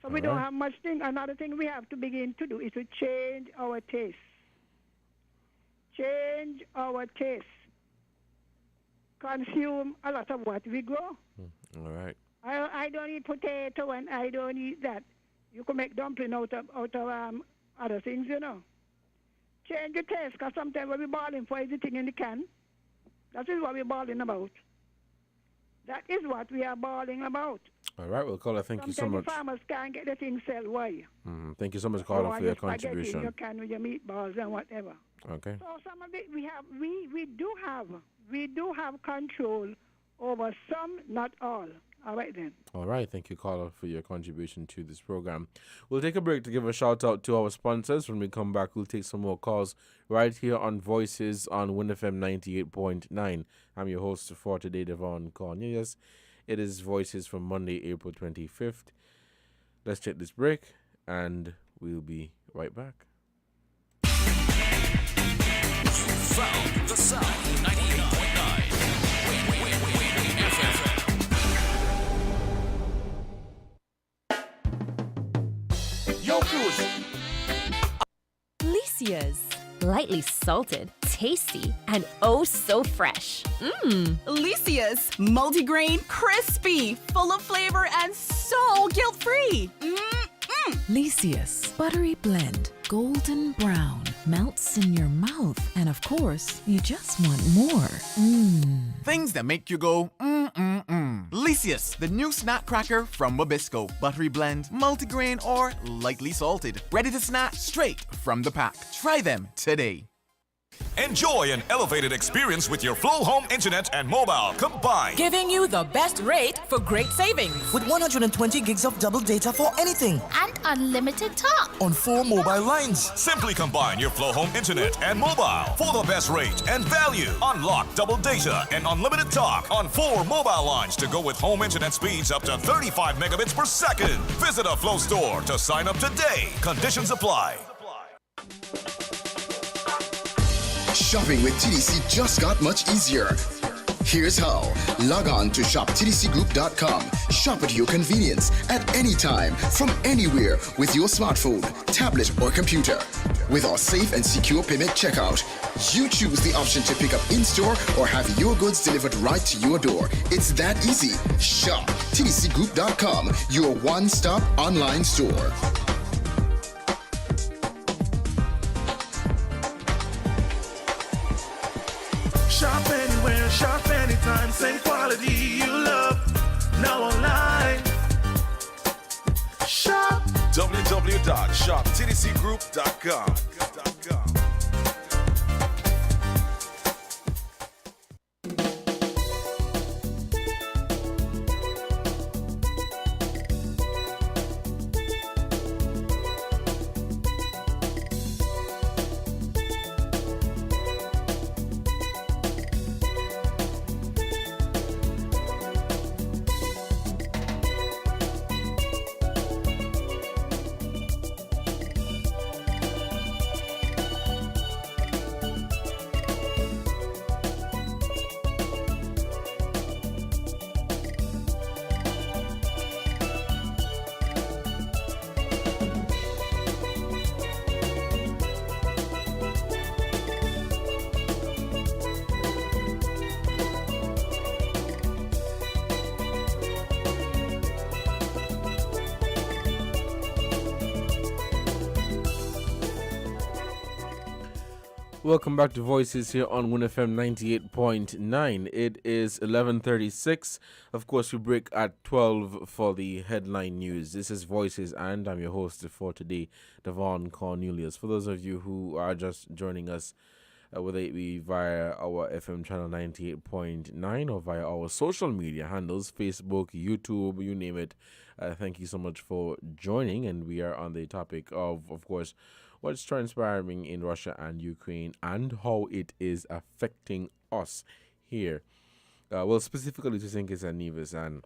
So we don't have much thing. Another thing we have to begin to do is to change our taste. Change our taste. Consume a lot of what we grow. All right. I don't eat potato and I don't eat that. You can make dumpling out of other things, you know. Change your taste, because sometimes what we're balling for is the thing in the can. That is what we're balling about. That is what we are balling about. All right, well, caller, thank you so much. Sometimes the farmers can't get the thing sell. Why? Thank you so much, caller, for your contribution. You can with your meatballs and whatever. Okay. So some of it we do have control over some, not all. All right then. All right, thank you, caller, for your contribution to this program. We'll take a break to give a shout out to our sponsors. When we come back, we'll take some more calls right here on Voices on WINNFM 98.9. I'm your host for today, Devon Cornelius. It is Voices from Monday, April 25th. Let's take this break, and we'll be right back. Found the sound 98.9. Yo, Cruz. Alicia's. Lightly salted, tasty, and oh so fresh. Alicia's multigrain, crispy, full of flavor, and so guilt-free. Licious, buttery blend, golden brown, melts in your mouth, and of course, you just want more. Things that make you go, Licious, the new snack cracker from Mabisco. Buttery blend, multigrain, or lightly salted. Ready to snack straight from the pack. Try them today. Enjoy an elevated experience with your Flow Home Internet and mobile combined. Giving you the best rate for great savings. With 120 gigs of double data for anything. And unlimited talk. On 4 mobile lines. Simply combine your Flow Home Internet and mobile for the best rate and value. Unlock double data and unlimited talk on 4 mobile lines to go with home internet speeds up to 35 megabits per second. Visit a Flow store to sign up today. Conditions apply. Shopping with TDC just got much easier. Here's how. Log on to shoptdcgroup.com. Shop at your convenience at any time, from anywhere, with your smartphone, tablet, or computer. With our safe and secure payment checkout, you choose the option to pick up in-store or have your goods delivered right to your door. It's that easy. Shop tdcgroup.com, your one-stop online store. Shop anywhere, shop anytime, same quality you love. Now online. Shop www.shoptdcgroup.com. Welcome back to Voices here on WINNFM 98.9. It is 11:36. Of course, we break at 12 for the headline news. This is Voices, and I'm your host for today, Devon Cornelius. For those of you who are just joining us, whether it be via our FM channel 98.9 or via our social media handles, Facebook, YouTube, you name it. Thank you so much for joining. And we are on the topic of course, what's transpiring in Russia and Ukraine and how it is affecting us here. Well, specifically to St. Kitts and Nevis and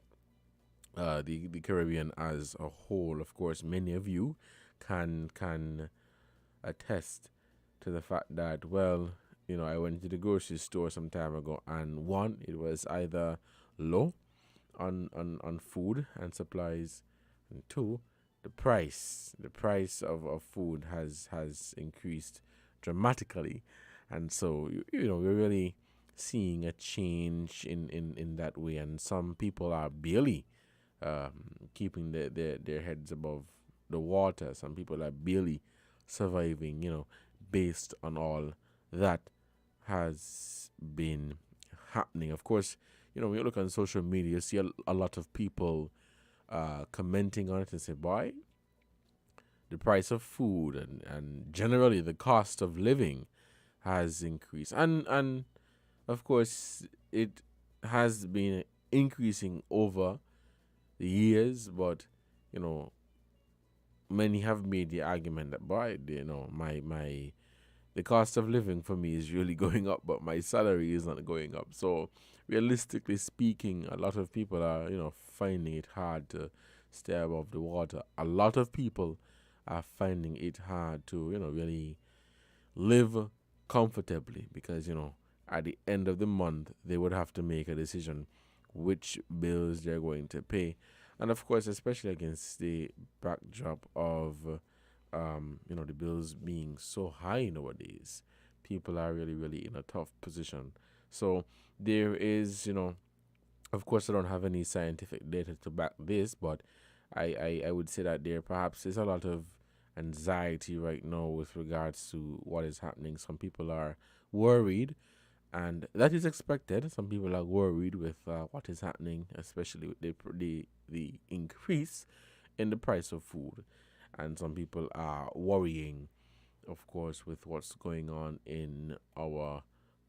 the Caribbean as a whole. Of course, many of you can attest to the fact that, well, you know, I went to the grocery store some time ago, and one, it was either low on food and supplies, and two, the price of food has increased dramatically, and so you know, we're really seeing a change in that way, and some people are barely keeping their heads above the water. Some people are barely surviving, you know, based on all that has been happening. Of course, you know, when you look on social media, you see a lot of people commenting on it and say, boy, the price of food and generally the cost of living has increased. And of course, it has been increasing over the years, but, you know, many have made the argument that, boy, you know, the cost of living for me is really going up, but my salary is not going up. So realistically speaking, a lot of people are, you know, finding it hard to stay above the water. A lot of people are finding it hard to, you know, really live comfortably because, you know, at the end of the month, they would have to make a decision which bills they're going to pay. And of course, especially against the backdrop of, you know, the bills being so high nowadays, people are really, really in a tough position. So there is, you know, of course, I don't have any scientific data to back this, but I would say that there perhaps is a lot of anxiety right now with regards to what is happening. Some people are worried, and that is expected. Some people are worried with what is happening, especially with the increase in the price of food. And some people are worrying, of course, with what's going on in our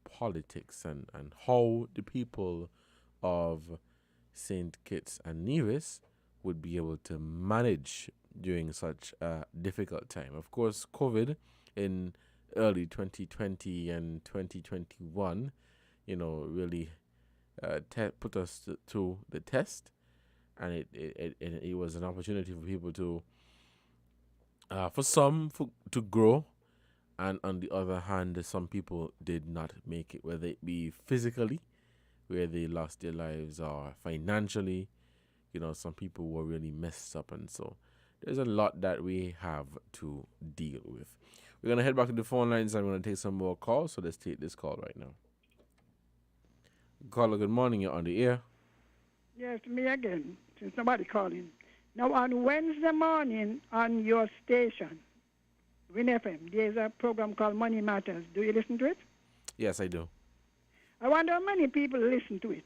politics and how the people of St. Kitts and Nevis would be able to manage during such a difficult time. Of course, COVID in early 2020 and 2021, you know, really put us to the test, and it was an opportunity for people to, for some, to grow, and on the other hand, some people did not make it, whether it be physically, where they lost their lives, or financially. You know, some people were really messed up, and so there's a lot that we have to deal with. We're going to head back to the phone lines, and we're going to take some more calls, so let's take this call right now. Caller, good morning. You're on the air. Yes, me again, since nobody calling. Now, on Wednesday morning on your station, Win FM, there's a program called Money Matters. Do you listen to it? Yes, I do. I wonder how many people listen to it.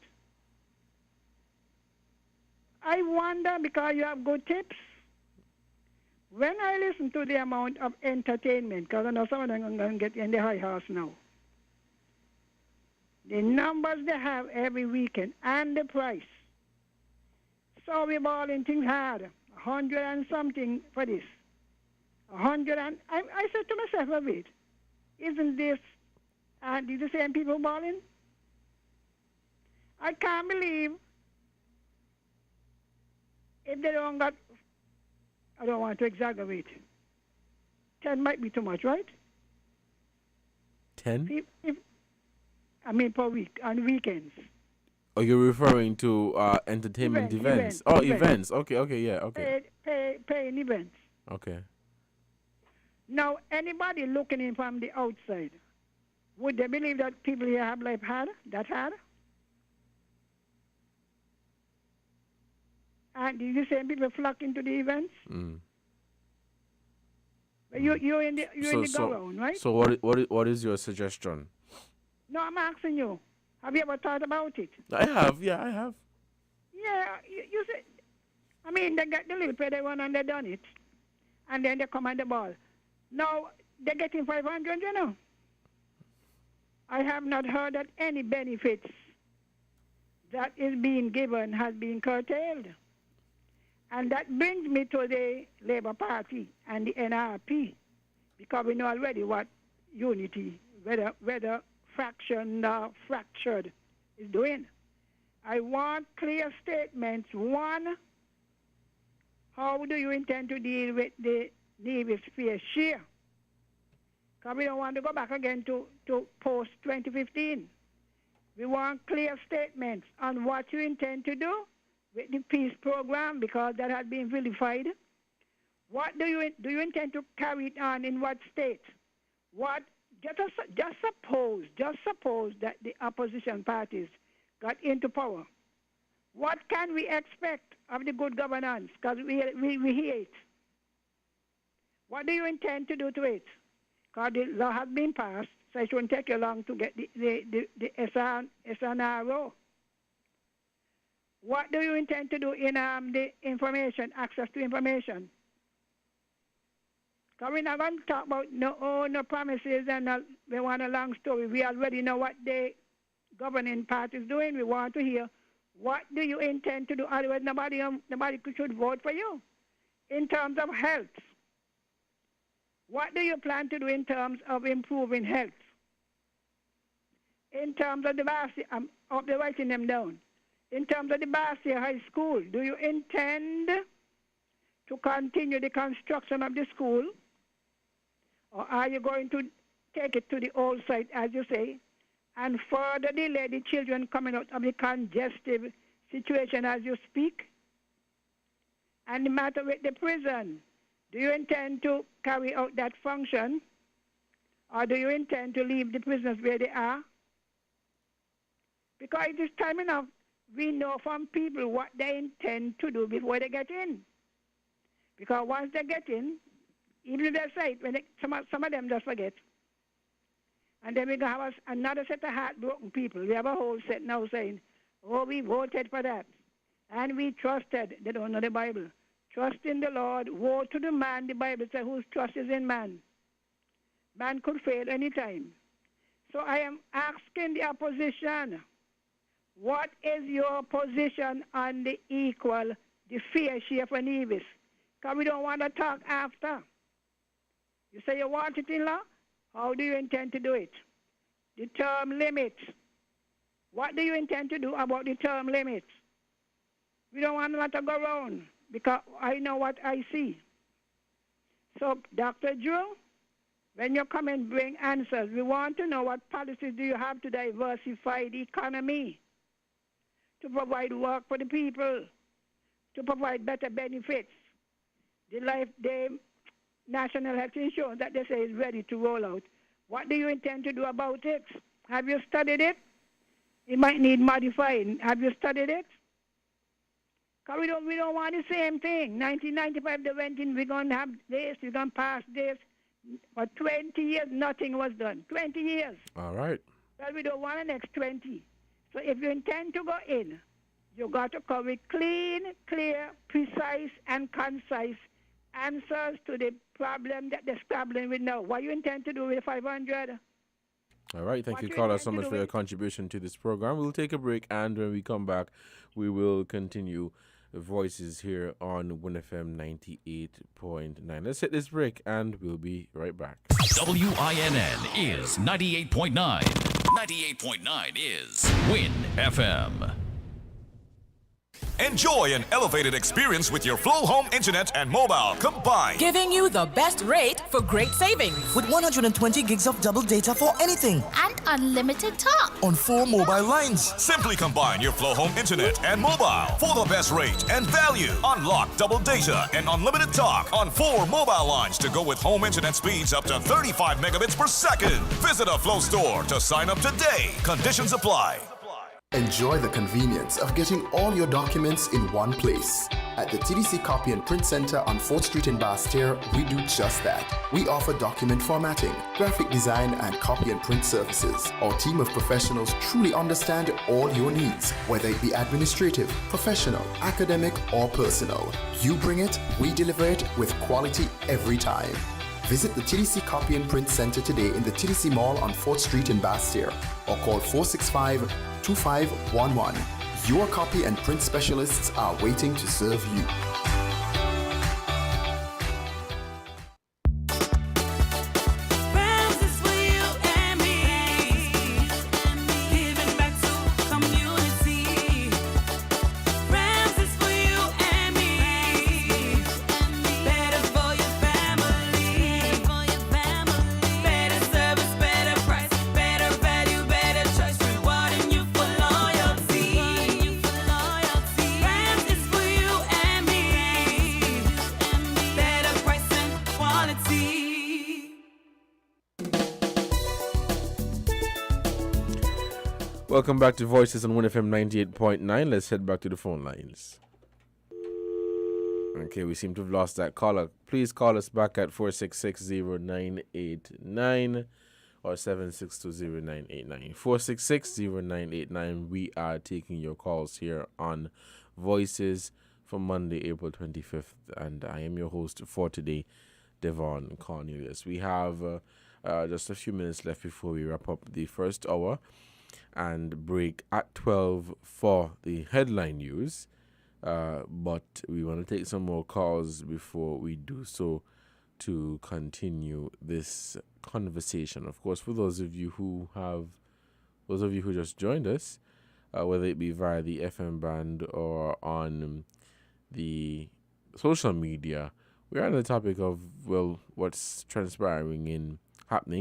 I wonder because you have good tips. When I listen to the amount of entertainment, because I know some of them are going to get in the high house now, the numbers they have every weekend and the price. So we're balling things hard. 100 and something for this. 100 and... I said to myself, wait, isn't this the same people balling? I can't believe if they don't got... I don't want to exaggerate. 10 might be too much, right? 10? Per week, on weekends. Oh, you're referring to entertainment events. Events. Okay, yeah, okay. Paying events. Okay. Now, anybody looking in from the outside, would they believe that people here have life hard, that hard? And did you say people flock into the events? Mm. You're in the go-round, right? So what is your suggestion? No, I'm asking you. Have you ever thought about it? I have. Yeah, I have. Yeah, you say. I mean, they got the little pay they won and they done it, and then they come on the ball. Now they're getting 500, you know. I have not heard that any benefits that is being given has been curtailed. And that brings me to the Labour Party and the NRP, because we know already what unity, whether fractioned or fractured, is doing. I want clear statements. One, how do you intend to deal with the Nevis fair share? Because we don't want to go back again to post-2015. We want clear statements on what you intend to do with the peace program, because that has been vilified. What do you intend to carry it on in what state? What? Just suppose that the opposition parties got into power. What can we expect of the good governance? Because we hear it. What do you intend to do to it? Because the law has been passed, so it won't take you long to get the SNRO. What do you intend to do in the information, access to information? Because we're not going to talk about no promises and we want a long story. We already know what the governing party is doing. We want to hear, what do you intend to do? Otherwise, nobody should vote for you. In terms of health, what do you plan to do in terms of improving health? In terms of the Barcia, I'm writing them down. In terms of the Barcia High School, do you intend to continue the construction of the school? Or are you going to take it to the old site, as you say, and further delay the children coming out of the congestive situation as you speak? And the matter with the prison, do you intend to carry out that function, or do you intend to leave the prisoners where they are? Because it is time enough we know from people what they intend to do before they get in. Because once they get in, even if they say it, some of them just forget. And then we're going to have another set of heartbroken people. We have a whole set now saying, oh, we voted for that. And we trusted. They don't know the Bible. Trust in the Lord. Woe to the man, the Bible says, whose trust is in man. Man could fail any time. So I am asking the opposition, what is your position on the fair share for Nevis? Because we don't want to talk after. You say you want it in law? How do you intend to do it? The term limit. What do you intend to do about the term limit? We don't want to let it go around, because I know what I see. So, Dr. Drew, when you come and bring answers, we want to know what policies do you have to diversify the economy, to provide work for the people, to provide better benefits. The National Health Insurance that they say is ready to roll out. What do you intend to do about it? Have you studied it? It might need modifying. Have you studied it? Because we don't want the same thing. 1995 they went in, we're going to have this, we're going to pass this. For 20 years, nothing was done. 20 years. All right. Well, we don't want the next 20. So if you intend to go in, you got to come with clean, clear, precise, and concise answers to the problem that they're struggling with now. What you intend to do with 500? All right. Thank you, caller, so much for your contribution to this program. We'll take a break, and when we come back, we will continue Voices here on WINNFM 98.9. Let's hit this break, and we'll be right back. WINN is 98.9. 98.9 is Win FM. Enjoy an elevated experience with your Flow Home Internet and mobile combined. Giving you the best rate for great savings. With 120 gigs of double data for anything. And unlimited talk. On 4 mobile lines. Simply combine your Flow Home Internet and mobile for the best rate and value. Unlock double data and unlimited talk on 4 mobile lines to go with home internet speeds up to 35 megabits per second. Visit a Flow store to sign up today. Conditions apply. Enjoy the convenience of getting all your documents in one place. At the TDC Copy and Print Center on 4th Street in Basse-Terre, we do just that. We offer document formatting, graphic design, and copy and print services. Our team of professionals truly understand all your needs, whether it be administrative, professional, academic, or personal. You bring it, we deliver it with quality every time. Visit the TDC Copy and Print Center today in the TDC Mall on 4th Street in Bastyr or call 465-2511. Your copy and print specialists are waiting to serve you. Welcome back to Voices on WINFM 98.9. Let's head back to the phone lines. Okay, we seem to have lost that caller. Please call us back at 466-0989 or 762-0989. 466-0989. We are taking your calls here on Voices for Monday, April 25th. And I am your host for today, Devon Cornelius. We have just a few minutes left before we wrap up the first hour and break at 12 for the headline news. But we want to take some more calls before we do so to continue this conversation. Of course, for those of you who just joined us, whether it be via the FM band or on the social media, we're on the topic of, well, what's happening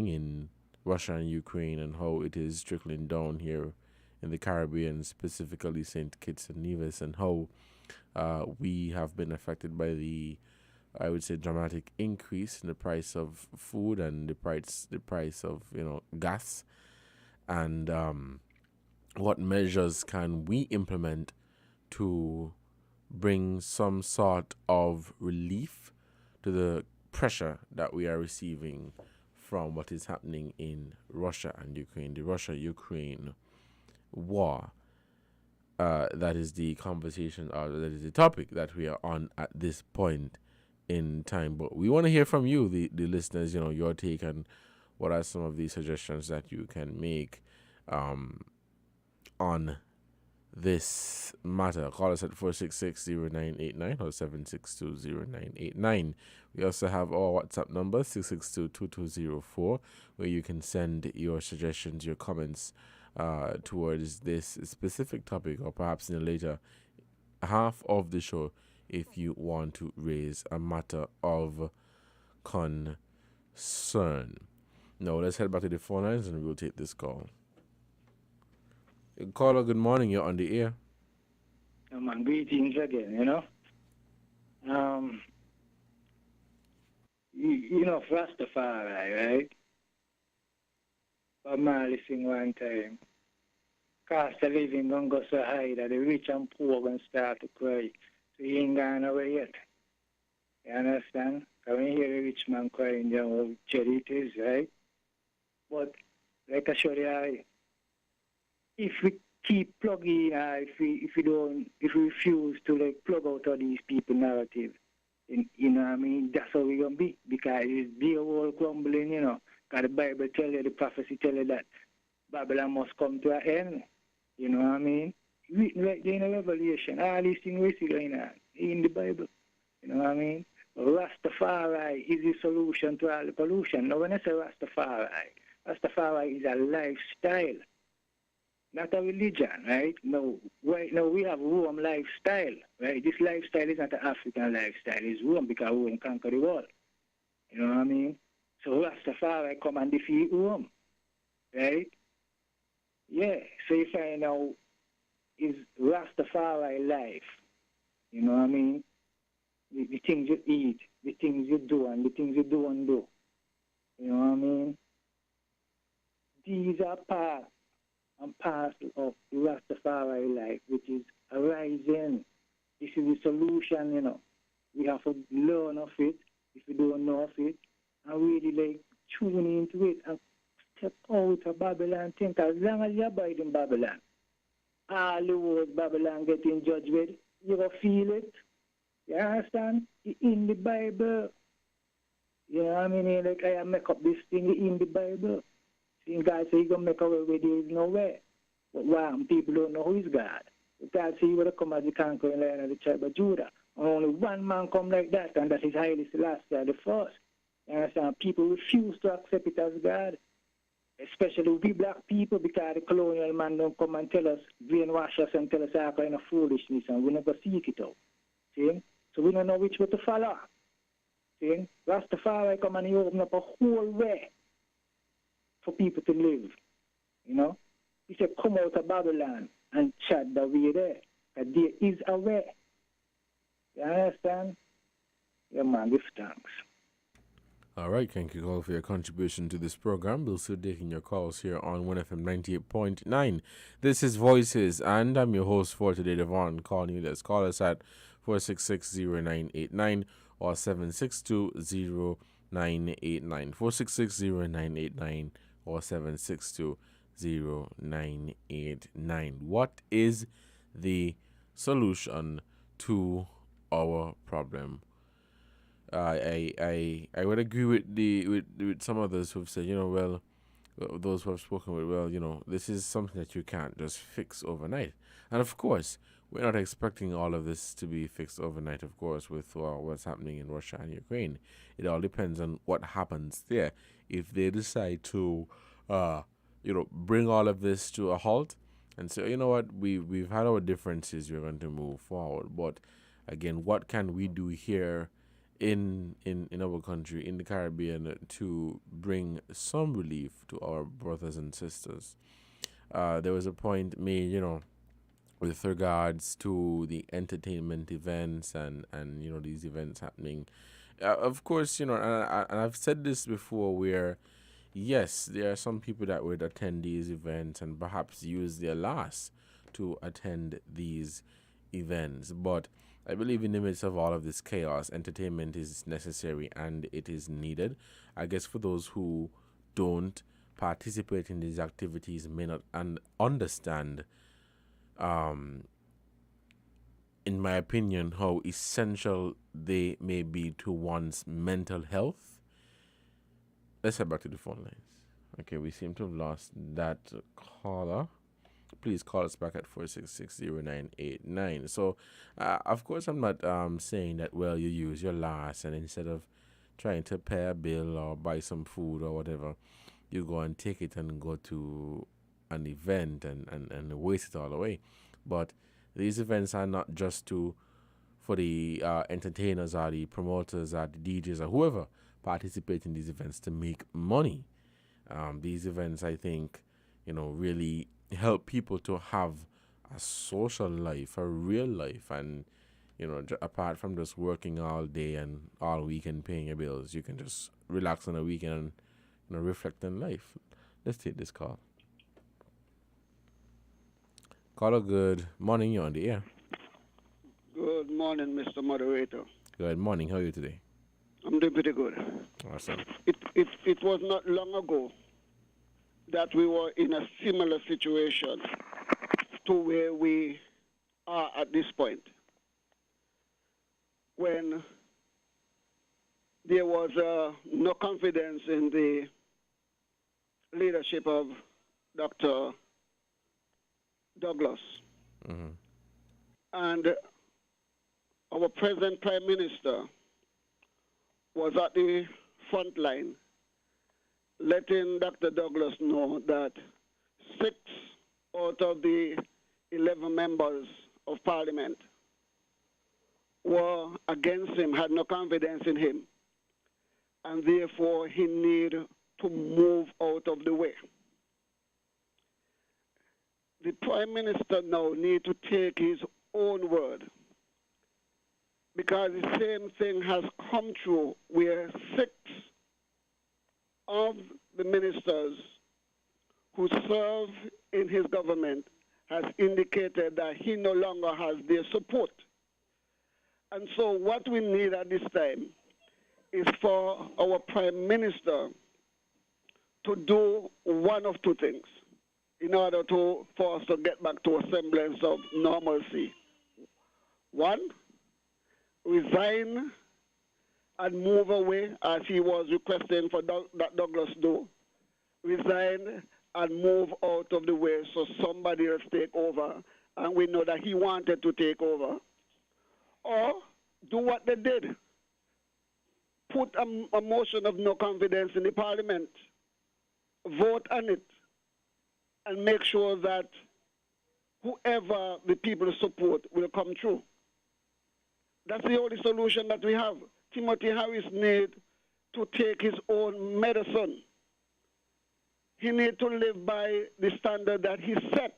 in Russia and Ukraine and how it is trickling down here in the Caribbean, specifically St. Kitts and Nevis, and how we have been affected by the, I would say, dramatic increase in the price of food and the price of gas, and what measures can we implement to bring some sort of relief to the pressure that we are receiving from what is happening in Russia and Ukraine, the Russia-Ukraine war. That is the conversation, or that is the topic that we are on at this point in time. But we want to hear from you, the listeners, your take on what are some of the suggestions that you can make on this matter. Call us at 466-0989 or 762-0989. We also have our WhatsApp number, 662-2204, where you can send your suggestions, your comments towards this specific topic, or perhaps in the later half of the show if you want to raise a matter of concern. Now, let's head back to the phone lines and we'll take this call. Caller, good morning. You're on the air. Man, greetings again, Rastafari, right? But Marley sing one time. Cost of living gonna go so high that the rich and poor gonna start to cry. So he ain't gone away yet. You understand? Because when you hear a rich man crying, you know how cherry it is, right? But like I showed you, if we keep plugging, if we refuse to plug out all these people narrative, you know what I mean, that's how we're gonna be, because it's the whole crumbling, because the Bible tell you, the prophecy tell you that Babylon must come to an end, you know what I mean? Written right there in the Revelation, all these things we see going on in the Bible, you know what I mean? Rastafari is the solution to all the pollution. Now when I say Rastafari is a lifestyle, not a religion, right? No, right now we have Rome lifestyle, right? This lifestyle is not an African lifestyle. It's Rome, because Rome conquered the world. You know what I mean? So Rastafari come and defeat Rome, right? Yeah, so you find out is Rastafari life. You know what I mean? The things you eat, the things you do, and the things you don't do. You know what I mean? These are part and parcel of the Rastafari life, which is arising. This is the solution, We have to learn of it, if we don't know of it, and really tune into it and step out of Babylon. Think as long as you abide in Babylon, all the words Babylon getting judged with, you will feel it. You understand? In the Bible, Yeah, I mean, like I make up this thing in the Bible. See, God say He gonna make a way where there is no way. But why? People don't know who is God. God say He would come as the conquering lion of the tribe of Judah. And only one man come like that, and that is Haile Selassie the first. You understand? People refuse to accept it as God, especially we black people, because the colonial man don't come and tell us, brainwash us and tell us all kind of foolishness, and we never seek it out. See? So we don't know which way to follow. See? Rastafari come and he open up a whole way for people to live. You know? He said, come out of Babylon and chat the way there. That there is a way. You understand? Yeah, man, give thanks. All right, thank you all for your contribution to this program. We'll still taking your calls here on 1FM 98.9. This is Voices, and I'm your host for today, Devon, calling you. Let's call us at 466-0989 or 762-0989. 466-0989 or 762-0989. What is the solution to our problem? I would agree with some others who've said, those who have spoken with, this is something that you can't just fix overnight. And of course, we're not expecting all of this to be fixed overnight, of course, with what's happening in Russia and Ukraine. It all depends on what happens there. If they decide to, bring all of this to a halt and say, you know what, we've had our differences, we're going to move forward. But again, what can we do here in our country, in the Caribbean, to bring some relief to our brothers and sisters? There was a point made, with regards to the entertainment events and these events happening. Of course, and I've said this before, where yes, there are some people that would attend these events and perhaps use their last to attend these events, but I believe in the midst of all of this chaos, entertainment is necessary and it is needed. I guess for those who don't participate in these activities may not understand, in my opinion, how essential they may be to one's mental health. Let's head back to the phone lines. Okay, we seem to have lost that caller. Please call us back at 466-0989. So, of course, I'm not saying that, well, you use your last and instead of trying to pay a bill or buy some food or whatever, you go and take it and go to an event and waste it all away. But these events are not just for the entertainers or the promoters or the DJs or whoever participate in these events to make money. These events, I think, really help people to have a social life, a real life, and apart from just working all day and all week and paying your bills, you can just relax on a weekend and reflect on life. Let's take this call. Caller, good morning. You're on the air. Good morning, Mr. Moderator. Good morning. How are you today? I'm doing pretty good. Awesome. It was not long ago that we were in a similar situation to where we are at this point, when there was no confidence in the leadership of Dr. Douglas. Mm-hmm. And our present Prime Minister was at the front line, letting Dr. Douglas know that 6 out of the 11 members of Parliament were against him, had no confidence in him, and therefore he needed to move out of the way. The Prime Minister now needs to take his own word, because the same thing has come true where 6 of the ministers who serve in his government has indicated that he no longer has their support. And so what we need at this time is for our Prime Minister to do one of two things in order for us to get back to a semblance of normalcy. One, resign and move away as he was requesting for that Douglas do, resign and move out of the way so somebody else take over, and we know that he wanted to take over, or do what they did, put a motion of no confidence in the parliament, vote on it, and make sure that whoever the people support will come through. That's the only solution that we have. Timothy Harris needs to take his own medicine. He needs to live by the standard that he set.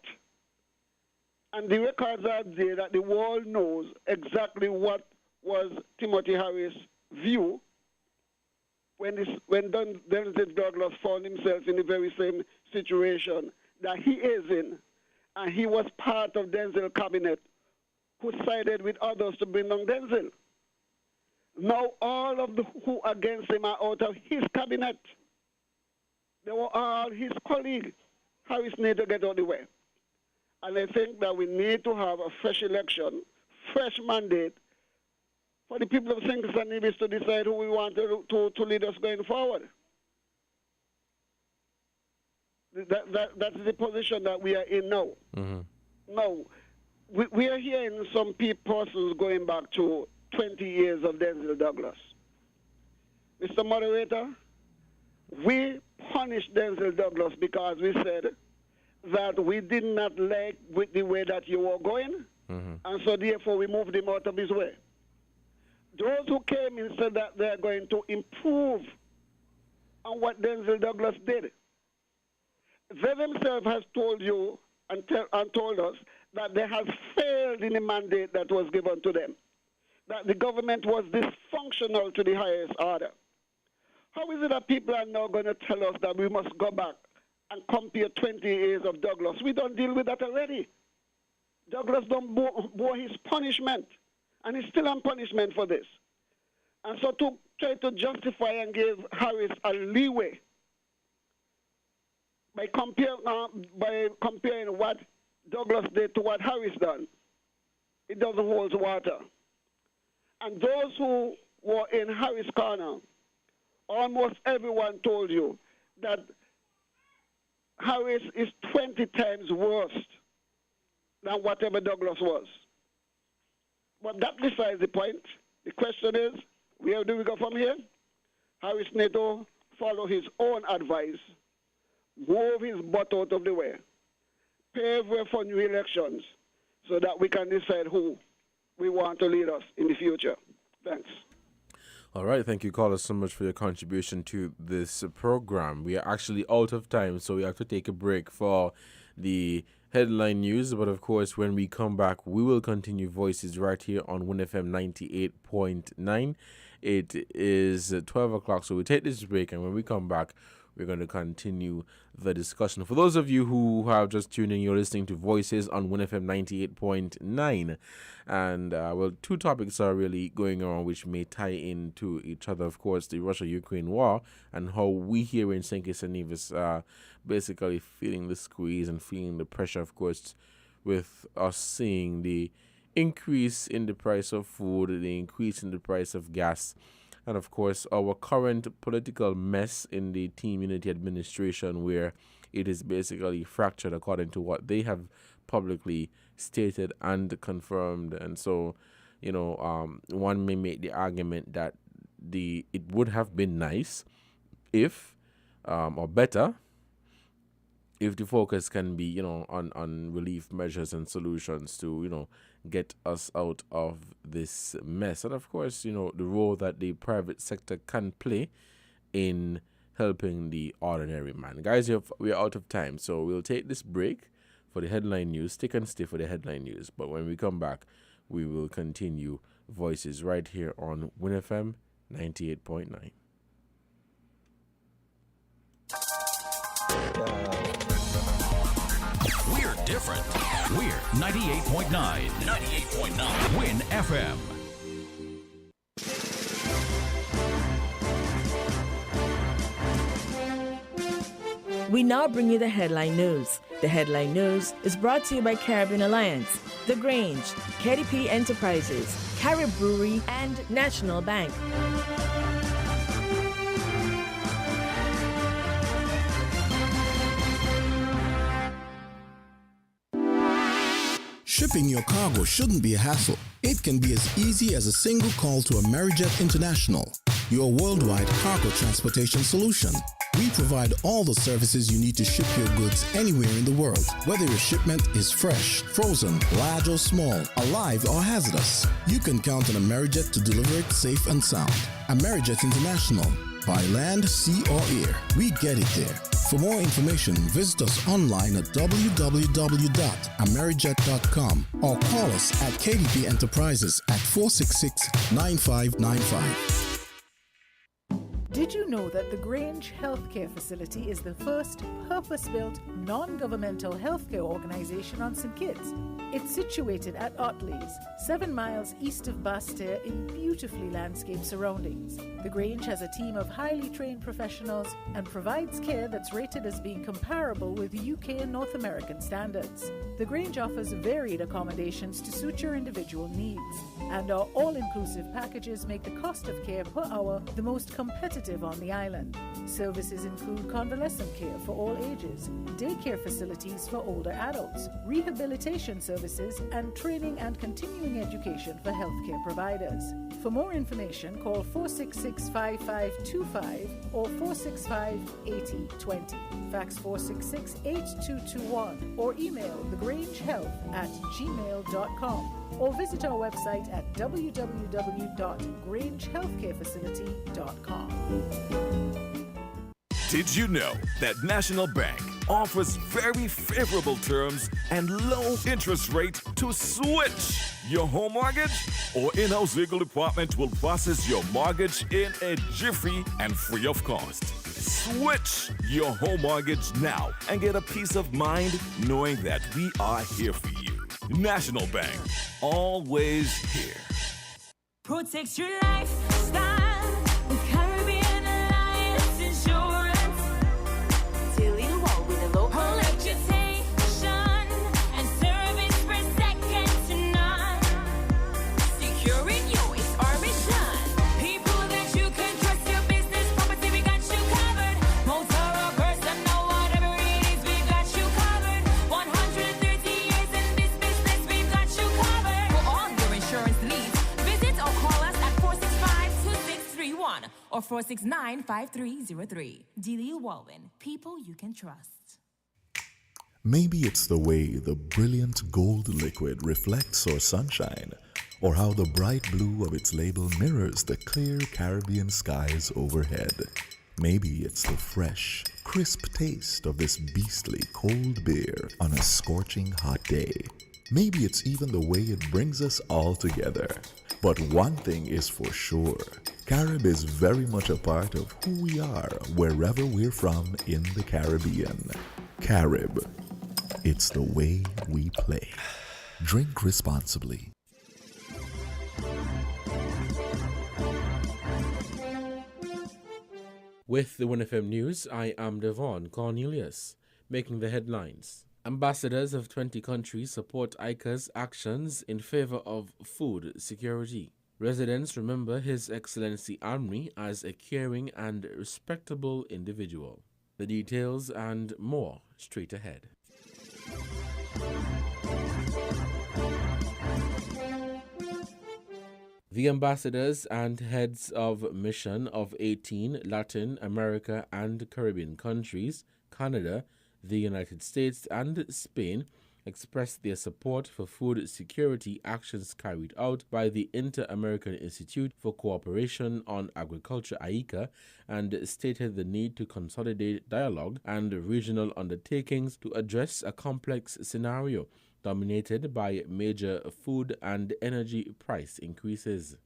And the records are there that the world knows exactly what was Timothy Harris' view when Denzel Douglas found himself in the very same situation that he is in. And he was part of Denzel's cabinet who sided with others to bring down Denzel. Now all of the who against him are out of his cabinet. They were all his colleagues. Harris needs to get out of the way. And I think that we need to have a fresh election, fresh mandate for the people of St. Kitts and Nevis to decide who we want to lead us going forward. That's the position that we are in now. Mm-hmm. Now, we are hearing some persons going back to 20 years of Denzel Douglas. Mr. Moderator, we punished Denzel Douglas because we said that we did not like with the way that you were going, and so therefore we moved him out of his way. Those who came in said that they're going to improve on what Denzel Douglas did. They themselves has told you and told us that they have failed in the mandate that was given to them, that the government was dysfunctional to the highest order. How is it that people are now going to tell us that we must go back and compare 20 years of Douglas? We don't deal with that already. Douglas don't bore his punishment, and he's still on punishment for this. And so to try to justify and give Harris a leeway by comparing what Douglas did to what Harris done, it doesn't hold water. And those who were in Harris' corner, almost everyone told you that Harris is 20 times worse than whatever Douglas was. But that besides the point. The question is, where do we go from here? Harris needs to follow his own advice, move his butt out of the way, pave way for new elections so that we can decide who we want to lead us in the future. Thanks. All right, thank you, caller, so much for your contribution to this program. We are actually out of time, so we have to take a break for the headline news. But of course, when we come back, we will continue Voices right here on WINNFM 98.9. It is 12 o'clock, so we take this break, and when we come back, we're going to continue the discussion. For those of you who have just tuned in, you're listening to Voices on WINNFM 98.9. And, well, two topics are really going on which may tie into each other. Of course, the Russia-Ukraine war and how we here in St. Kitts and Nevis are basically feeling the squeeze and feeling the pressure, of course, with us seeing the increase in the price of food, the increase in the price of gas, and of course our current political mess in the Team Unity administration, where it is basically fractured according to what they have publicly stated and confirmed. And so, you know, one may make the argument that it would have been nice if, or better, if the focus can be, you know, on relief measures and solutions to, you know, get us out of this mess. And of course, you know, the role that the private sector can play in helping the ordinary man. Guys, we're out of time, so we'll take this break for the headline news. Stick and stay for the headline news. But when we come back, we will continue Voices right here on WINNFM 98.9. We're different. We're 98.9. 98.9. Win FM. We now bring you the headline news. The headline news is brought to you by Caribbean Alliance, The Grange, KDP Enterprises, Carib Brewery, and National Bank. Shipping your cargo shouldn't be a hassle. It can be as easy as a single call to Amerijet International, your worldwide cargo transportation solution. We provide all the services you need to ship your goods anywhere in the world, whether your shipment is fresh, frozen, large or small, alive or hazardous. You can count on Amerijet to deliver it safe and sound. Amerijet International, by land, sea or air, we get it there. For more information, visit us online at www.amerijet.com or call us at KDP Enterprises at 466-9595. Did you know that the Grange Healthcare Facility is the first purpose-built, non-governmental healthcare organization on St. Kitts? It's situated at Otley's, 7 miles east of Basseterre in beautifully landscaped surroundings. The Grange has a team of highly trained professionals and provides care that's rated as being comparable with UK and North American standards. The Grange offers varied accommodations to suit your individual needs, and our all-inclusive packages make the cost of care per hour the most competitive on the island. Services include convalescent care for all ages, daycare facilities for older adults, rehabilitation services, and training and continuing education for healthcare providers. For more information, call 466-5525 or 465-8020. Fax 466-8221 or email thegrangehealth@gmail.com or visit our website at www.grangehealthcarefacility.com. Did you know that National Bank offers very favorable terms and low interest rate to switch your home mortgage? Or in-house legal department will process your mortgage in a jiffy and free of cost. Switch your home mortgage now and get a peace of mind knowing that we are here for you. National Bank, always here. Protect your lifestyle with Caribbean Alliance Insurance. Till you walk with a low reputation and service for second to none. Securing you is our mission. People that you can trust, your business, property, we got you covered. Motor or personal, whatever it is, we got you covered. 130 years in this business, we've got you covered. For all your insurance needs, visit or call us at 465-2631 or 469-5303. Dealey Walwyn, people you can trust. Maybe it's the way the brilliant gold liquid reflects our sunshine, or how the bright blue of its label mirrors the clear Caribbean skies overhead. Maybe it's the fresh, crisp taste of this beastly cold beer on a scorching hot day. Maybe it's even the way it brings us all together. But one thing is for sure, Carib is very much a part of who we are wherever we're from in the Caribbean. Carib, it's the way we play. Drink responsibly. With the WINNFM News, I am Devon Cornelius, making the headlines. Ambassadors of 20 countries support ICA's actions in favor of food security. Residents remember His Excellency Amri as a caring and respectable individual. The details and more straight ahead. The ambassadors and heads of mission of 18 Latin America and Caribbean countries, Canada, the United States, and Spain expressed their support for food security actions carried out by the Inter-American Institute for Cooperation on Agriculture, AICA, and stated the need to consolidate dialogue and regional undertakings to address a complex scenario dominated by major food and energy price increases.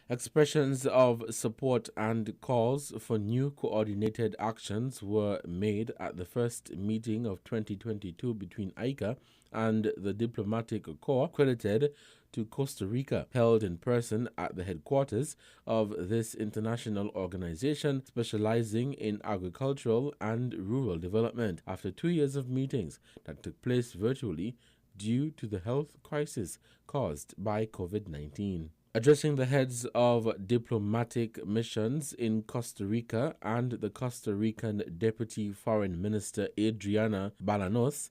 Expressions of support and calls for new coordinated actions were made at the first meeting of 2022 between AICA and the Diplomatic Corps credited to Costa Rica, held in person at the headquarters of this international organization specializing in agricultural and rural development after 2 years of meetings that took place virtually due to the health crisis caused by COVID-19. Addressing the heads of diplomatic missions in Costa Rica and the Costa Rican Deputy Foreign Minister Adriana Balanos,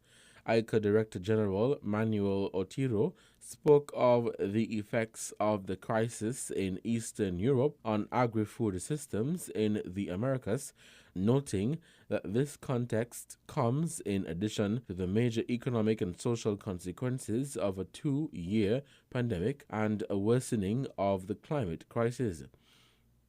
ICA Director General Manuel Otero spoke of the effects of the crisis in Eastern Europe on agri-food systems in the Americas, noting that this context comes in addition to the major economic and social consequences of a 2-year pandemic and a worsening of the climate crisis.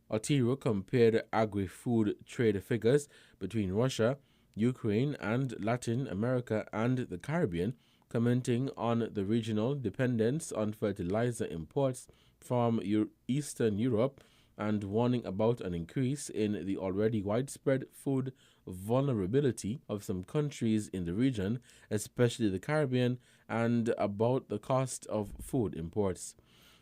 Otero compared agri-food trade figures between Russia, Ukraine, and Latin America and the Caribbean, commenting on the regional dependence on fertilizer imports from Eastern Europe and warning about an increase in the already widespread food vulnerability of some countries in the region, especially the Caribbean, and about the cost of food imports.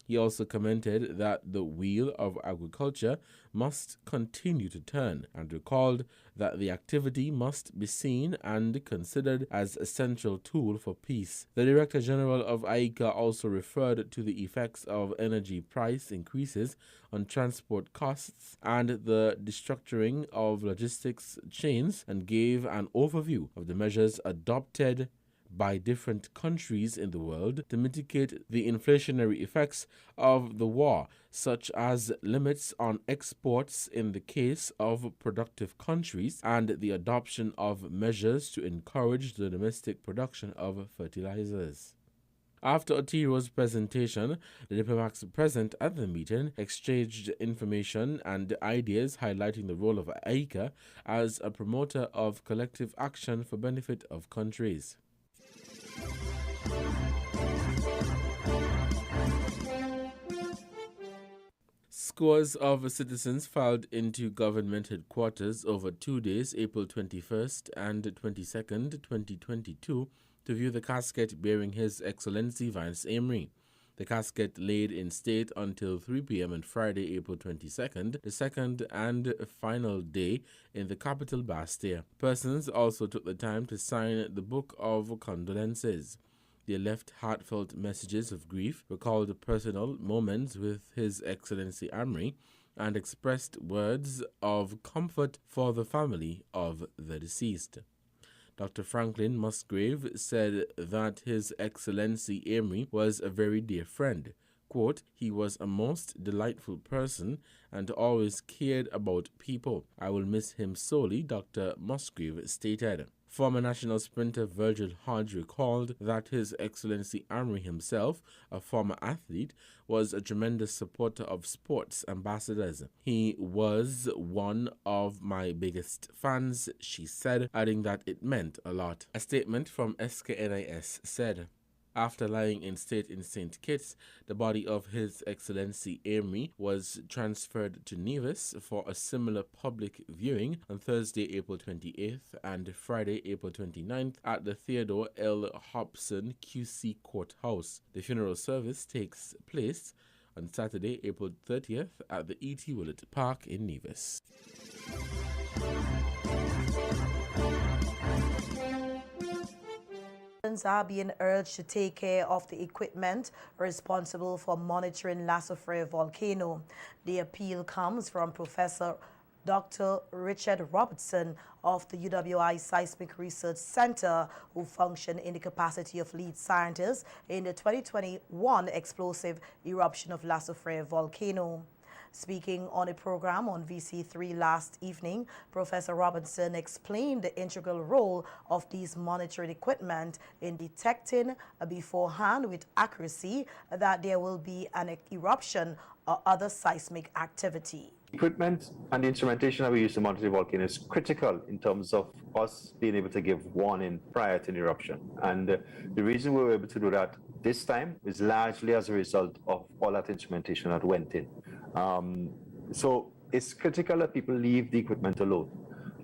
He also commented that the wheel of agriculture must continue to turn and recalled that the activity must be seen and considered as a central tool for peace. The Director General of ICA also referred to the effects of energy price increases on transport costs and the restructuring of logistics chains and gave an overview of the measures adopted by different countries in the world to mitigate the inflationary effects of the war, such as limits on exports in the case of productive countries and the adoption of measures to encourage the domestic production of fertilizers. After Otero's presentation, the diplomats present at the meeting exchanged information and ideas highlighting the role of ICA as a promoter of collective action for benefit of countries. Scores of citizens filed into government headquarters over 2 days, April 21st and 22nd, 2022, to view the casket bearing His Excellency Vance Emery. The casket laid in state until 3 p.m. on Friday, April 22nd, the second and final day in the capital Bastille. Persons also took the time to sign the Book of Condolences. They left heartfelt messages of grief, recalled personal moments with His Excellency Emery, and expressed words of comfort for the family of the deceased. Dr. Franklin Musgrave said that His Excellency Emery was a very dear friend. Quote, he was a most delightful person and always cared about people. I will miss him sorely, Dr. Musgrave stated. Former national sprinter Virgil Hodge recalled that His Excellency Emery himself, a former athlete, was a tremendous supporter of sports ambassadors. He was one of my biggest fans, she said, adding that it meant a lot. A statement from SKNIS said, after lying in state in St. Kitts, the body of His Excellency Emery was transferred to Nevis for a similar public viewing on Thursday, April 28th and Friday, April 29th at the Theodore L. Hobson QC Courthouse. The funeral service takes place on Saturday, April 30th at the E.T. Willett Park in Nevis. Are being urged to take care of the equipment responsible for monitoring La Soufrière volcano. The appeal comes from Professor Dr. Richard Robertson of the UWI Seismic Research Center, who function in the capacity of lead scientist in the 2021 explosive eruption of La Soufrière volcano. Speaking on a program on VC3 last evening, Professor Robinson explained the integral role of these monitoring equipment in detecting beforehand with accuracy that there will be an eruption or other seismic activity. Equipment and the instrumentation that we use to monitor the volcano is critical in terms of us being able to give warning prior to an eruption. And the reason we were able to do that this time is largely as a result of all that instrumentation that went in. So it's critical that people leave the equipment alone.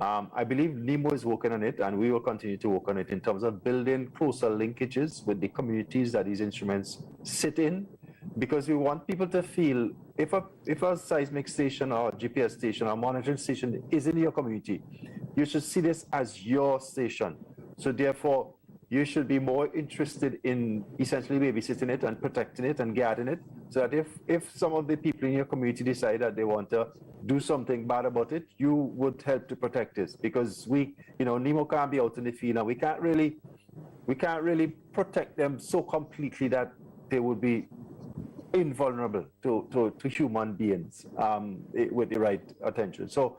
I believe NEMO is working on it, and we will continue to work on it in terms of building closer linkages with the communities that these instruments sit in, because we want people to feel if a seismic station or GPS station or monitoring station is in your community, you should see this as your station. So therefore, you should be more interested in essentially babysitting it and protecting it and guarding it, so that if some of the people in your community decide that they want to do something bad about it, you would help to protect it. Because NEMO can't be out in the field and we can't really we can't really protect them so completely that they would be invulnerable to human beings with the right attention. So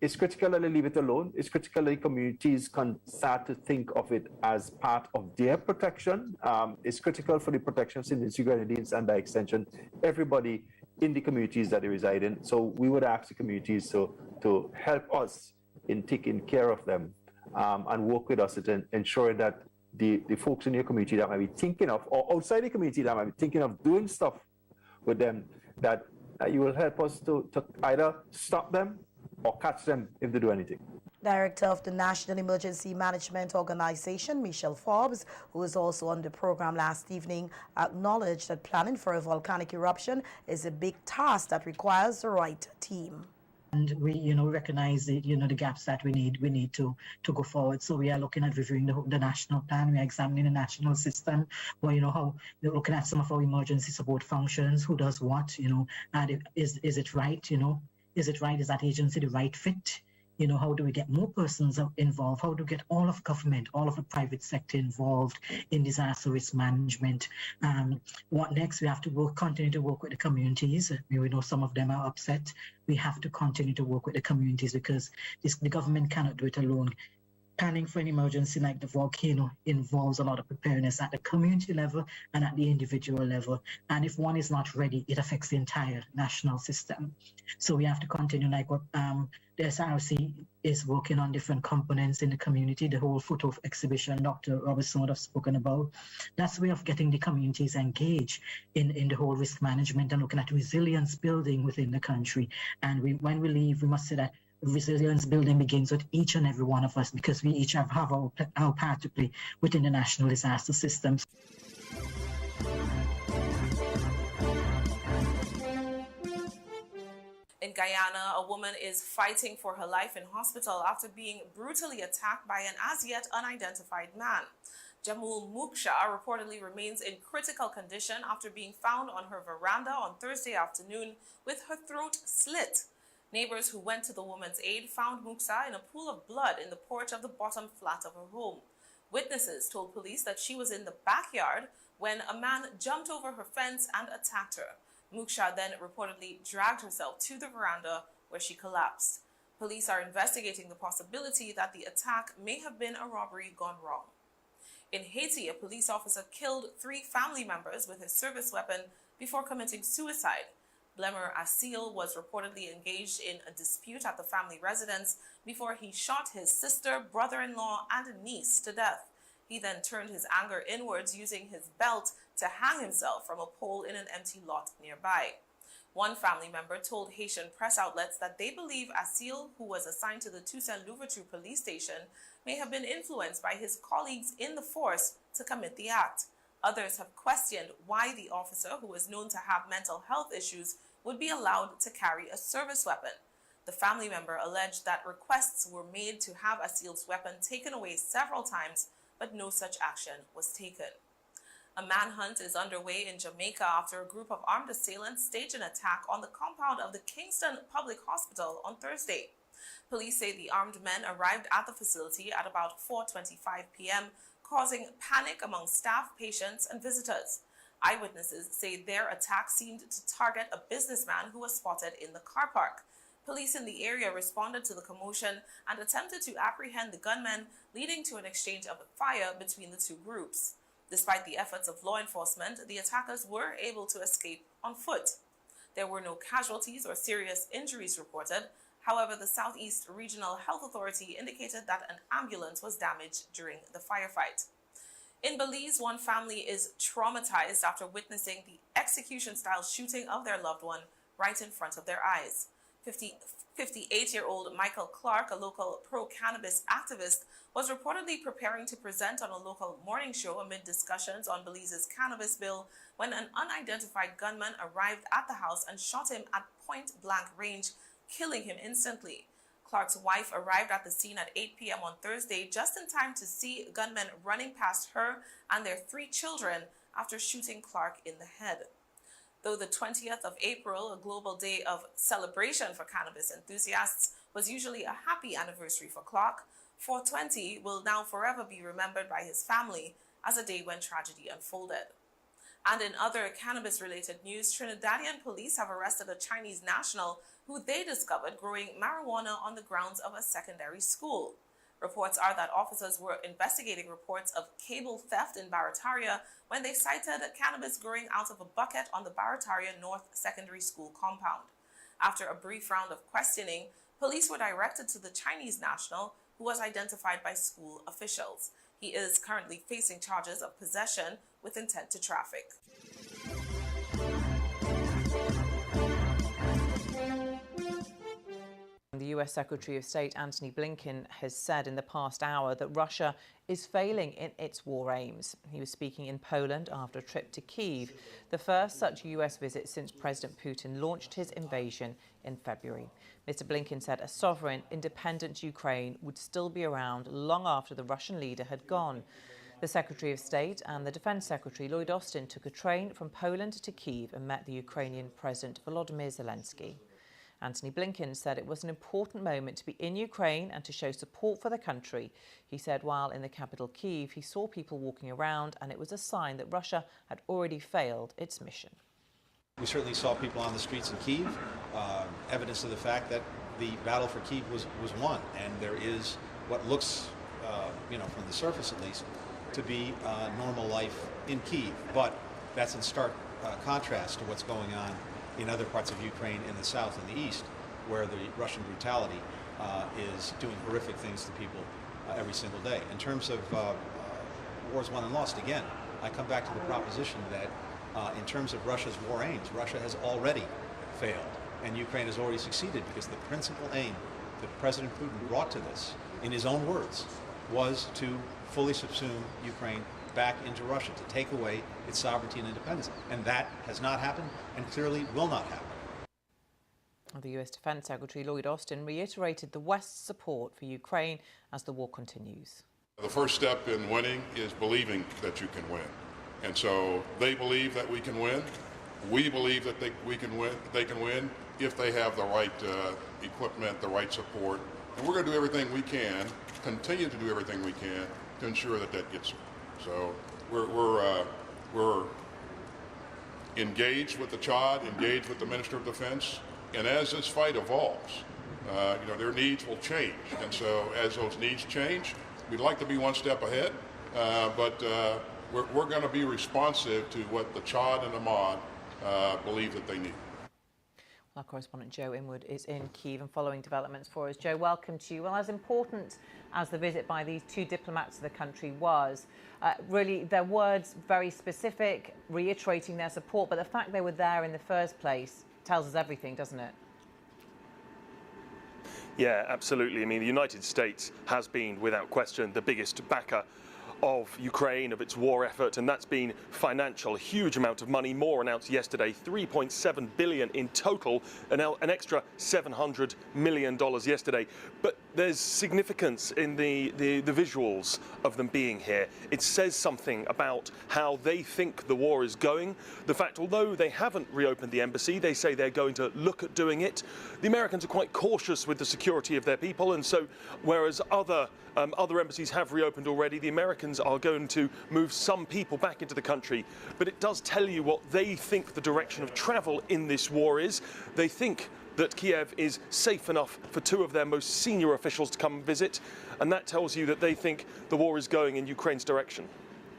it's critical that they leave it alone. It's critical that communities can start to think of it as part of their protection. It's critical for the protection of St. Grenadines and by extension, everybody in the communities that they reside in. So we would ask the communities to help us in taking care of them and work with us in ensuring that the folks in your community that might be thinking of, or outside the community that might be thinking of doing stuff with them, that you will help us to either stop them or catch them if they do anything. Director of the National Emergency Management Organization, Michelle Forbes, who was also on the program last evening, acknowledged that planning for a volcanic eruption is a big task that requires the right team. And we, recognize the, the gaps that we need to go forward. So we are looking at reviewing the national plan. We are examining the national system, where, how we're looking at some of our emergency support functions, who does what, and is it right, is it right? Is that agency the right fit? How do we get more persons involved? How do we get all of government, all of the private sector involved in disaster risk management? What next? We have to continue to work with the communities. We know some of them are upset. We have to continue to work with the communities because the government cannot do it alone. Planning for an emergency like the volcano involves a lot of preparedness at the community level and at the individual level. And if one is not ready, it affects the entire national system. So we have to continue, like what the SRC is working on different components in the community, the whole photo exhibition Dr. Robertson would have spoken about. That's a way of getting the communities engaged in the whole risk management and looking at resilience building within the country. And when we leave, we must say that resilience building begins with each and every one of us, because we each have our part to play within the national disaster systems. In Guyana, a woman is fighting for her life in hospital after being brutally attacked by an as-yet unidentified man. Jamul Muksha reportedly remains in critical condition after being found on her veranda on Thursday afternoon with her throat slit. Neighbors who went to the woman's aid found Muksa in a pool of blood in the porch of the bottom flat of her home. Witnesses told police that she was in the backyard when a man jumped over her fence and attacked her. Muksha then reportedly dragged herself to the veranda where she collapsed. Police are investigating the possibility that the attack may have been a robbery gone wrong. In Haiti, a police officer killed 3 family members with his service weapon before committing suicide. Blemer Asil was reportedly engaged in a dispute at the family residence before he shot his sister, brother-in-law, and niece to death. He then turned his anger inwards using his belt to hang himself from a pole in an empty lot nearby. One family member told Haitian press outlets that they believe Asil, who was assigned to the Toussaint Louverture police station, may have been influenced by his colleagues in the force to commit the act. Others have questioned why the officer, who was known to have mental health issues, would be allowed to carry a service weapon. The family member alleged that requests were made to have Asil's weapon taken away several times, but no such action was taken. A manhunt is underway in Jamaica after a group of armed assailants staged an attack on the compound of the Kingston Public Hospital on Thursday. Police say the armed men arrived at the facility at about 4:25 p.m., causing panic among staff, patients, and visitors. Eyewitnesses say their attack seemed to target a businessman who was spotted in the car park. Police in the area responded to the commotion and attempted to apprehend the gunmen, leading to an exchange of fire between the two groups. Despite the efforts of law enforcement, the attackers were able to escape on foot. There were no casualties or serious injuries reported. However, the Southeast Regional Health Authority indicated that an ambulance was damaged during the firefight. In Belize, one family is traumatized after witnessing the execution-style shooting of their loved one right in front of their eyes. 58-year-old Michael Clark, a local pro-cannabis activist, was reportedly preparing to present on a local morning show amid discussions on Belize's cannabis bill when an unidentified gunman arrived at the house and shot him at point-blank range, killing him instantly. Clark's wife arrived at the scene at 8 p.m. on Thursday just in time to see gunmen running past her and their 3 children after shooting Clark in the head. Though the 20th of April, a global day of celebration for cannabis enthusiasts, was usually a happy anniversary for Clark, 420 will now forever be remembered by his family as a day when tragedy unfolded. And in other cannabis-related news, Trinidadian police have arrested a Chinese national who they discovered growing marijuana on the grounds of a secondary school. Reports are that officers were investigating reports of cable theft in Barataria when they sighted cannabis growing out of a bucket on the Barataria North Secondary School compound. After a brief round of questioning, police were directed to the Chinese national, who was identified by school officials. He is currently facing charges of possession with intent to traffic. The U.S. Secretary of State Antony Blinken has said in the past hour that Russia is failing in its war aims. He was speaking in Poland after a trip to Kyiv, the first such U.S. visit since President Putin launched his invasion in February. Mr. Blinken said a sovereign, independent Ukraine would still be around long after the Russian leader had gone. The Secretary of State and the Defense Secretary, Lloyd Austin, took a train from Poland to Kyiv and met the Ukrainian President Volodymyr Zelensky. Antony Blinken said it was an important moment to be in Ukraine and to show support for the country. He said while in the capital Kyiv, he saw people walking around and it was a sign that Russia had already failed its mission. We certainly saw people on the streets in Kyiv, evidence of the fact that the battle for Kyiv was won, and there is what looks, from the surface at least, to be normal life in Kyiv. But that's in stark contrast to what's going on in other parts of Ukraine in the south and the east, where the Russian brutality is doing horrific things to people every single day. In terms of wars won and lost, again, I come back to the proposition that in terms of Russia's war aims, Russia has already failed, and Ukraine has already succeeded, because the principal aim that President Putin brought to this, in his own words, was to fully subsume Ukraine back into Russia, to take away its sovereignty and independence. And that has not happened and clearly will not happen. The U.S. Defense Secretary Lloyd Austin reiterated the West's support for Ukraine as the war continues. The first step in winning is believing that you can win. And so they believe that we can win. We believe that we can win. They can win if they have the right equipment, the right support. And we're going to do everything we can, continue to do everything we can to ensure that that gets. So we're engaged with the Chad, engaged with the Minister of Defense, and as this fight evolves, their needs will change. And so as those needs change, we'd like to be one step ahead, but we're going to be responsive to what the Chad and Ahmad believe that they need. Our correspondent Joe Inwood is in Kyiv and following developments for us. Joe, welcome to you. Well, as important as the visit by these two diplomats to the country was, really their words very specific, reiterating their support, but the fact they were there in the first place tells us everything, doesn't it? Yeah, absolutely. I mean, the United States has been, without question, the biggest backer of Ukraine, of its war effort, and that's been financial. A huge amount of money, more announced yesterday, $3.7 billion in total, an extra $700 million yesterday. But there's significance in the visuals of them being here. It says something about how they think the war is going. The fact, although they haven't reopened the embassy, they say they're going to look at doing it. The Americans are quite cautious with the security of their people, and so whereas other embassies have reopened already, the Americans are going to move some people back into the country. But it does tell you what they think the direction of travel in this war is. They think that Kiev is safe enough for two of their most senior officials to come and visit, and that tells you that they think the war is going in Ukraine's direction.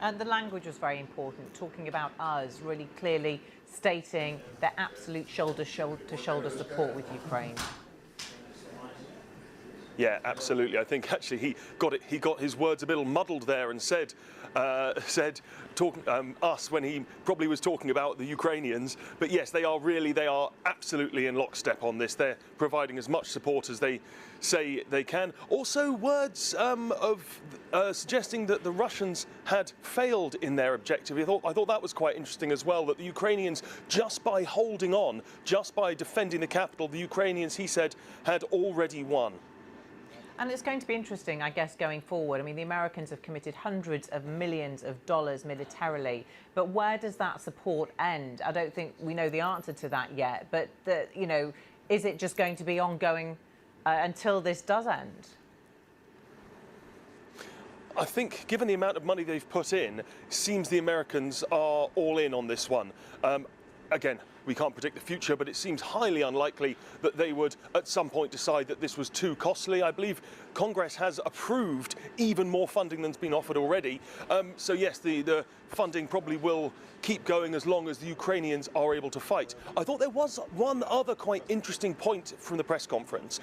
And the language was very important, talking about us, really clearly stating their absolute shoulder-to-shoulder support with Ukraine. Yeah, absolutely. I think actually he got his words a little muddled there and said us when he probably was talking about the Ukrainians. But yes, they are absolutely in lockstep on this. They're providing as much support as they say they can. Also, words of suggesting that the Russians had failed in their objective. I thought that was quite interesting as well, that the Ukrainians, just by holding on, just by defending the capital, the Ukrainians, he said, had already won. And it's going to be interesting, I guess, going forward. I mean, the Americans have committed hundreds of millions of dollars militarily, but where does that support end? I don't think we know the answer to that yet, but, is it just going to be ongoing until this does end? I think, given the amount of money they've put in, seems the Americans are all in on this one. Again, we can't predict the future, but it seems highly unlikely that they would at some point decide that this was too costly. I believe Congress has approved even more funding than's been offered already. So yes, the funding probably will keep going as long as the Ukrainians are able to fight. I thought there was one other quite interesting point from the press conference.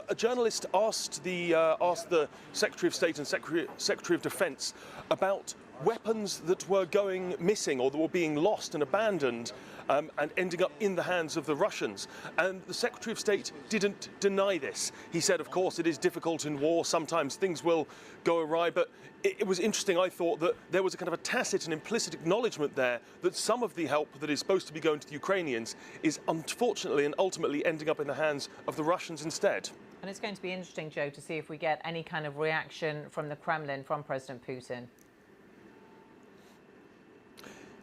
A journalist asked the Secretary of State and Secretary of Defense about weapons that were going missing or that were being lost and abandoned and ending up in the hands of the Russians. And the Secretary of State didn't deny this. He said, of course, it is difficult in war. Sometimes things will go awry. But it was interesting, I thought, that there was a kind of a tacit and implicit acknowledgement there that some of the help that is supposed to be going to the Ukrainians is unfortunately and ultimately ending up in the hands of the Russians instead. And it's going to be interesting, Joe, to see if we get any kind of reaction from the Kremlin, from President Putin.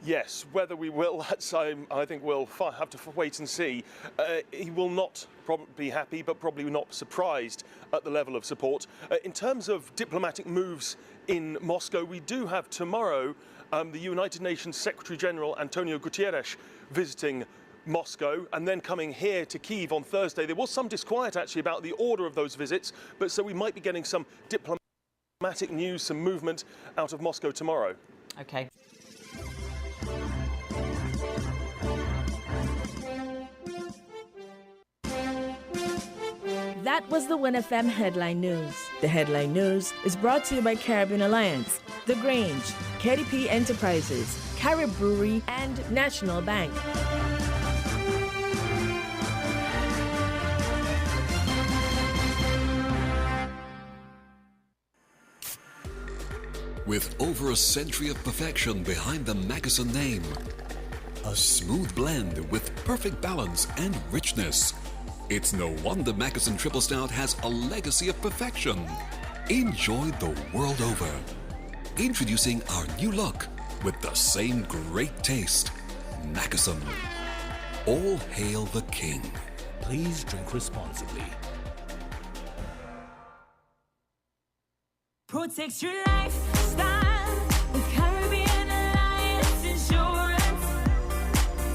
Yes, whether we will, I think we'll have to wait and see. He will not probably be happy, but probably not surprised at the level of support. In terms of diplomatic moves in Moscow, we do have tomorrow the United Nations Secretary General Antonio Guterres visiting Moscow and then coming here to Kyiv on Thursday. There was some disquiet actually about the order of those visits, but so we might be getting some diplomatic news, some movement out of Moscow tomorrow. Okay. That was the Win FM Headline News. The Headline News is brought to you by Caribbean Alliance, The Grange, KDP Enterprises, Carib Brewery, and National Bank. With over a century of perfection behind the Mackeson name, a smooth blend with perfect balance and richness, it's no wonder Mackeson Triple Stout has a legacy of perfection. Enjoy the world over. Introducing our new look with the same great taste. Mackeson. All hail the king. Please drink responsibly. Protect your lifestyle with Caribbean Alliance Insurance.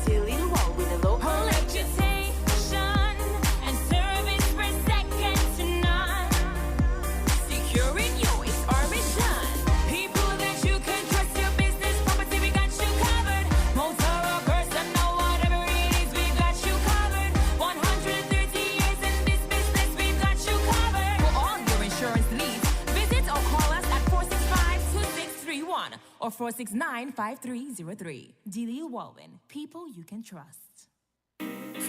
Till you walk with a low reputation and service for second to none. Securing you is our mission. People that you can trust, your business, property, we got you covered. Motor or personal, whatever it is, we got you covered. 130 years in this business, we got you covered. For all your insurance needs, visit or call us at 465-2631 or 469-5303. Dealey Walwyn, people you can trust.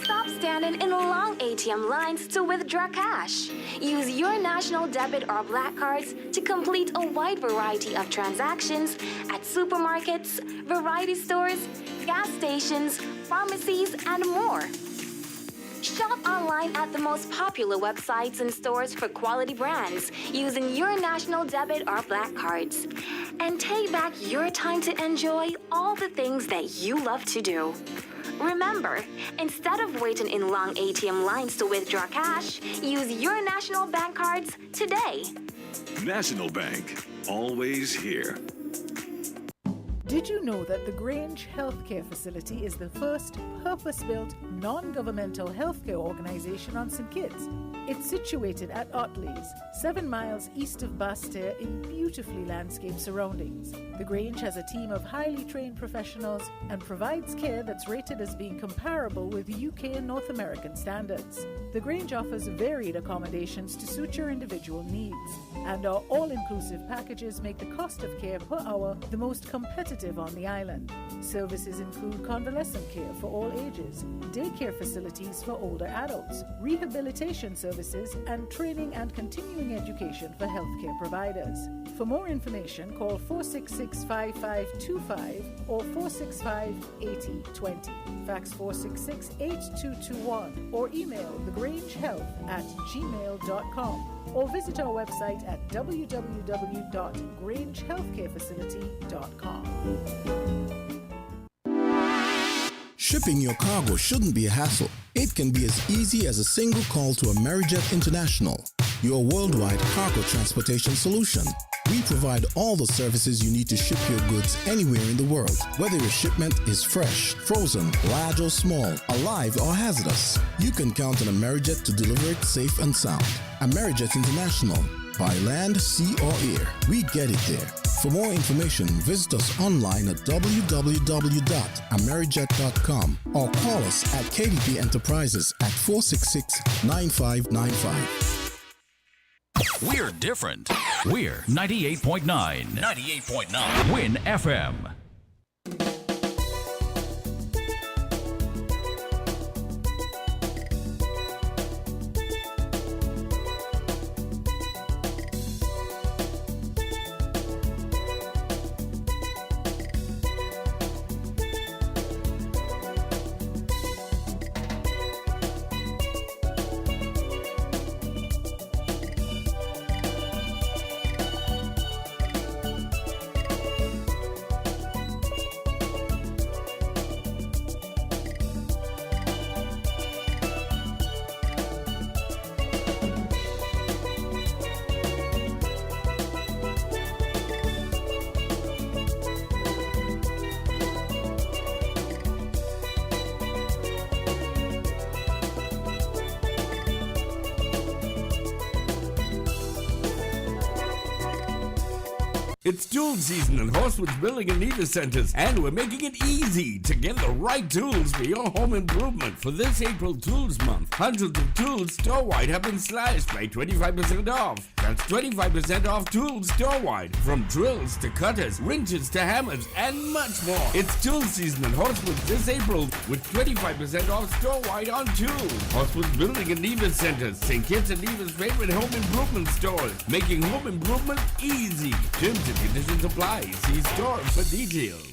Stop standing in long ATM lines to withdraw cash. Use your national debit or black cards to complete a wide variety of transactions at supermarkets, variety stores, gas stations, pharmacies, and more. Shop online at the most popular websites and stores for quality brands using your national debit or black cards. And take back your time to enjoy all the things that you love to do. Remember, instead of waiting in long ATM lines to withdraw cash, use your national bank cards today. National Bank, always here. Did you know that the Grange Healthcare Facility is the first purpose-built, non-governmental healthcare organization on St. Kitts? It's situated at Otley's, 7 miles east of Basseterre in beautifully landscaped surroundings. The Grange has a team of highly trained professionals and provides care that's rated as being comparable with UK and North American standards. The Grange offers varied accommodations to suit your individual needs, and our all-inclusive packages make the cost of care per hour the most competitive on the island. Services include convalescent care for all ages, daycare facilities for older adults, rehabilitation services, and training and continuing education for healthcare providers. For more information, call 466-5525 or 465-8020. Fax 466-8221 or email thegrangehealth@gmail.com or visit our website at www.grangehealthcarefacility.com. Shipping your cargo shouldn't be a hassle. It can be as easy as a single call to Amerijet International, your worldwide cargo transportation solution. We provide all the services you need to ship your goods anywhere in the world, whether your shipment is fresh, frozen, large or small, alive or hazardous. You can count on Amerijet to deliver it safe and sound. Amerijet International. By land, sea or air, we get it there. For more information, visit us online at www.amerijet.com or call us at KDP Enterprises at 466-9595. We're different. We're 98.9. 98.9. Win FM. It's tool season at Horsewood's Building and Leisure Centers, and we're making it easy to get the right tools for your home improvement. For this April Tools Month, hundreds of tools store-wide have been slashed by 25% off. That's 25% off tools store-wide, from drills to cutters, wrenches to hammers, and much more. It's tool season at Horsewood's this April with 25% off store-wide on tools. Horsewood's Building and Leisure Centers, St. Kitts and Nevis' favorite home improvement stores, making home improvement easy. Terms and conditions apply. See store for details.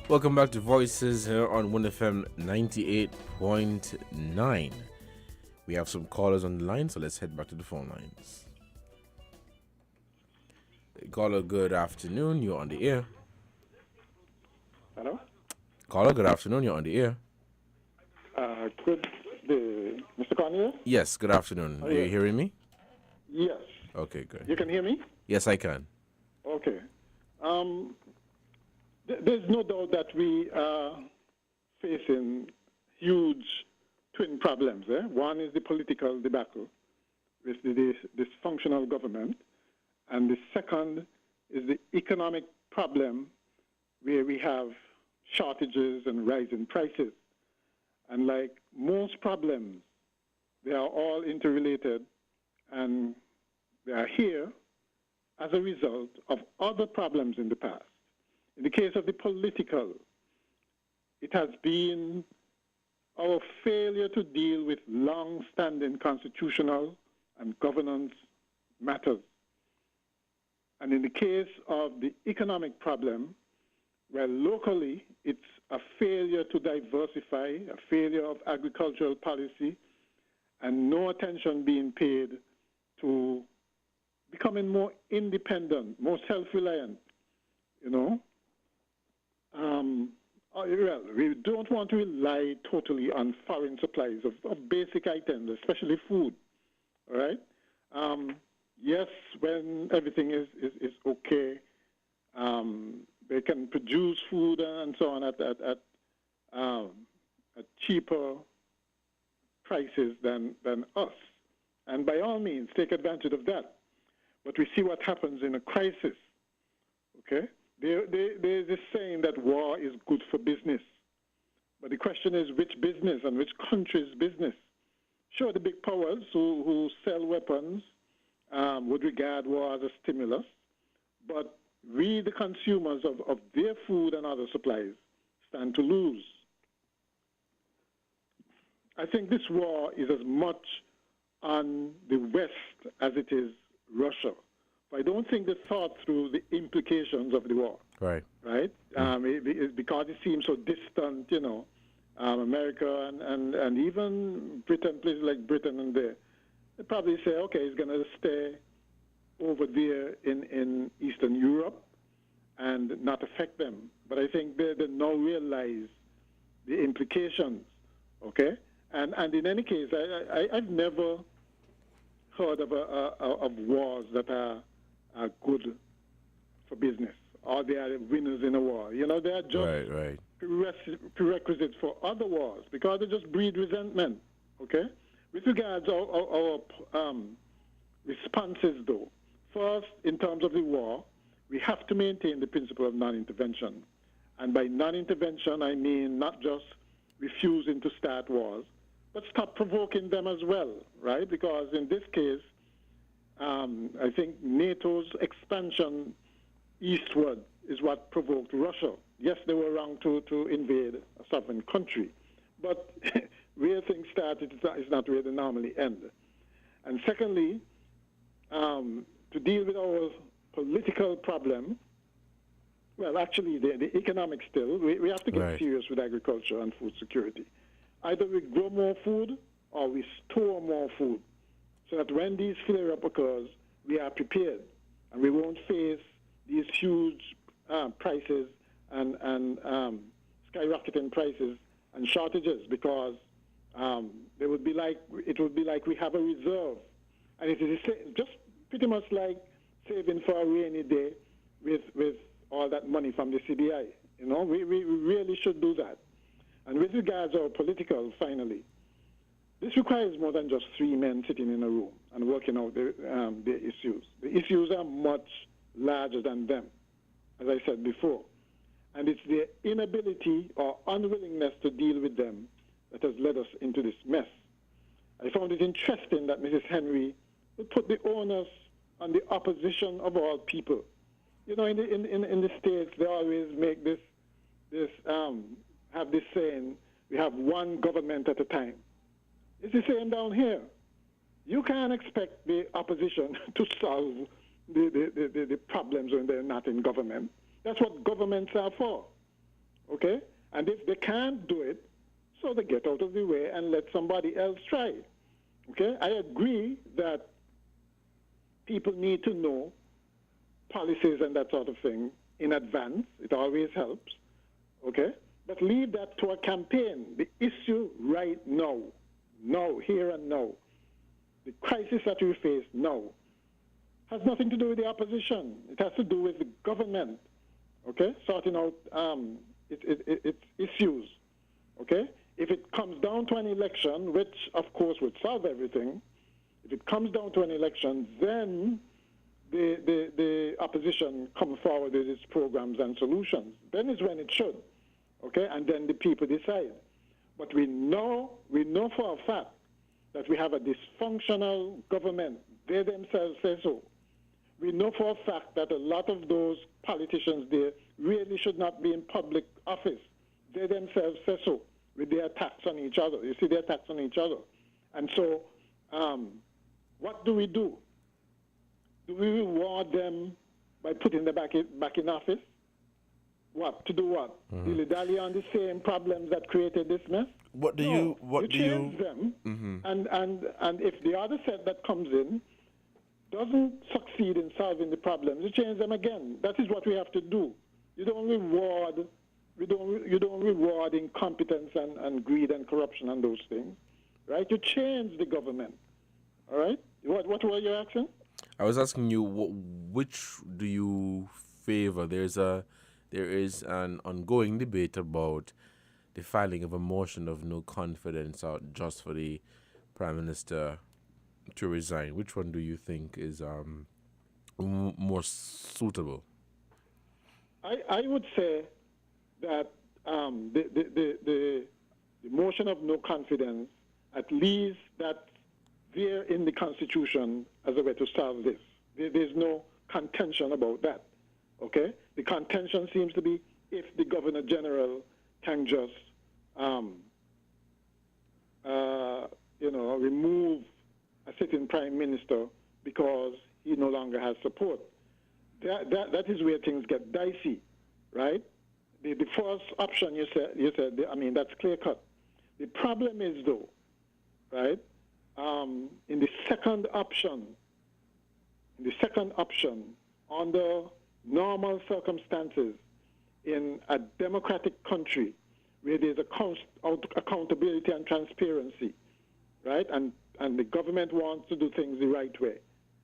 Welcome back to Voices here on WINNFM 98.9. We have some callers on the line, so let's head back to the phone lines. Caller, good afternoon. You're on the air. Hello? Caller, good afternoon. You're on the air. Mr. Cornelius? Yes, good afternoon. Are you hearing me? Yes. Okay, good. You can hear me? Yes, I can. Okay. There's no doubt that we are facing huge twin problems. One is the political debacle with the dysfunctional government, and the second is the economic problem where we have shortages and rising prices. And like most problems, they are all interrelated, and they are here as a result of other problems in the past. In the case of the political, it has been our failure to deal with long-standing constitutional and governance matters. And in the case of the economic problem, Well, locally, it's a failure to diversify, a failure of agricultural policy, and no attention being paid to becoming more independent, more self-reliant, you know. Well, we don't want to rely totally on foreign supplies of basic items, especially food, all right? Yes, when everything is okay, they can produce food and so on at cheaper prices than us. And by all means, take advantage of that. But we see what happens in a crisis, okay? There's this saying that war is good for business. But the question is which business and which country's business? Sure, the big powers who sell weapons would regard war as a stimulus, but we, the consumers of their food and other supplies, stand to lose. I think this war is as much on the West as it is Russia. But I don't think they thought through the implications of the war. Right. Right? Because it seems so distant, you know, America and even Britain, places like Britain and there, they probably say, okay, it's going to stay over there in Eastern Europe and not affect them. But I think they now realize the implications, okay? And in any case, I've never heard of wars that are good for business, or they are winners in a war. You know, they are just prerequisites for other wars because they just breed resentment, okay? With regards to our responses, though, first, in terms of the war, we have to maintain the principle of non-intervention. And by non-intervention, I mean not just refusing to start wars, but stop provoking them as well, right? Because in this case, I think NATO's expansion eastward is what provoked Russia. Yes, they were wrong to invade a sovereign country, but where things started is not where they normally end. And secondly, to deal with our political problem, well, actually, the economic still, we have to get serious with agriculture and food security. Either we grow more food or we store more food so that when these flare-up occurs, we are prepared and we won't face these huge prices and skyrocketing prices and shortages because it would be like we have a reserve. And it is just pretty much like saving for a rainy day with all that money from the CBI. You know, we really should do that. And with regards to our political, finally, this requires more than just three men sitting in a room and working out their issues. The issues are much larger than them, as I said before. And it's their inability or unwillingness to deal with them that has led us into this mess. I found it interesting that Mrs. Henry would put the onus on the opposition of all people. You know, in the States, they always make have this saying, we have one government at a time. It's the same down here. You can't expect the opposition to solve the problems when they're not in government. That's what governments are for, okay? And if they can't do it, so they get out of the way and let somebody else try, okay? I agree that people need to know policies and that sort of thing in advance. It always helps, okay? But leave that to a campaign. The issue right now, here and now, the crisis that we face now, has nothing to do with the opposition. It has to do with the government, okay, sorting out its issues, okay? If it comes down to an election, which of course would solve everything, if it comes down to an election, then the opposition come forward with its programs and solutions. Then is when it should, okay? And then the people decide. But we know for a fact that we have a dysfunctional government. They themselves say so. We know for a fact that a lot of those politicians there really should not be in public office. They themselves say so with their attacks on each other. You see their attacks on each other. And so what do? Do we reward them by putting them back in office? What? To do what? Dilly-dally on the same problems that created this mess? What do No, you change them, and if the other set that comes in doesn't succeed in solving the problems, you change them again. That is what we have to do. You don't reward incompetence and greed and corruption and those things, right? You change the government, all right? What were you asking? I was asking you, which do you favor? There is an ongoing debate about the filing of a motion of no confidence out just for the Prime Minister to resign. Which one do you think is more suitable? I would say that the motion of no confidence, at least that's there in the Constitution as a way to solve this. There's no contention about that, okay? The contention seems to be if the Governor General can just, remove a sitting Prime Minister because he no longer has support. That is where things get dicey, right? The first option you said, I mean, that's clear cut. The problem is though, right? In the second option, under normal circumstances, in a democratic country where there's accountability and transparency, right? And the government wants to do things the right way,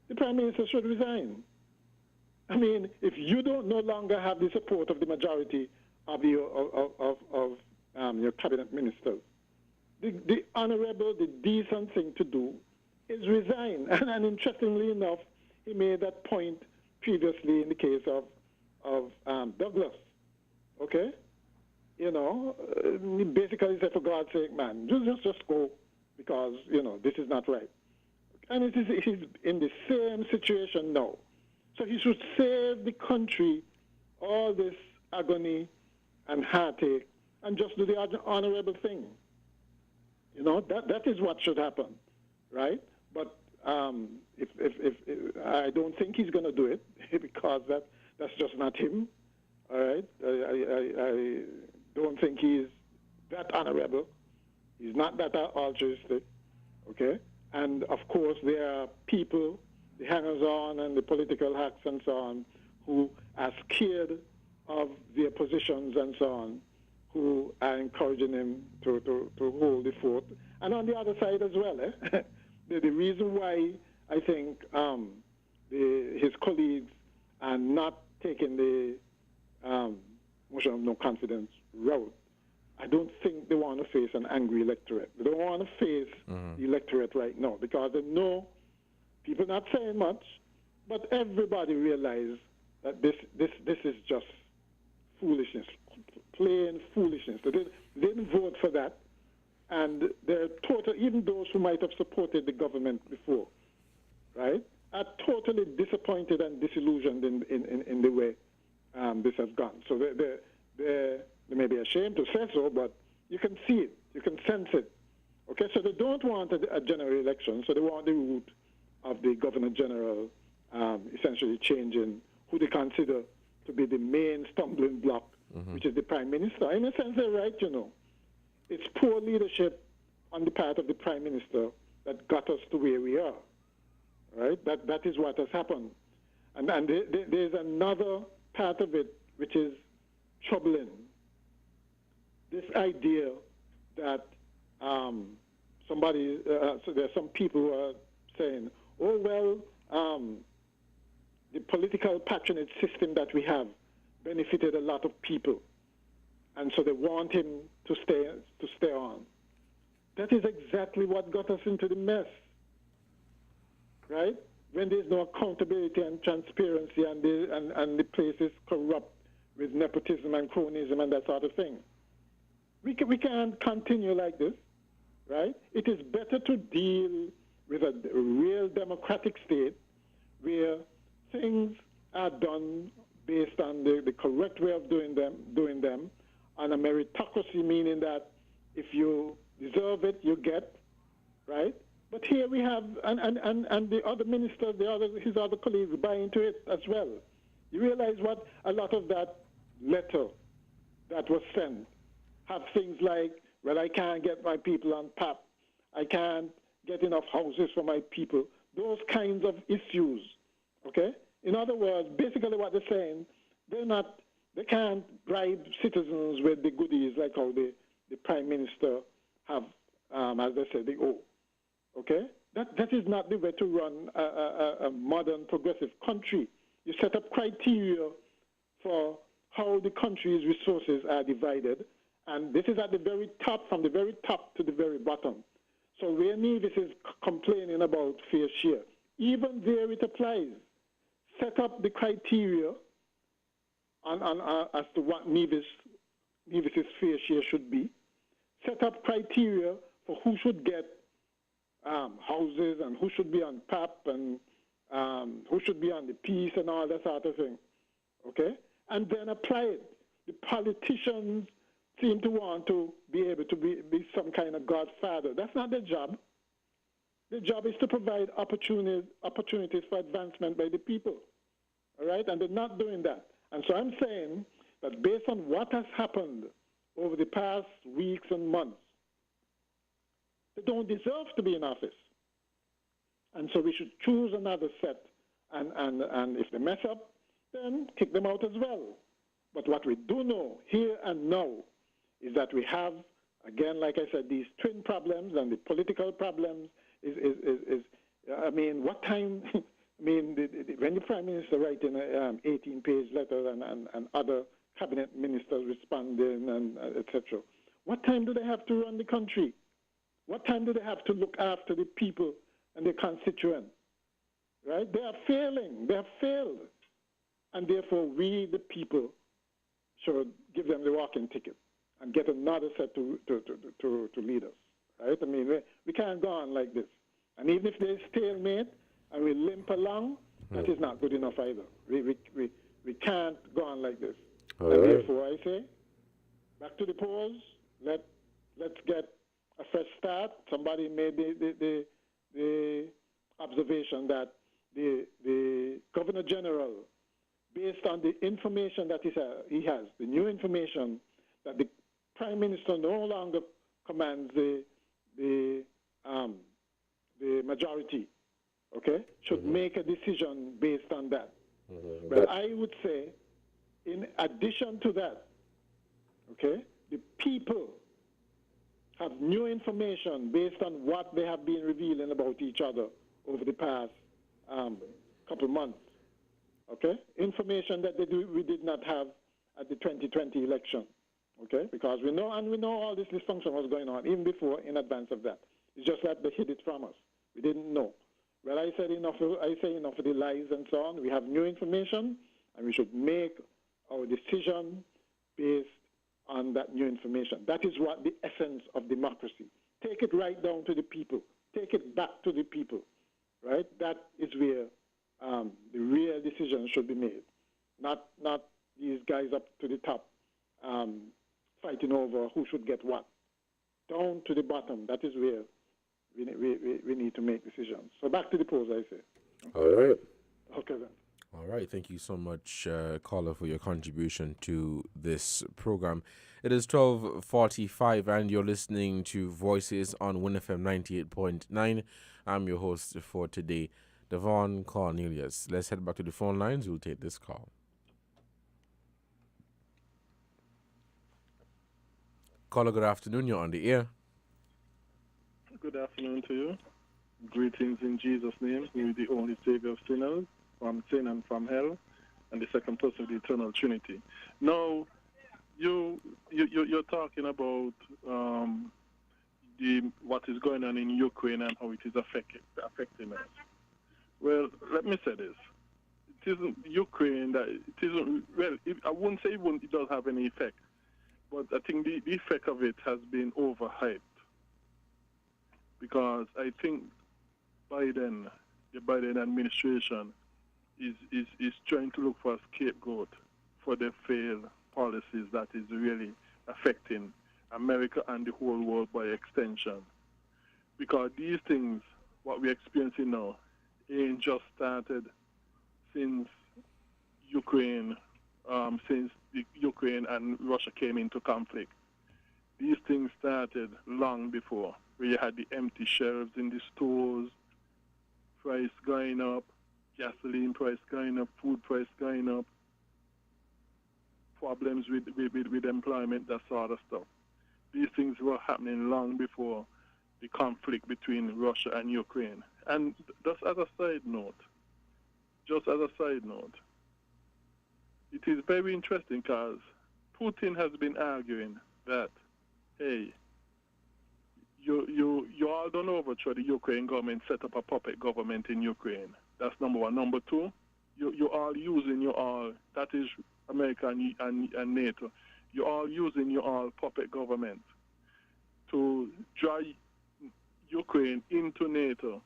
the Prime Minister should resign. I mean, if you don't no longer have the support of the majority of your cabinet ministers, the honorable, the decent thing to do is resign. And interestingly enough, he made that point previously in the case of Douglas. Okay, he basically said, for God's sake, man, just go, because this is not right. And he's in the same situation now. So he should save the country all this agony and heartache and just do the honorable thing. That is what should happen, right? But if I don't think he's going to do it because that's just not him. All right, I don't think he's that honorable. He's not that altruistic. Okay, and of course there are people, the hangers-on and the political hacks and so on, who are scared of their positions and so on, who are encouraging him to hold the fort. And on the other side as well, the reason why I think his colleagues are not taking the motion of no confidence route, I don't think they want to face an angry electorate. They don't want to face the electorate right now because they know people not saying much, but everybody realizes that this is just foolishness, plain foolishness. They didn't vote for that, and they're even those who might have supported the government before, right, are totally disappointed and disillusioned in the way this has gone. So they may be ashamed to say so, but you can see it, you can sense it. Okay, so they don't want a general election, so they want the route of the Governor General essentially changing who they consider to be the main stumbling block, which is the Prime Minister. In a sense, they're right, It's poor leadership on the part of the Prime Minister that got us to where we are, right? That is what has happened. And there's another part of it which is troubling. This idea that so there's some people who are saying, oh, well, the political patronage system that we have benefited a lot of people, and so they want him to stay on. That is exactly what got us into the mess, right? When there's no accountability and transparency and the place is corrupt with nepotism and cronyism and that sort of thing. We can't continue like this, right? It is better to deal with a real democratic state where things are done based on the correct way of doing them, on a meritocracy, meaning that if you deserve it, you get, right? But here we have, and the other ministers, his other colleagues buy into it as well. You realize what a lot of that letter that was sent have things like, well, I can't get my people on PAP, I can't get enough houses for my people, those kinds of issues, okay? In other words, basically what they're saying, they can't bribe citizens with the goodies like how the Prime Minister have, as they said, they owe, okay? That is not the way to run a modern progressive country. You set up criteria for how the country's resources are divided, and this is at the very top, from the very top to the very bottom. So where Nevis is complaining about fair share, even there it applies. Set up the criteria on as to what Nevis's fair share should be. Set up criteria for who should get houses and who should be on PAP and who should be on the peace and all that sort of thing. Okay? And then apply it. The politicians seem to want to be able to be some kind of godfather. That's not their job. Their job is to provide opportunities for advancement by the people. All right? And they're not doing that. And so I'm saying that based on what has happened over the past weeks and months, they don't deserve to be in office. And so we should choose another set. And if they mess up, then kick them out as well. But what we do know here and now is that we have, again, like I said, these twin problems, and the political problems is I mean, what time, I mean, when the Prime Minister writing an 18-page letter and other cabinet ministers responding and etc., what time do they have to run the country? What time do they have to look after the people and their constituents? Right? They are failing. They have failed. And therefore, we, the people, should give them the walking ticket and get another set to lead us. Right? I mean, we can't go on like this. And even if there's stalemate and we limp along, that is not good enough either. We can't go on like this. All and right. therefore, I say, back to the polls. Let's get a fresh start. Somebody made the observation that the Governor General, based on the information that he has, the new information, that the Prime Minister no longer commands the majority, okay, should make a decision based on that. But I would say, in addition to that, okay, the people have new information based on what they have been revealing about each other over the past couple months. Okay, information that we did not have at the 2020 election. Okay, because we know all this dysfunction was going on even before, in advance of that. It's just that they hid it from us. We didn't know. Well, I say enough of the lies and so on. We have new information, and we should make our decision based on that new information. That is what the essence of democracy. Take it right down to the people. Take it back to the people. Right? That is where the real decision should be made. Not these guys up to the top fighting over who should get what. Down to the bottom. That is where we need to make decisions. So back to the polls, I say. All right. Okay, then. All right. Thank you so much, caller, for your contribution to this program. It is 12:45, and you're listening to Voices on WINNFM 98.9. I'm your host for today, Devon Cornelius. Let's head back to the phone lines. We'll take this call. Caller, good afternoon. You're on the air. Good afternoon to you. Greetings in Jesus' name, who is the only Savior of sinners, from sin and from hell, and the second person of the eternal Trinity. Now, you're talking about what is going on in Ukraine and how it is affecting us. Well, let me say this. It isn't Ukraine that it isn't. Well, I wouldn't say it does have any effect, but I think the effect of it has been overhyped. Because I think the Biden administration is trying to look for a scapegoat for the failed policies that is really affecting America and the whole world by extension. Because these things, what we're experiencing now, ain't just started since Ukraine Ukraine and Russia came into conflict. These things started long before, where you had the empty shelves in the stores, price going up, gasoline price going up, food price going up, problems with employment, that sort of stuff. These things were happening long before the conflict between Russia and Ukraine. And just as a side note, it is very interesting because Putin has been arguing that, hey, you all don't overthrow the Ukraine government, set up a puppet government in Ukraine. That's number one. Number two, you're all using your all, that is America and NATO, you're all using your all puppet government to drive Ukraine into NATO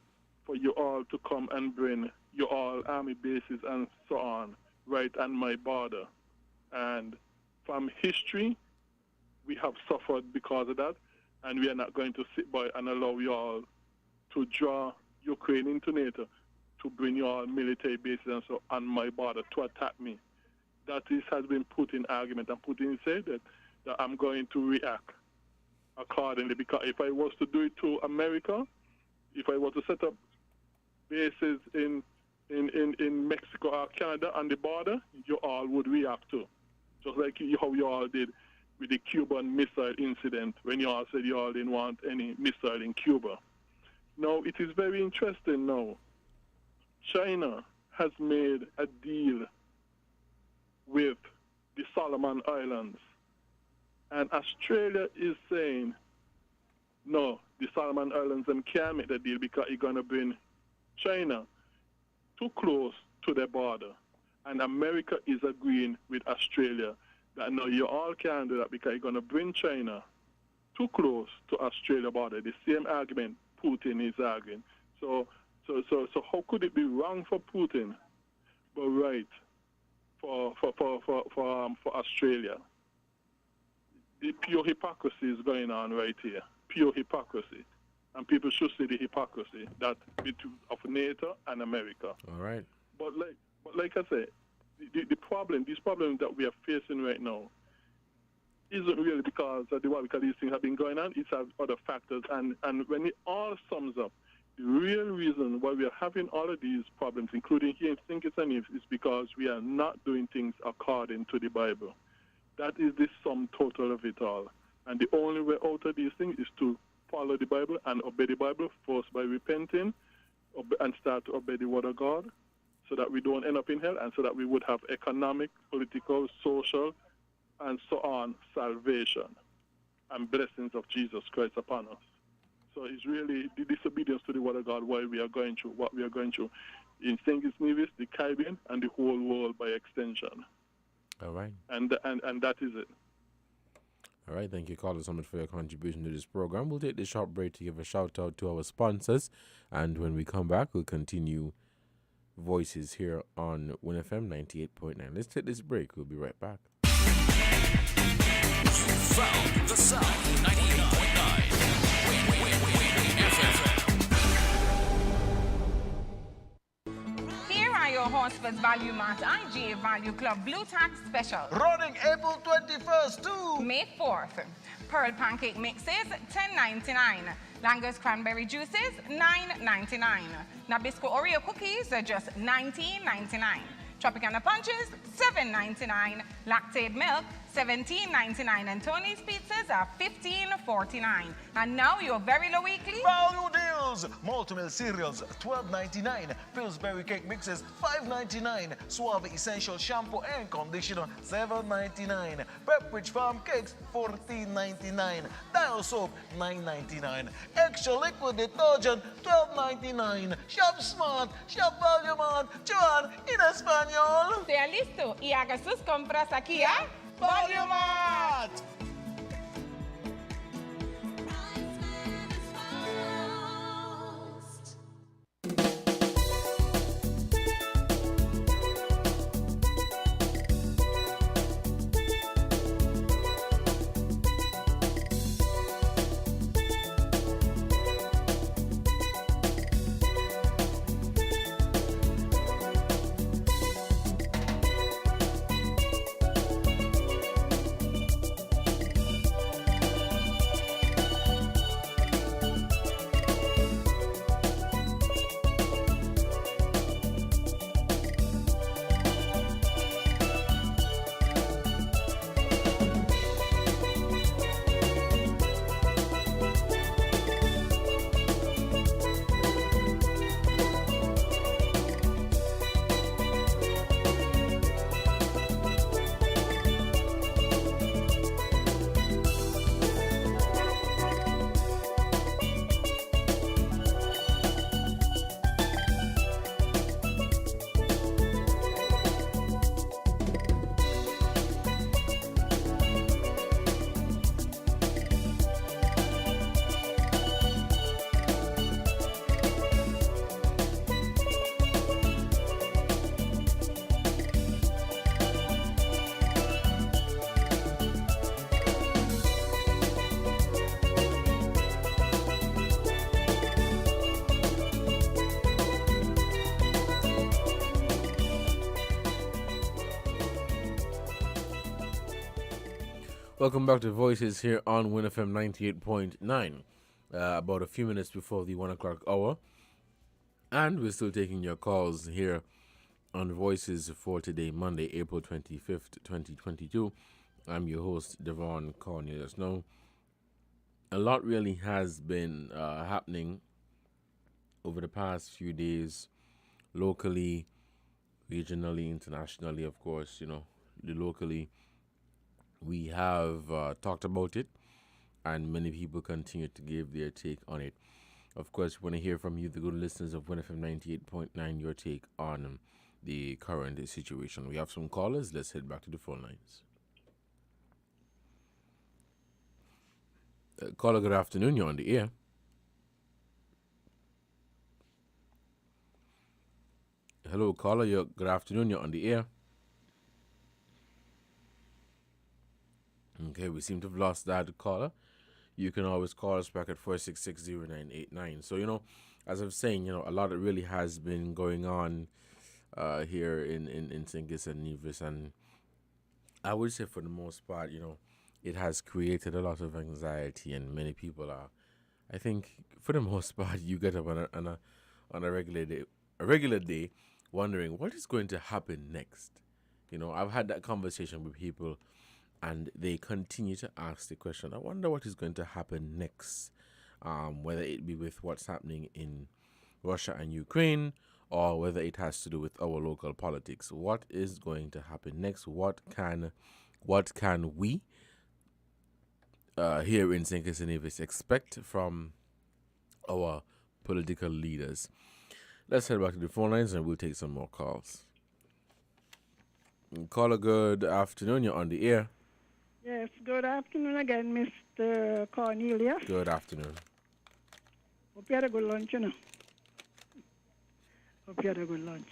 for you all to come and bring your all army bases and so on right on my border. And from history, we have suffered because of that, and we are not going to sit by and allow you all to draw Ukraine into NATO to bring your military bases and so on my border to attack me. That has been Putin's argument, and Putin said that I'm going to react accordingly, because if I was to do it to America, if I were to set up bases in Mexico or Canada on the border, you all would react to. Just like how you all did with the Cuban missile incident, when you all said you all didn't want any missile in Cuba. Now, it is very interesting now. China has made a deal with the Solomon Islands. And Australia is saying, no, the Solomon Islands them can't make the deal because it's going to bring China too close to their border. And America is agreeing with Australia that no, you all can't do that because you're going to bring China too close to Australia border. The same argument Putin is arguing. So how could it be wrong for Putin, but right for Australia? The pure hypocrisy is going on right here. Pure hypocrisy. And people should see the hypocrisy that of NATO and America. All right. But like I said, these problems that we are facing right now isn't really because of because these things have been going on. It's other factors. And when it all sums up, the real reason why we are having all of these problems, including here in St. Kitts and Nevis, is because we are not doing things according to the Bible. That is the sum total of it all. And the only way out of these things is to follow the Bible and obey the Bible, first by repenting and start to obey the Word of God, so that we don't end up in hell, and so that we would have economic, political, social, and so on, salvation and blessings of Jesus Christ upon us. So it's really the disobedience to the Word of God why we are going through what we are going through in St. Kitts and Nevis, the Caribbean, and the whole world by extension. All right. And that is it. All right, thank you, caller, so much for your contribution to this program. We'll take this short break to give a shout out to our sponsors, and when we come back, we'll continue Voices here on WINNFM 98.9. Let's take this break. We'll be right back. Found the sound 98.9 WINNFM. Here are your Horsford's Value Mart IGA Value Club Blue Tax Special. Running April 21st to May 4th. Pearl pancake mixes, $10.99. Langus cranberry juices, $9.99. Nabisco Oreo cookies are just $19.99. Tropicana punches, $7.99. Lactate milk, $17.99. And Tony's pizzas are $15.49. And now your very low weekly value deals. Multi-meal cereals, $12.99. Pillsbury cake mixes, $5.99. Suave Essential shampoo and conditioner, $7.99. Pepperidge Farm cakes, $14.99. Dial soap, $9.99. Extra liquid detergent, $12.99. Shop smart, shop value mart. Joan in español. Sea listo y haga sus compras aquí a Value Mart. Welcome back to Voices here on WINNFM 98.9. About a few minutes before the 1 o'clock hour. And we're still taking your calls here on Voices for today, Monday, April 25th, 2022. I'm your host, Devon Cornelius. Now, a lot really has been happening over the past few days, locally, regionally, internationally, of course. Locally, we have talked about it, and many people continue to give their take on it. Of course, we want to hear from you, the good listeners of WINNFM 98.9, your take on the current situation. We have some callers. Let's head back to the phone lines. Caller, good afternoon. You're on the air. Hello, caller. Good afternoon. You're on the air. Okay, we seem to have lost that caller. You can always call us back at 4660989. So, as I was saying, a lot that really has been going on here in St. Kitts and Nevis. And I would say for the most part, it has created a lot of anxiety, and many people are, I think, for the most part, you get up on a regular day wondering what is going to happen next. I've had that conversation with people, and they continue to ask the question, I wonder what is going to happen next, whether it be with what's happening in Russia and Ukraine, or whether it has to do with our local politics. What is going to happen next? What can we here in St. Kitts and Nevis expect from our political leaders? Let's head back to the phone lines and we'll take some more calls. Caller, good afternoon. You're on the air. Yes, good afternoon again, Mr. Cornelius. Good afternoon. Hope you had a good lunch, Hope you had a good lunch.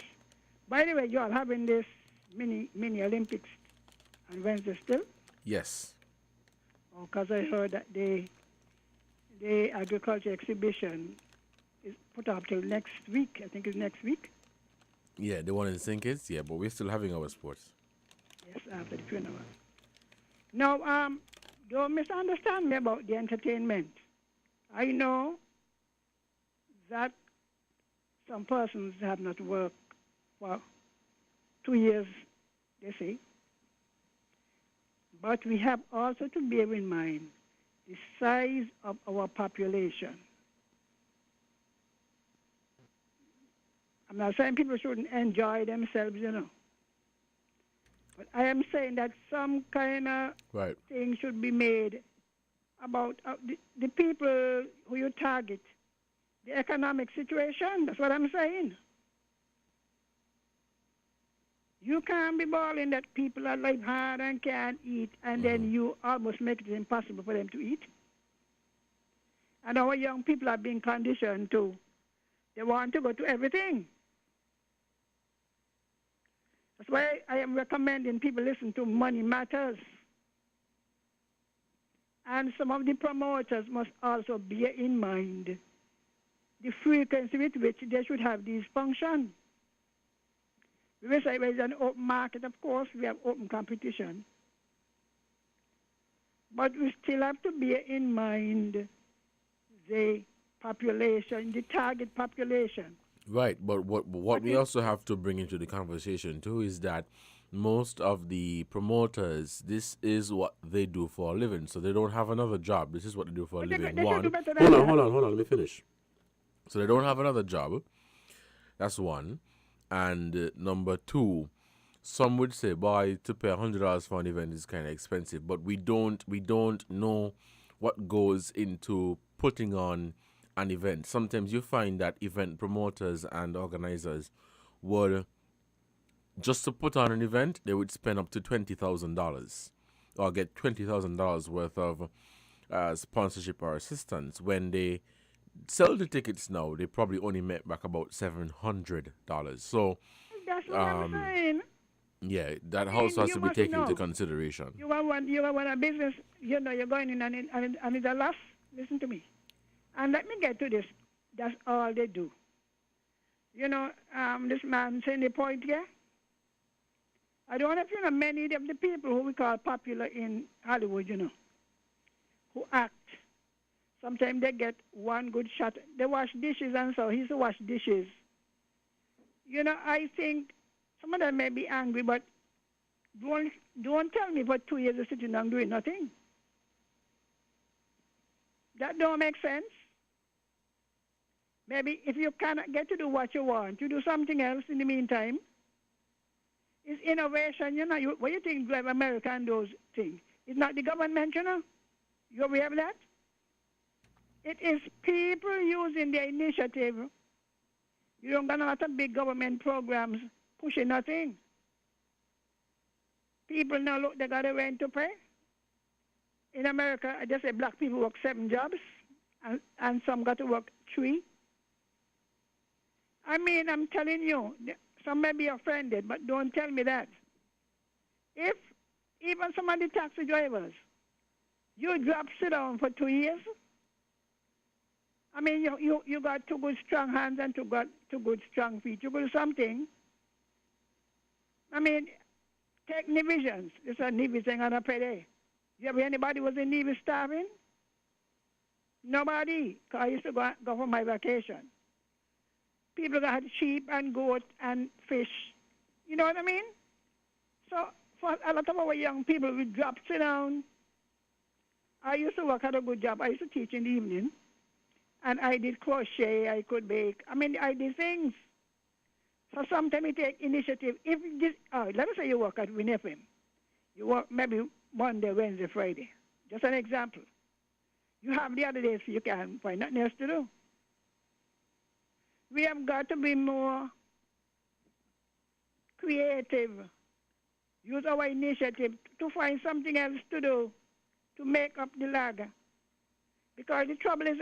By the way, you all having this mini Olympics on Wednesday still? Yes. Oh, because I heard that the agriculture exhibition is put up till next week. I think it's next week. Yeah, the one in St. Kitts, yeah, but we're still having our sports. Yes, after the funeral. Now, don't misunderstand me about the entertainment. I know that some persons have not worked for 2 years, they say. But we have also to bear in mind the size of our population. I'm not saying people shouldn't enjoy themselves, But I am saying that some kind of thing should be made about the people who you target, the economic situation. That's what I'm saying. You can't be balling that people are life hard and can't eat, and then you almost make it impossible for them to eat. And our young people are being conditioned to, they want to go to everything. That's why I am recommending people listen to Money Matters. And some of the promoters must also bear in mind the frequency with which they should have these functions. We will say there's an open market, of course, we have open competition. But we still have to bear in mind the population, the target population. Right, but what we also have to bring into the conversation too is that most of the promoters, this is what they do for a living, so they don't have another job. This is what they do for a living. Hold on, let me finish. So they don't have another job. That's one. And number two, some would say, boy, to pay $100 for an event is kind of expensive, but we don't know what goes into putting on an event. Sometimes you find that event promoters and organizers would, just to put on an event, they would spend up to $20,000 or get $20,000 worth of sponsorship or assistance. When they sell the tickets now, they probably only make back about $700. So that's what I'm saying. Yeah, that also has to be taken into consideration. You want a business, you're going in and it's a loss. Listen to me. And let me get to this. That's all they do. This man saying the point here. I don't know if you know many of the people who we call popular in Hollywood, who act. Sometimes they get one good shot. They wash dishes and so he used to wash dishes. I think some of them may be angry, but don't tell me for 2 years you're sitting down doing nothing. That don't make sense. Maybe if you cannot get to do what you want, you do something else in the meantime. It's innovation, what you think drive America and those things? It's not the government, You aware of that? It is people using their initiative. You don't got a lot of big government programs pushing nothing. People now look, they got a rent to pay. In America, I just say black people work 7 jobs, and some got to work 3. I mean, I'm telling you, some may be offended, but don't tell me that. If even some of the taxi drivers, you sit down for 2 years, I mean, you got 2 good strong hands and 2 good strong feet. You could do something. I mean, take Nivisions. It's a Navy thing on a payday. You ever anybody was in Navy starving? Nobody. Because I used to go for my vacation. People got sheep and goat and fish. You know what I mean? So for a lot of our young people, we sit down. I used to work at a good job. I used to teach in the evening. And I did crochet, I could bake. I mean, I did things. So sometimes we take initiative. Let me say you work at WINNFM. You work maybe Monday, Wednesday, Friday. Just an example. You have the other days you can find nothing else to do. We have got to be more creative. Use our initiative to find something else to do to make up the lag. Because the trouble is,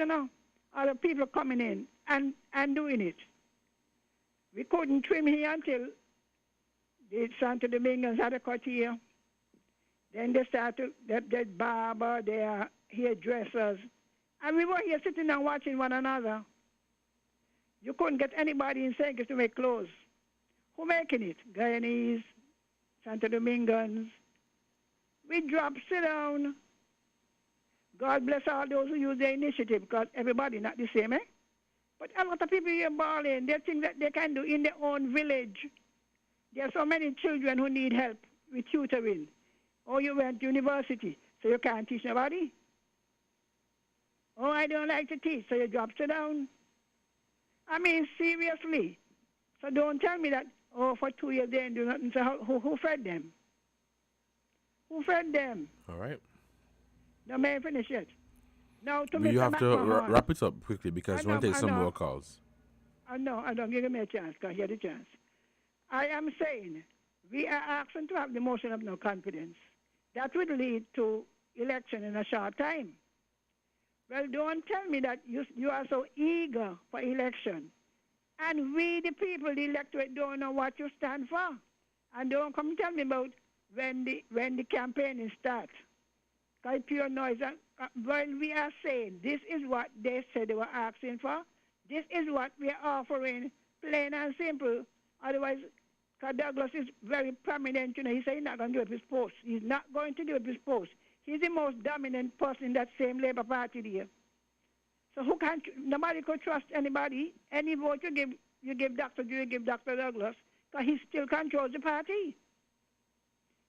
other people coming in and doing it. We couldn't trim here until the Santo Domingos had a cut here. Then they started, they barber, their hairdressers. And we were here sitting and watching one another. You couldn't get anybody in St. Kitts to make clothes. Who making it? Guyanese, Santo Domingans. We sit down. God bless all those who use their initiative, because everybody not the same, But a lot of people here balling, they think that they can do in their own village. There are so many children who need help with tutoring. Or you went to university, so you can't teach nobody. Oh, I don't like to teach, so you sit down. I mean, seriously. So don't tell me that, for 2 years they didn't do nothing. So who fed them? Who fed them? All right. No, may I finish it? Now, to You Mr. have to McMahon, wrap it up quickly because we want to take some more calls. I don't give me a chance, because here's the chance. I am saying we are asking to have the motion of no confidence. That would lead to election in a short time. Well, don't tell me that you are so eager for election. And we, the people, the electorate, don't know what you stand for. And don't come tell me about when the campaign starts. Because pure noise. While we are saying this is what they said they were asking for, this is what we are offering, plain and simple. Otherwise, because Douglas is very prominent, he said he's not going to do it with his post. He's not going to do it with his post. He's the most dominant person in that same Labour Party there. So nobody could trust anybody. Any vote you give Dr. Drew, you give Dr. Douglas, because he still controls the party.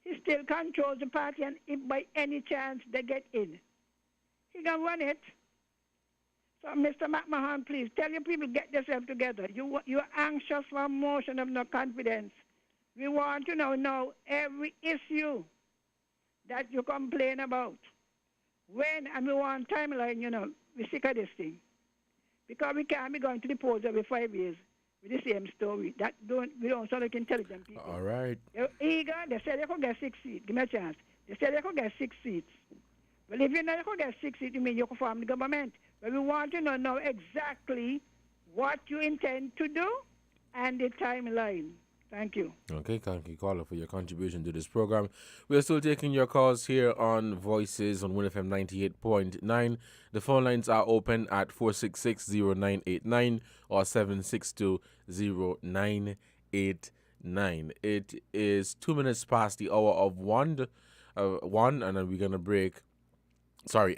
He still controls the party, and if by any chance they get in, he can run it. So, Mr. McMahon, please tell your people, get yourself together. You're anxious for a motion of no confidence. We want to know every issue that you complain about. When, and we want timeline, we're sick of this thing. Because we can't be going to the polls every 5 years with the same story. We don't sound like intelligent people. All right. They're eager. They said they could get 6 seats. Give me a chance. They said they could get 6 seats. Well, if you know you could get 6 seats, you mean you could form the government. But we want to know exactly what you intend to do and the timeline. Thank you. Okay, thank you, caller, for your contribution to this program. We are still taking your calls here on Voices on WINNFM 98.9. The phone lines are open at 466-0989 or 762-0989. 98.9. It is 2 minutes past the hour of 1, and then we're going to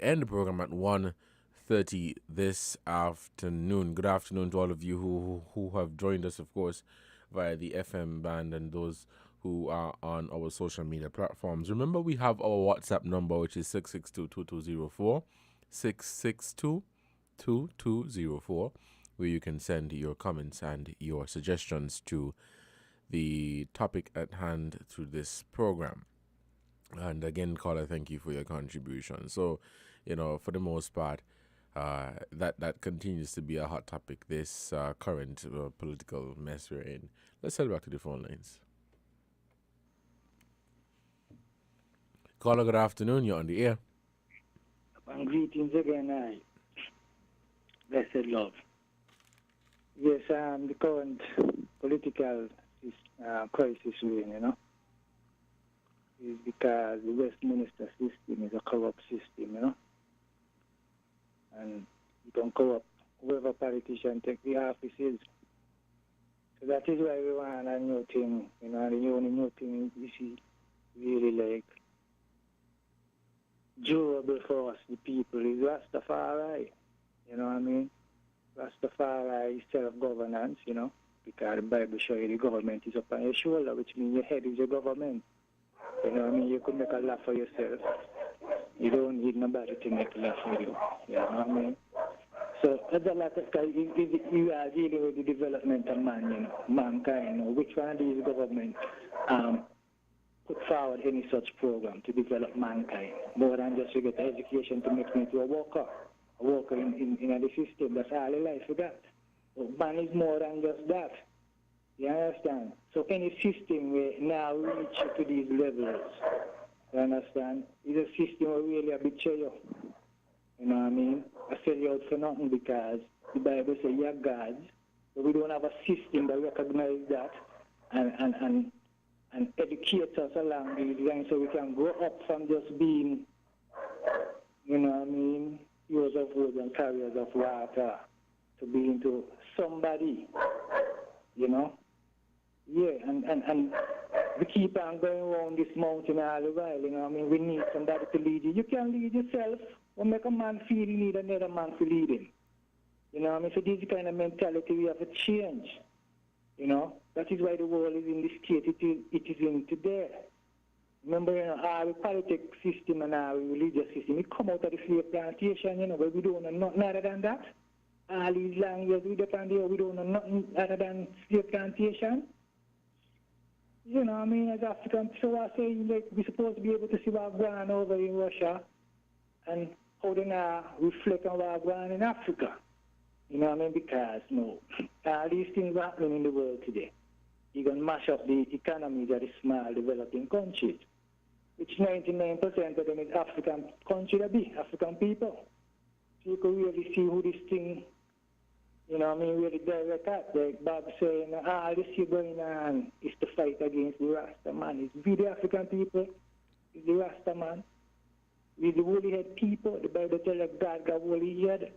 end the program at 1:30 this afternoon. Good afternoon to all of you who have joined us, of course, via the FM band, and those who are on our social media platforms. Remember, we have our WhatsApp number, which is 662-2204, 662-2204, where you can send your comments and your suggestions to the topic at hand through this program. And again, caller, thank you for your contribution. So, for the most part, that continues to be a hot topic, this current political mess we're in. Let's head back to the phone lines. Caller, good afternoon. You're on the air. And greetings again, blessed love. Yes, the current political crisis we're in, is because the Westminster system is a corrupt system, and you can corrupt whoever politician take the offices. So that is why we want a new thing, and the only new thing we see really like durable for us, the people, is Rastafari. You know what I mean? Rastafari is self-governance, because the Bible shows you the government is up on your shoulder, which means your head is your government. You know what I mean? You could make a laugh for yourself. You don't need nobody to make a laugh for you. You know what I mean? So that's a lot of, you are dealing with the development of mankind. Which one of these governments put forward any such program to develop mankind, more than just to get education to make me into a worker in the system. That's all the life we got. But man is more than just that. You understand? So any system where now reach to these levels, you understand, is a system where really a betray you. You know what I mean? I sell you out for nothing because the Bible says you're gods, but we don't have a system that recognizes that and educates us along these lines so we can grow up from just being, you know what I mean, users of wood and carriers of water to being to somebody, Yeah, and we keep on going around this mountain all the while, I mean? We need somebody to lead you. You can lead yourself or make a man feel you need another man to lead him. You know what I mean? So this is the kind of mentality we have to change, That is why the world is in the state it is in today. Remember, our political system and our religious system, it come out of the slave plantation, but we don't know nothing other than that. All these long years we depend here, we don't know nothing other than slave plantation. You know what I mean? As Africans, so I say, we're supposed to be able to see what's going on over in Russia and how they now reflect on what's going on in Africa. You know what I mean? Because, all these things are happening in the world today. You're going to mash up the economies of the small developing countries, which 99% of them is African country, African people. So you can really see who this thing, really direct at. Like Bob saying, all this is going on is to fight against the Rasta man. It's we the African people, it's the Rasta man. We're the woolly head people. The Bible tells us God got woolly head.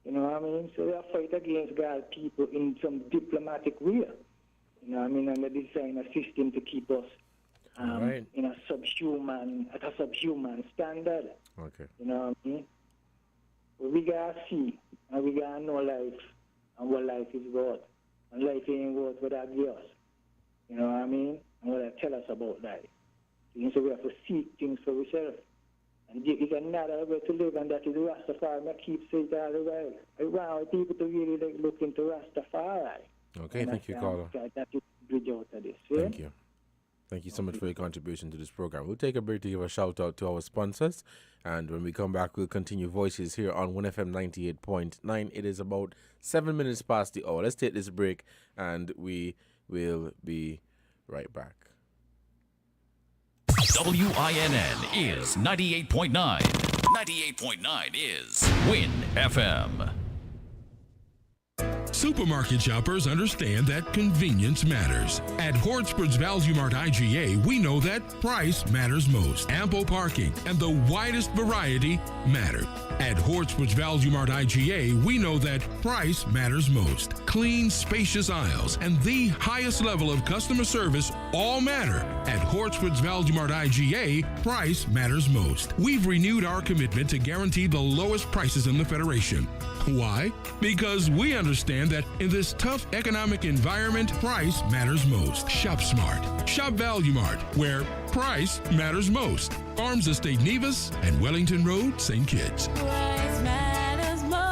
You know what I mean? So they fight against God's people in some diplomatic way. You know what I mean? And they design a system to keep us in a subhuman standard. Okay. You know what I mean? But we gotta see and we gotta know life and what life is worth. And life ain't worth what that gives us. You know what I mean? And what that tell us about life. So we have to seek things for ourselves. And there is another way to live, and that is Rastafari. I keep saying that all the while. I want people to really look into Rastafari. Okay, thank you, caller. That is bridge out of this. Thank you. Thank you so much for your contribution to this program. We'll take a break to give a shout out to our sponsors. And when we come back, we'll continue Voices here on 1FM 98.9. It is about 7 minutes past the hour. Let's take this break and we will be right back. WINN is 98.9. 98.9 is WIN FM. Supermarket shoppers understand that convenience matters. At Hortsport's Value Mart IGA, we know that price matters most. Ample parking and the widest variety matter. At Hortsport's Value Mart IGA, we know that price matters most. Clean, spacious aisles and the highest level of customer service all matter. At Hortsport's Value Mart IGA, price matters most. We've renewed our commitment to guarantee the lowest prices in the Federation. Why? Because we understand that in this tough economic environment, price matters most. Shop smart. Shop Value Mart, where price matters most. Farms Estate Nevis and Wellington Road, St. Kitts. Price matters most.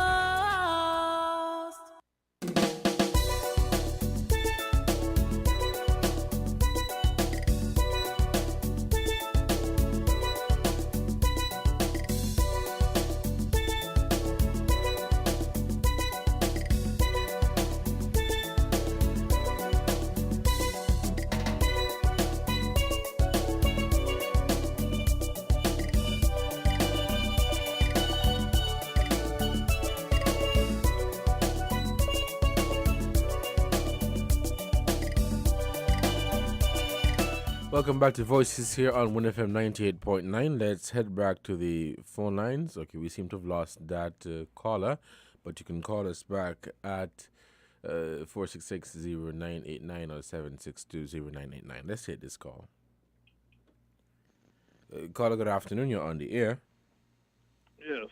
Welcome back to Voices here on WINNFM 98.9. Let's head back to the phone lines. Okay, we seem to have lost that caller, but you can call us back at 466-0989 or 762-0989. Let's hit this call. Caller, good afternoon. You're on the air. Yes.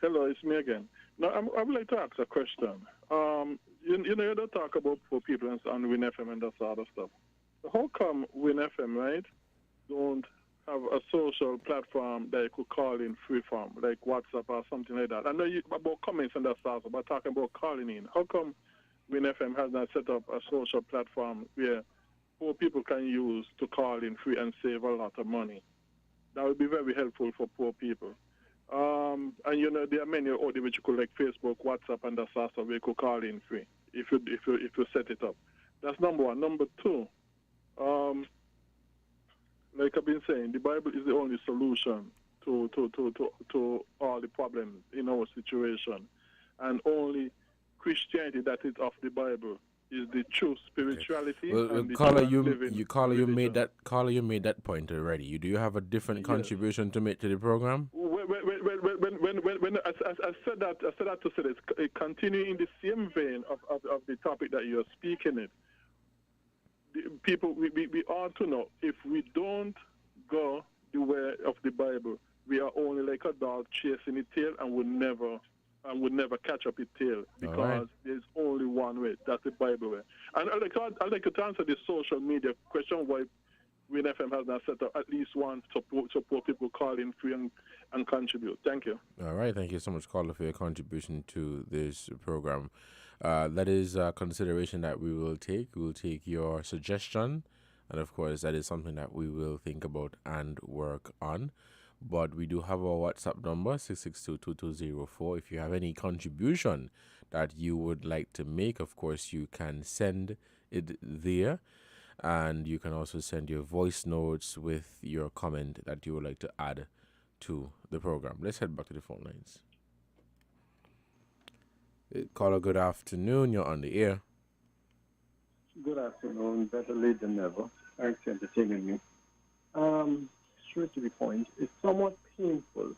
Hello, it's me again. Now, I would like to ask a question. You don't talk about poor people on WINNFM and that sort of stuff. How come WINNFM, right, don't have a social platform that you could call in free form, like WhatsApp or something like that? I know about comments and that stuff, but talking about calling in. How come WINNFM has not set up a social platform where poor people can use to call in free and save a lot of money? That would be very helpful for poor people. And there are many other which you could, like Facebook, WhatsApp, and that sort of stuff where you could call in free if you set it up. That's number one. Number two. Like I've been saying, the Bible is the only solution to all the problems in our situation, and only Christianity that is of the Bible is the true spirituality. Well, and the caller, true you made that point already. Do you have a different contribution to make to the program? When I said that to say this, continue in the same vein of the topic that you're speaking it. People, we ought to know, if we don't go the way of the Bible, we are only like a dog chasing its tail and would never catch up its tail, because there's only one way. That's the Bible way. And I'd like to answer this social media question, why WINNFM has not set up at least one support people call in free and contribute. Thank you. All right. Thank you so much, caller, for your contribution to this program. That is a consideration that we will take. We will take your suggestion, and of course, that is something that we will think about and work on. But we do have our WhatsApp number, 662-2204. If you have any contribution that you would like to make, of course, you can send it there. And you can also send your voice notes with your comment that you would like to add to the program. Let's head back to the phone lines. Caller, good afternoon. You're on the air. Good afternoon. Better late than never. Thanks for entertaining me. Straight to the point. It's somewhat painful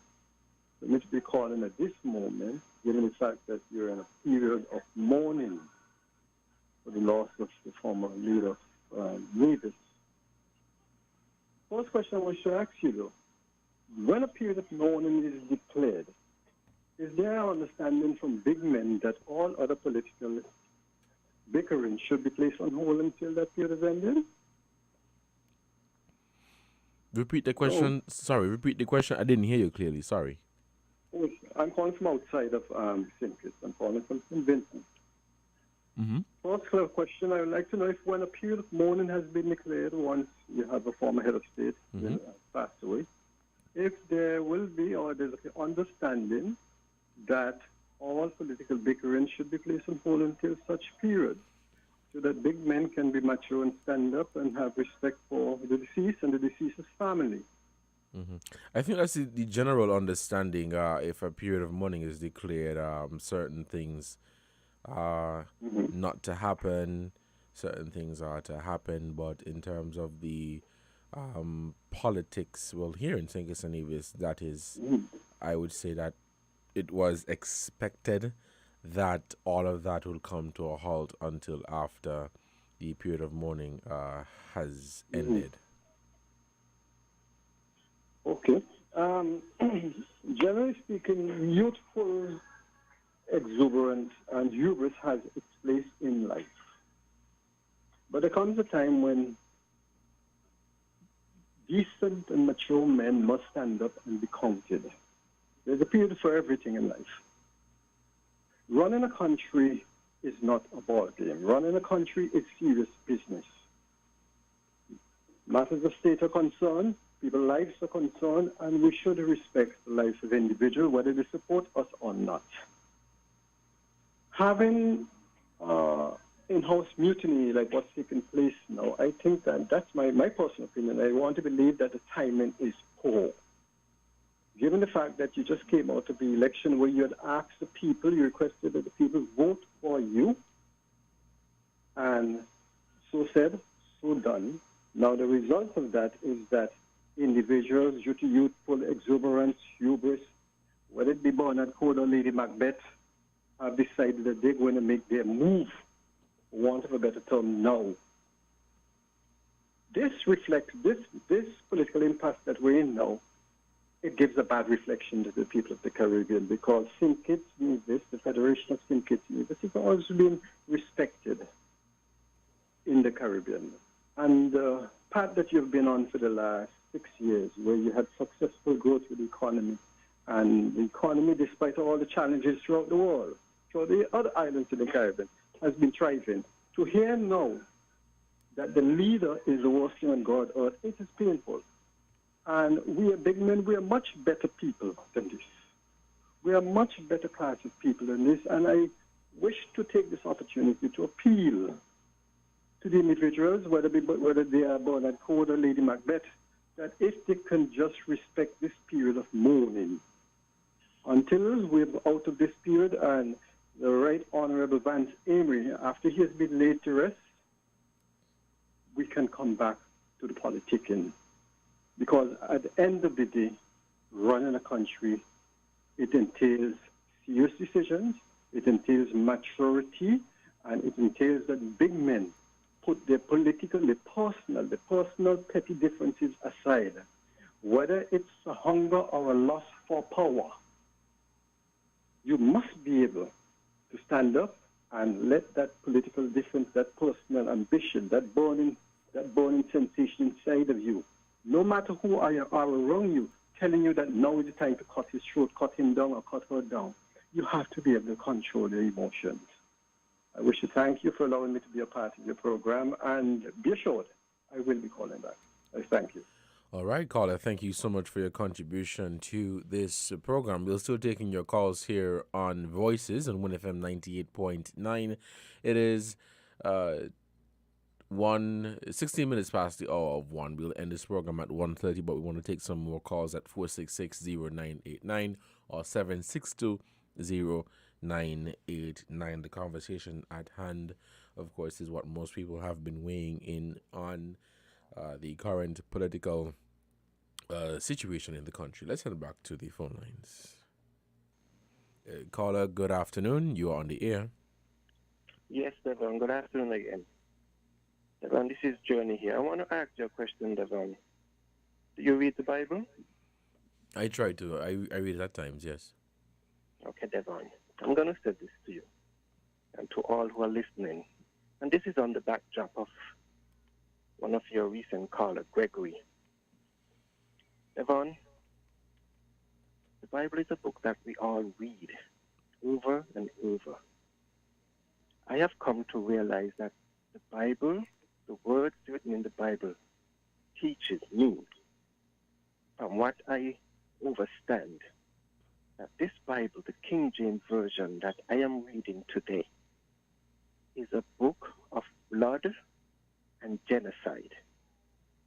for me to be calling at this moment, given the fact that you're in a period of mourning for the loss of the former leader, Nevis. First question I wish to ask you, though, when a period of mourning is declared, is there an understanding from big men that all other political bickering should be placed on hold until that period is ended? Repeat the question. Sorry, repeat the question. I didn't hear you clearly. Sorry. I'm calling from outside of St. Kitts. I'm calling from St. Vincent. Mm-hmm. First question, I would like to know if when a period of mourning has been declared once you have a former head of state passed away, if there will be or there's an understanding that all political bickering should be placed on hold until such period, so that big men can be mature and stand up and have respect for the deceased and the deceased's family. Mm-hmm. I think that's the general understanding. If a period of mourning is declared, certain things not to happen. Certain things are to happen, but in terms of the politics, well, here in St. Kitts and Nevis, that is, I would say that it was expected that all of that will come to a halt until after the period of mourning has ended. Okay. Generally speaking, youthful exuberance and hubris has its place in life. But there comes a time when decent and mature men must stand up and be counted. There's a period for everything in life. Running a country is not a ball game. Running a country is serious business. Matters of state are concerned, people's lives are concerned, and we should respect the lives of individuals, whether they support us or not. Having in-house mutiny like what's taking place now, I think that's my personal opinion. I want to believe that the timing is poor. Given the fact that you just came out of the election where you had asked the people, you requested that the people vote for you, and so said, so done. Now the result of that is that individuals, due to youthful exuberance, hubris, whether it be Bernard Code or Lady Macbeth, have decided that they're going to make their move, for want of a better term, now. This reflects, this political impasse that we're in now, it gives a bad reflection to the people of the Caribbean, because St. Kitts Nevis, the Federation of St. Kitts Nevis, has always been respected in the Caribbean. And the path that you've been on for the last 6 years, where you had successful growth with the economy, and the economy, despite all the challenges throughout the world, throughout the other islands in the Caribbean, has been thriving. To hear now that the leader is the worst thing on God's earth, it is painful. And we are big men, we are much better people than this. We are much better class of people than this, and I wish to take this opportunity to appeal to the individuals, whether they are Bernard Code or Lady Macbeth, that if they can just respect this period of mourning, until we're out of this period and the Right Honorable Vance Amory, after he has been laid to rest, we can come back to the politicking. Because at the end of the day, running a country, it entails serious decisions, it entails maturity, and it entails that big men put their political, the personal petty differences aside. Whether it's a hunger or a lust for power, you must be able to stand up and let that political difference, that personal ambition, that burning sensation inside of you, no matter who are around you, telling you that now is the time to cut his throat, cut him down, or cut her down. You have to be able to control your emotions. I wish to thank you for allowing me to be a part of your program, and be assured I will be calling back. I thank you. All right, caller, thank you so much for your contribution to this program. We're still taking your calls here on Voices on WINNFM 98.9. It is 16 minutes past the hour of 1. We'll end this program at 1:30, but we want to take some more calls at 466-0989 or 762-0989. The conversation at hand, of course, is what most people have been weighing in on the current political situation in the country. Let's head back to the phone lines. Caller, good afternoon. You are on the air. Yes, Devon. Good afternoon again. Devon, this is Journey here. I want to ask you a question, Devon. Do you read the Bible? I try to. I read it at times, yes. Okay, Devon. I'm going to say this to you and to all who are listening. And this is on the backdrop of one of your recent caller, Gregory. Devon, the Bible is a book that we all read over and over. I have come to realize that the Bible, the words written in the Bible, teaches me, from what I understand, that this Bible, the King James Version that I am reading today, is a book of blood and genocide.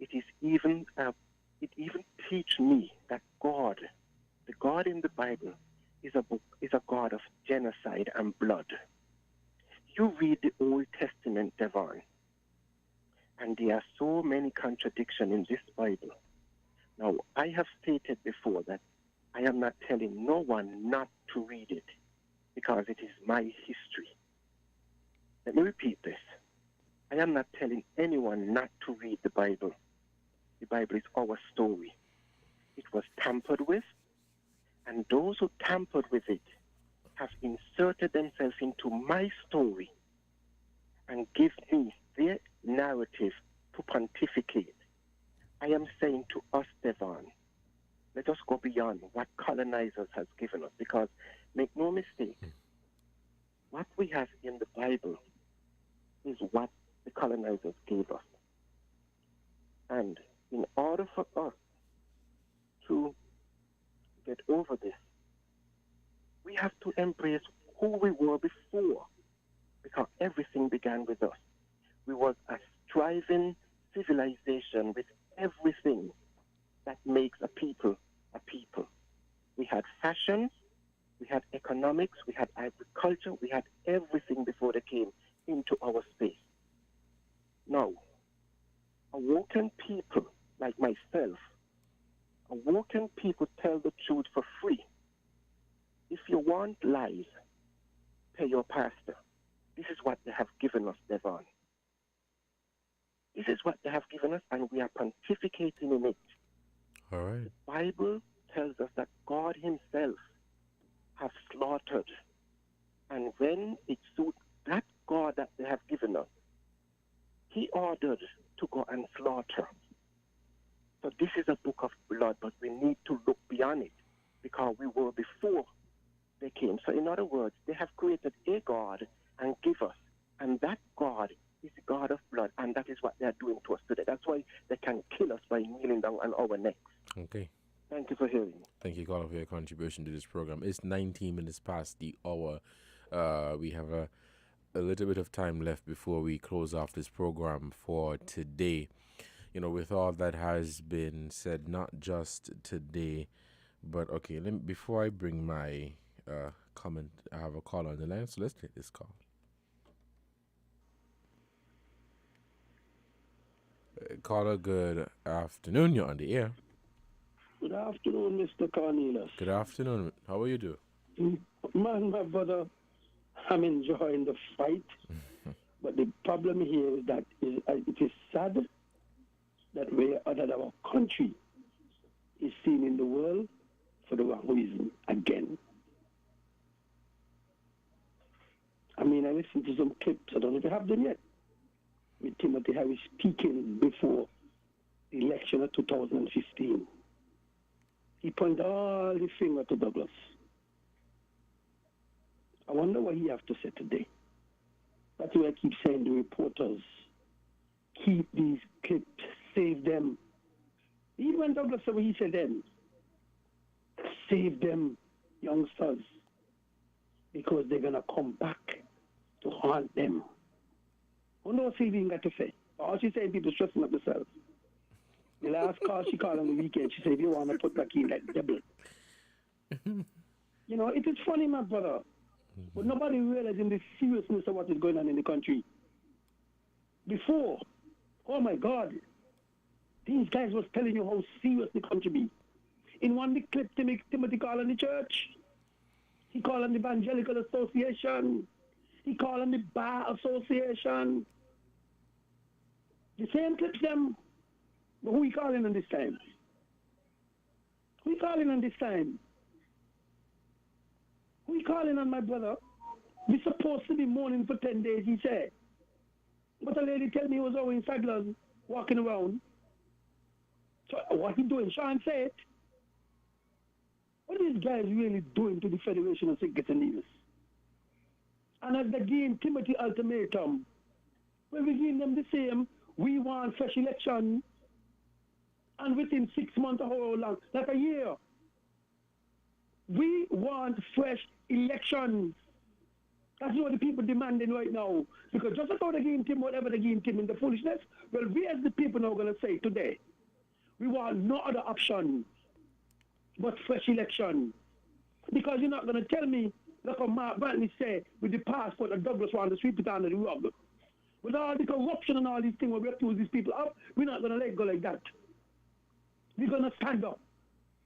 It even teach me that God, the God in the Bible, is a God of genocide and blood. You read the Old Testament, Devon, and there are so many contradictions in this Bible. Now, I have stated before that I am not telling no one not to read it because it is my history. Let me repeat this. I am not telling anyone not to read the Bible. The Bible is our story. It was tampered with, and those who tampered with it have inserted themselves into my story and give me their narrative to pontificate. I am saying to us, Devon, let us go beyond what colonizers has given us, because make no mistake, what we have in the Bible is what the colonizers gave us. And in order for us to get over this, we have to embrace who we were before, because everything began with us. We were a striving civilization with everything that makes a people a people. We had fashion, we had economics, we had agriculture, we had everything before they came into our space. Now, awoken people like myself, awoken people tell the truth for free. If you want lies, pay your pastor. This is what they have given us, Devon. This is what they have given us, and we are pontificating in it. All right. The Bible tells us that God himself has slaughtered. And when it suits that God that they have given us, he ordered to go and slaughter. So this is a book of blood, but we need to look beyond it because we were before they came. So in other words, they have created a God and give us. And that God is the God of blood, and that is what they are doing to us today. That's why they can kill us by kneeling down on our necks. Okay. Thank you for hearing me. Thank you, Carla, for your contribution to this program. It's 19 minutes past the hour. We have a little bit of time left before we close off this program for today. You know, with all that has been said, not just today, but okay, before I bring my comment, I have a call on the line, so let's take this call. Caller, good afternoon. You're on the air. Good afternoon, Mr. Cornelius. Good afternoon. How are you doing? Man, my brother, I'm enjoying the fight. But the problem here is that it is sad that our country is seen in the world for the wrong reason again. I mean, I listened to some clips. I don't know if you have them yet. With Timothy Harris speaking before the election of 2015. He pointed all the finger to Douglas. I wonder what he has to say today. That's why I keep saying to reporters, keep these clips, save them. Even when Douglas said what he said then, save them, youngsters, because they're going to come back to haunt them. I wonder what Sylvie got to say. All she's saying, people stressing up themselves. The last call she called on the weekend, she said, if you want to put back in that devil. You know, it is funny, my brother, but nobody realizing the seriousness of what is going on in the country. Before, oh my God, these guys was telling you how serious the country be. In one big clip, Timothy called on the church. He called on the Evangelical Association. He called on the Bar Association. The same clips them. But who he calling on this time? Who he calling on this time? Who he calling on, my brother? We supposed to be mourning for 10 days, he said. But a lady tell me he was over in Saglers walking around. So what he doing? Sean say it. What are these guys really doing to the Federation of St. Kitts and Nevis? And as they give Timothy ultimatum, when we give them the same, we want fresh election, and within 6 months or how long, like a year, we want fresh elections. That's what the people demanding right now. Because just about they give him whatever they give him in the foolishness, well, we as the people now going to say today, we want no other option but fresh election. Because you're not going to tell me Look how Mark Brantley said with the passport that Douglas wanted to sweep it under the rug. With all the corruption and all these things where we accuse these people of, we're not going to let it go like that. We're going to stand up.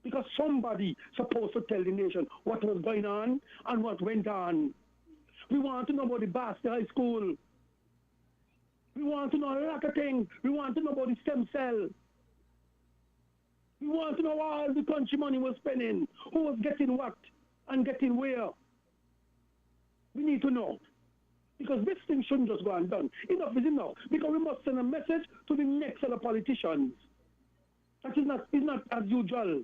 Because somebody supposed to tell the nation what was going on and what went on. We want to know about the Boston High School. We want to know a lot of things. We want to know about the stem cell. We want to know all the country money was spending, who was getting what and getting where. We need to know. Because this thing shouldn't just go undone. Enough is enough. Because we must send a message to the next set of politicians. That is not as usual.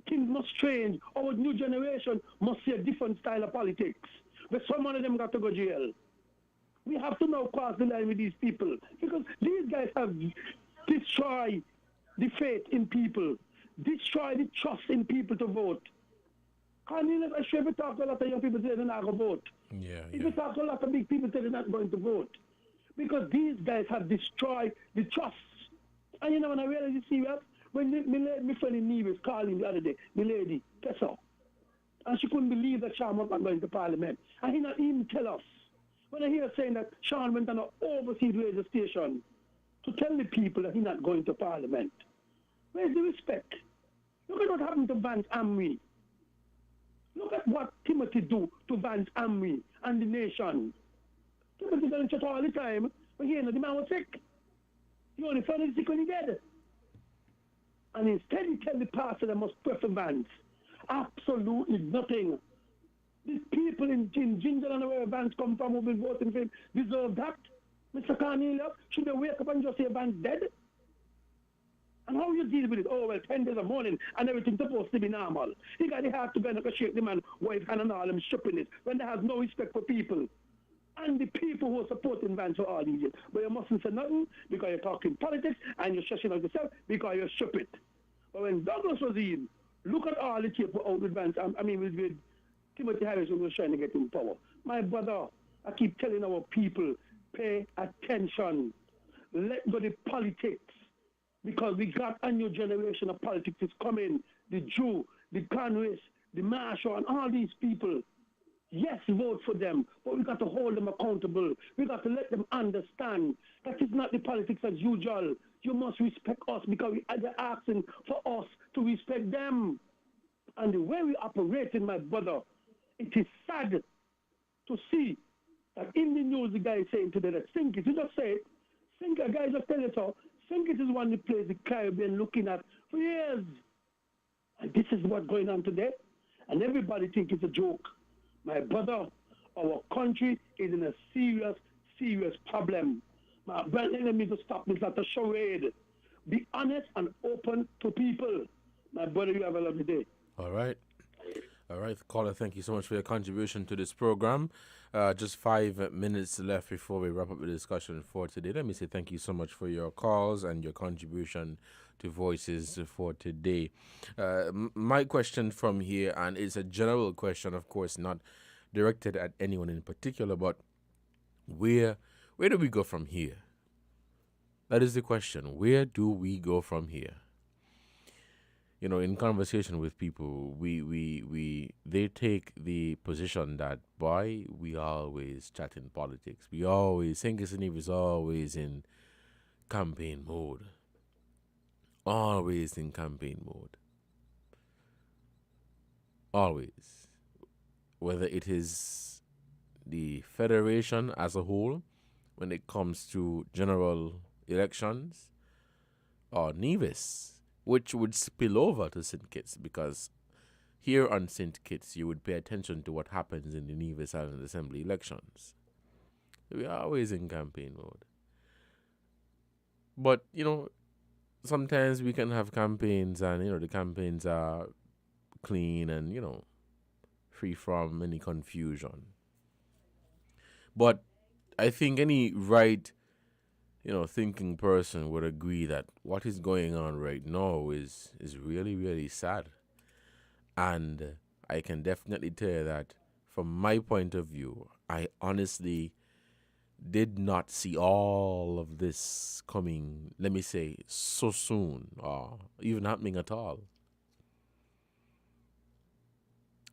Things must change. Our new generation must see a different style of politics. But some of them got to go jail. We have to now cross the line with these people. Because these guys have destroyed the faith in people. Destroyed the trust in people to vote. And I'm sure if you talk to a lot of young people say they're not going to vote. If you talk to a lot of big people say they're not going to vote. Because these guys have destroyed the trust. And you know, when I realized you see that, when my friend in Nevis called him the other day, the lady, Tessa, and she couldn't believe that Sean was not going to Parliament. And he not even tell us. When I hear saying that Sean went on an overseas radio station to tell the people that he's not going to Parliament. Where's the respect? Look at what happened to Vance Amway. Look at what Timothy do to Vance Amway and the nation. Timothy doesn't chat all the time, but here, the man was sick. He only found him sick when he dead. And instead he tell the pastor that must pray for Vance. Absolutely nothing. These people in Ginger and where Vance come from who been voting for him deserve that. Mr. Cornelius, should they wake up and just say Vance dead? And how you deal with it? Oh, well, 10 days of mourning and everything supposed to be normal. He got the heart to go and shake the man, wife, hand and all them stripping it when they have no respect for people. And the people who are supporting Vance for all these years. But you mustn't say nothing because you're talking politics and you're shushing out yourself because you're stupid. But when Douglas was in, look at all the people out with Vance. I mean, with Timothy Harris who was trying to get in power. My brother, I keep telling our people, pay attention. Let go the politics. Because we got a new generation of politics is coming. The Jew, the Congress, the Marshall, and all these people. Yes, vote for them, but we got to hold them accountable. We got to let them understand that it's not the politics as usual. You must respect us because they're asking for us to respect them. And the way we operate, my brother, it is sad to see that in the news the guy is saying today that Sinkis, you just say it, Sinkis, guys just tell it so, Sinkis is one that plays the Caribbean looking at for years. And this is what's going on today. And everybody think it's a joke. My brother, our country is in a serious, serious problem. My brother, let me to stop this at a charade. Be honest and open to people. My brother, you have a lovely day. All right. All right, caller, thank you so much for your contribution to this program. Just 5 minutes left before we wrap up the discussion for today. Let me say thank you so much for your calls and your contribution to Voices for today. My question from here, and it's a general question, of course, not directed at anyone in particular, but where do we go from here? That is the question. Where do we go from here? You know, in conversation with people, they take the position that, boy, we always chat in politics. We always, Sinkis and Eve is always in campaign mode. Always in campaign mode. Always. Whether it is the Federation as a whole, when it comes to general elections, or Nevis, which would spill over to St. Kitts, because here on St. Kitts, you would pay attention to what happens in the Nevis Island Assembly elections. We are always in campaign mode. But, you know, sometimes we can have campaigns and, you know, the campaigns are clean and, you know, free from any confusion. But I think any right, you know, thinking person would agree that what is going on right now is really, really sad. And I can definitely tell you that from my point of view, I honestly did not see all of this coming, let me say, so soon or even happening at all.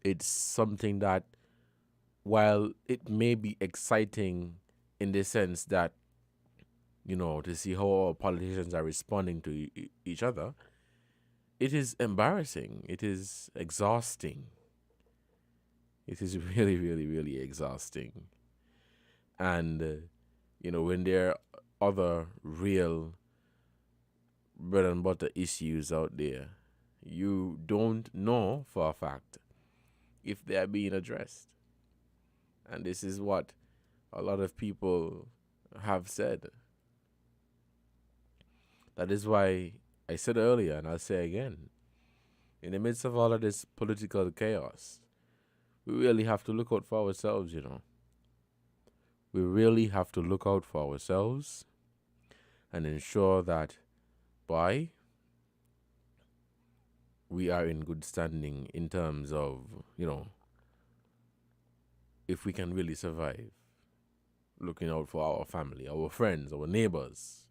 it's something that, while it may be exciting in the sense that, to see how our politicians are responding to each other, it is embarrassing. It is exhausting. It is really, really, really exhausting. And, when there are other real bread and butter issues out there, you don't know for a fact if they are being addressed. And this is what a lot of people have said. That is why I said earlier, and I'll say again, in the midst of all of this political chaos, we really have to look out for ourselves, We really have to look out for ourselves and ensure that, we are in good standing in terms of, if we can really survive, looking out for our family, our friends, our neighbors,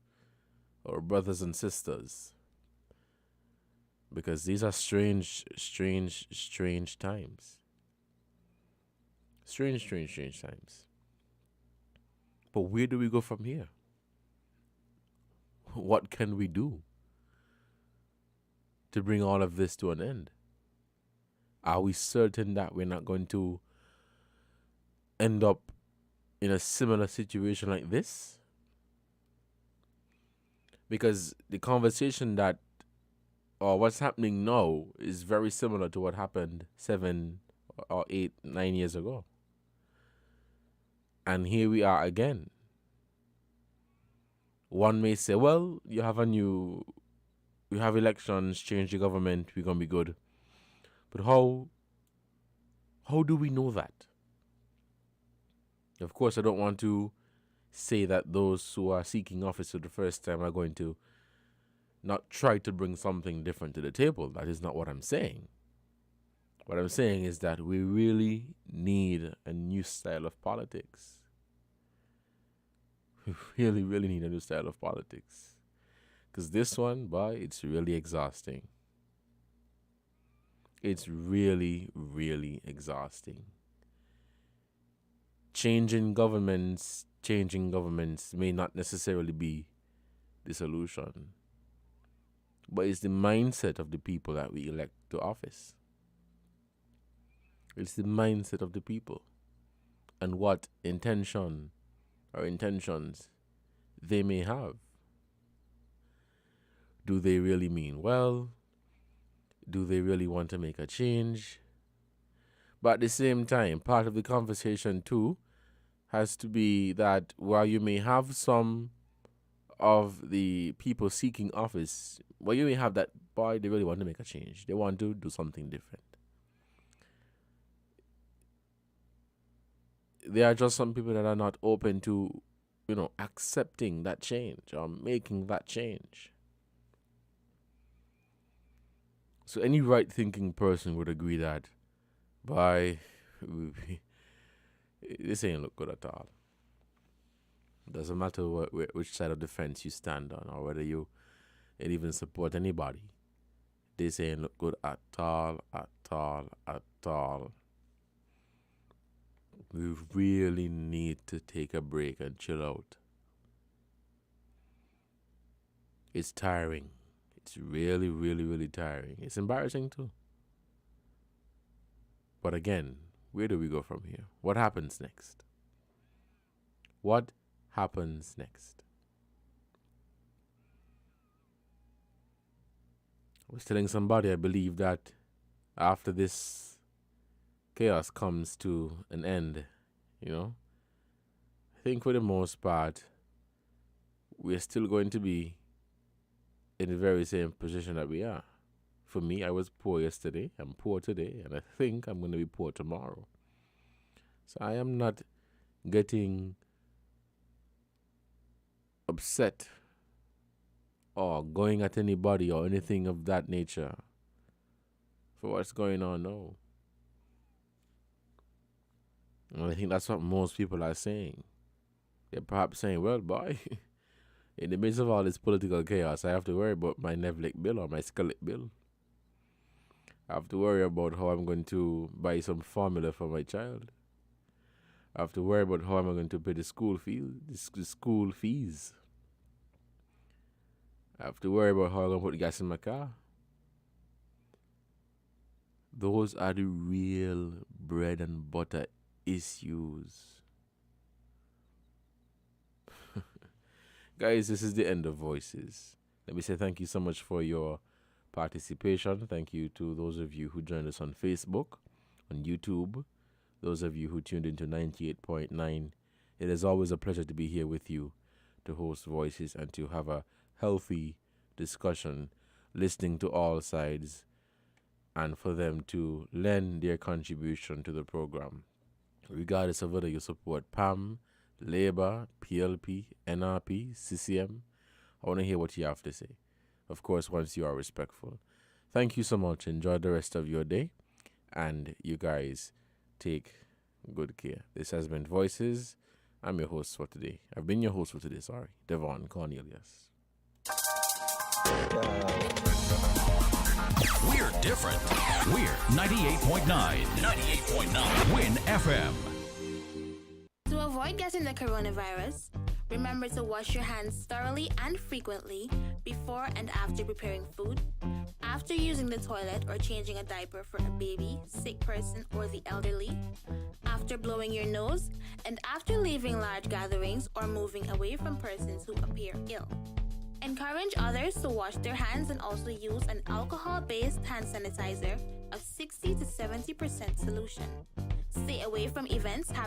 our brothers and sisters. Because these are strange, strange, strange times. Strange, strange, strange times. But where do we go from here? What can we do to bring all of this to an end? Are we certain that we're not going to end up in a similar situation like this? Because the conversation or what's happening now is very similar to what happened 7 or 8, 9 years ago. And here we are again. One may say, well, we have elections, change the government, we're going to be good. But how do we know that? Of course, I don't want to say that those who are seeking office for the first time are going to not try to bring something different to the table. That is not what I'm saying. What I'm saying is that we really need a new style of politics. We really, really need a new style of politics. Because this one, it's really exhausting. It's really, really exhausting. Changing governments may not necessarily be the solution. But it's the mindset of the people that we elect to office. It's the mindset of the people. And what intentions they may have. Do they really mean well? Do they really want to make a change? But at the same time, part of the conversation too has to be that while you may have some of the people seeking office, you may have that, they really want to make a change. They want to do something different. There are just some people that are not open to, accepting that change or making that change. So any right-thinking person would agree that, this ain't look good at all. Doesn't matter which side of the fence you stand on or whether you even support anybody. This ain't look good at all, at all, at all. We really need to take a break and chill out. It's tiring. It's really, really, really tiring. It's embarrassing too. But again, where do we go from here? What happens next? What happens next? I was telling somebody, I believe that after this chaos comes to an end, I think for the most part, we're still going to be in the very same position that we are. For me, I was poor yesterday, I'm poor today, and I think I'm going to be poor tomorrow. So I am not getting upset or going at anybody or anything of that nature for what's going on now. And I think that's what most people are saying. They're perhaps saying, well, in the midst of all this political chaos, I have to worry about my Nevlik bill or my Skullet bill. I have to worry about how I'm going to buy some formula for my child. I have to worry about how am I going to pay the school fees. I have to worry about how I'm going to put gas in my car. Those are the real bread and butter issues. Guys, this is the end of Voices. Let me say thank you so much for your participation. Thank you to those of you who joined us on Facebook, on YouTube, those of you who tuned into 98.9. It is always a pleasure to be here with you to host Voices and to have a healthy discussion, listening to all sides, and for them to lend their contribution to the program. Regardless of whether you support PAM, Labour, PLP, NRP, CCM, I want to hear what you have to say. Of course, once you are respectful. Thank you so much. Enjoy the rest of your day. And you guys take good care. This has been Voices. I'm your host for today. I've been your host for today, Devon Cornelius. We're different. We're 98.9. 98.9. Win FM. To avoid getting the coronavirus, remember to wash your hands thoroughly and frequently before and after preparing food, after using the toilet or changing a diaper for a baby, sick person, or the elderly, after blowing your nose, and after leaving large gatherings or moving away from persons who appear ill. Encourage others to wash their hands and also use an alcohol-based hand sanitizer of 60 to 70% solution. Stay away from events having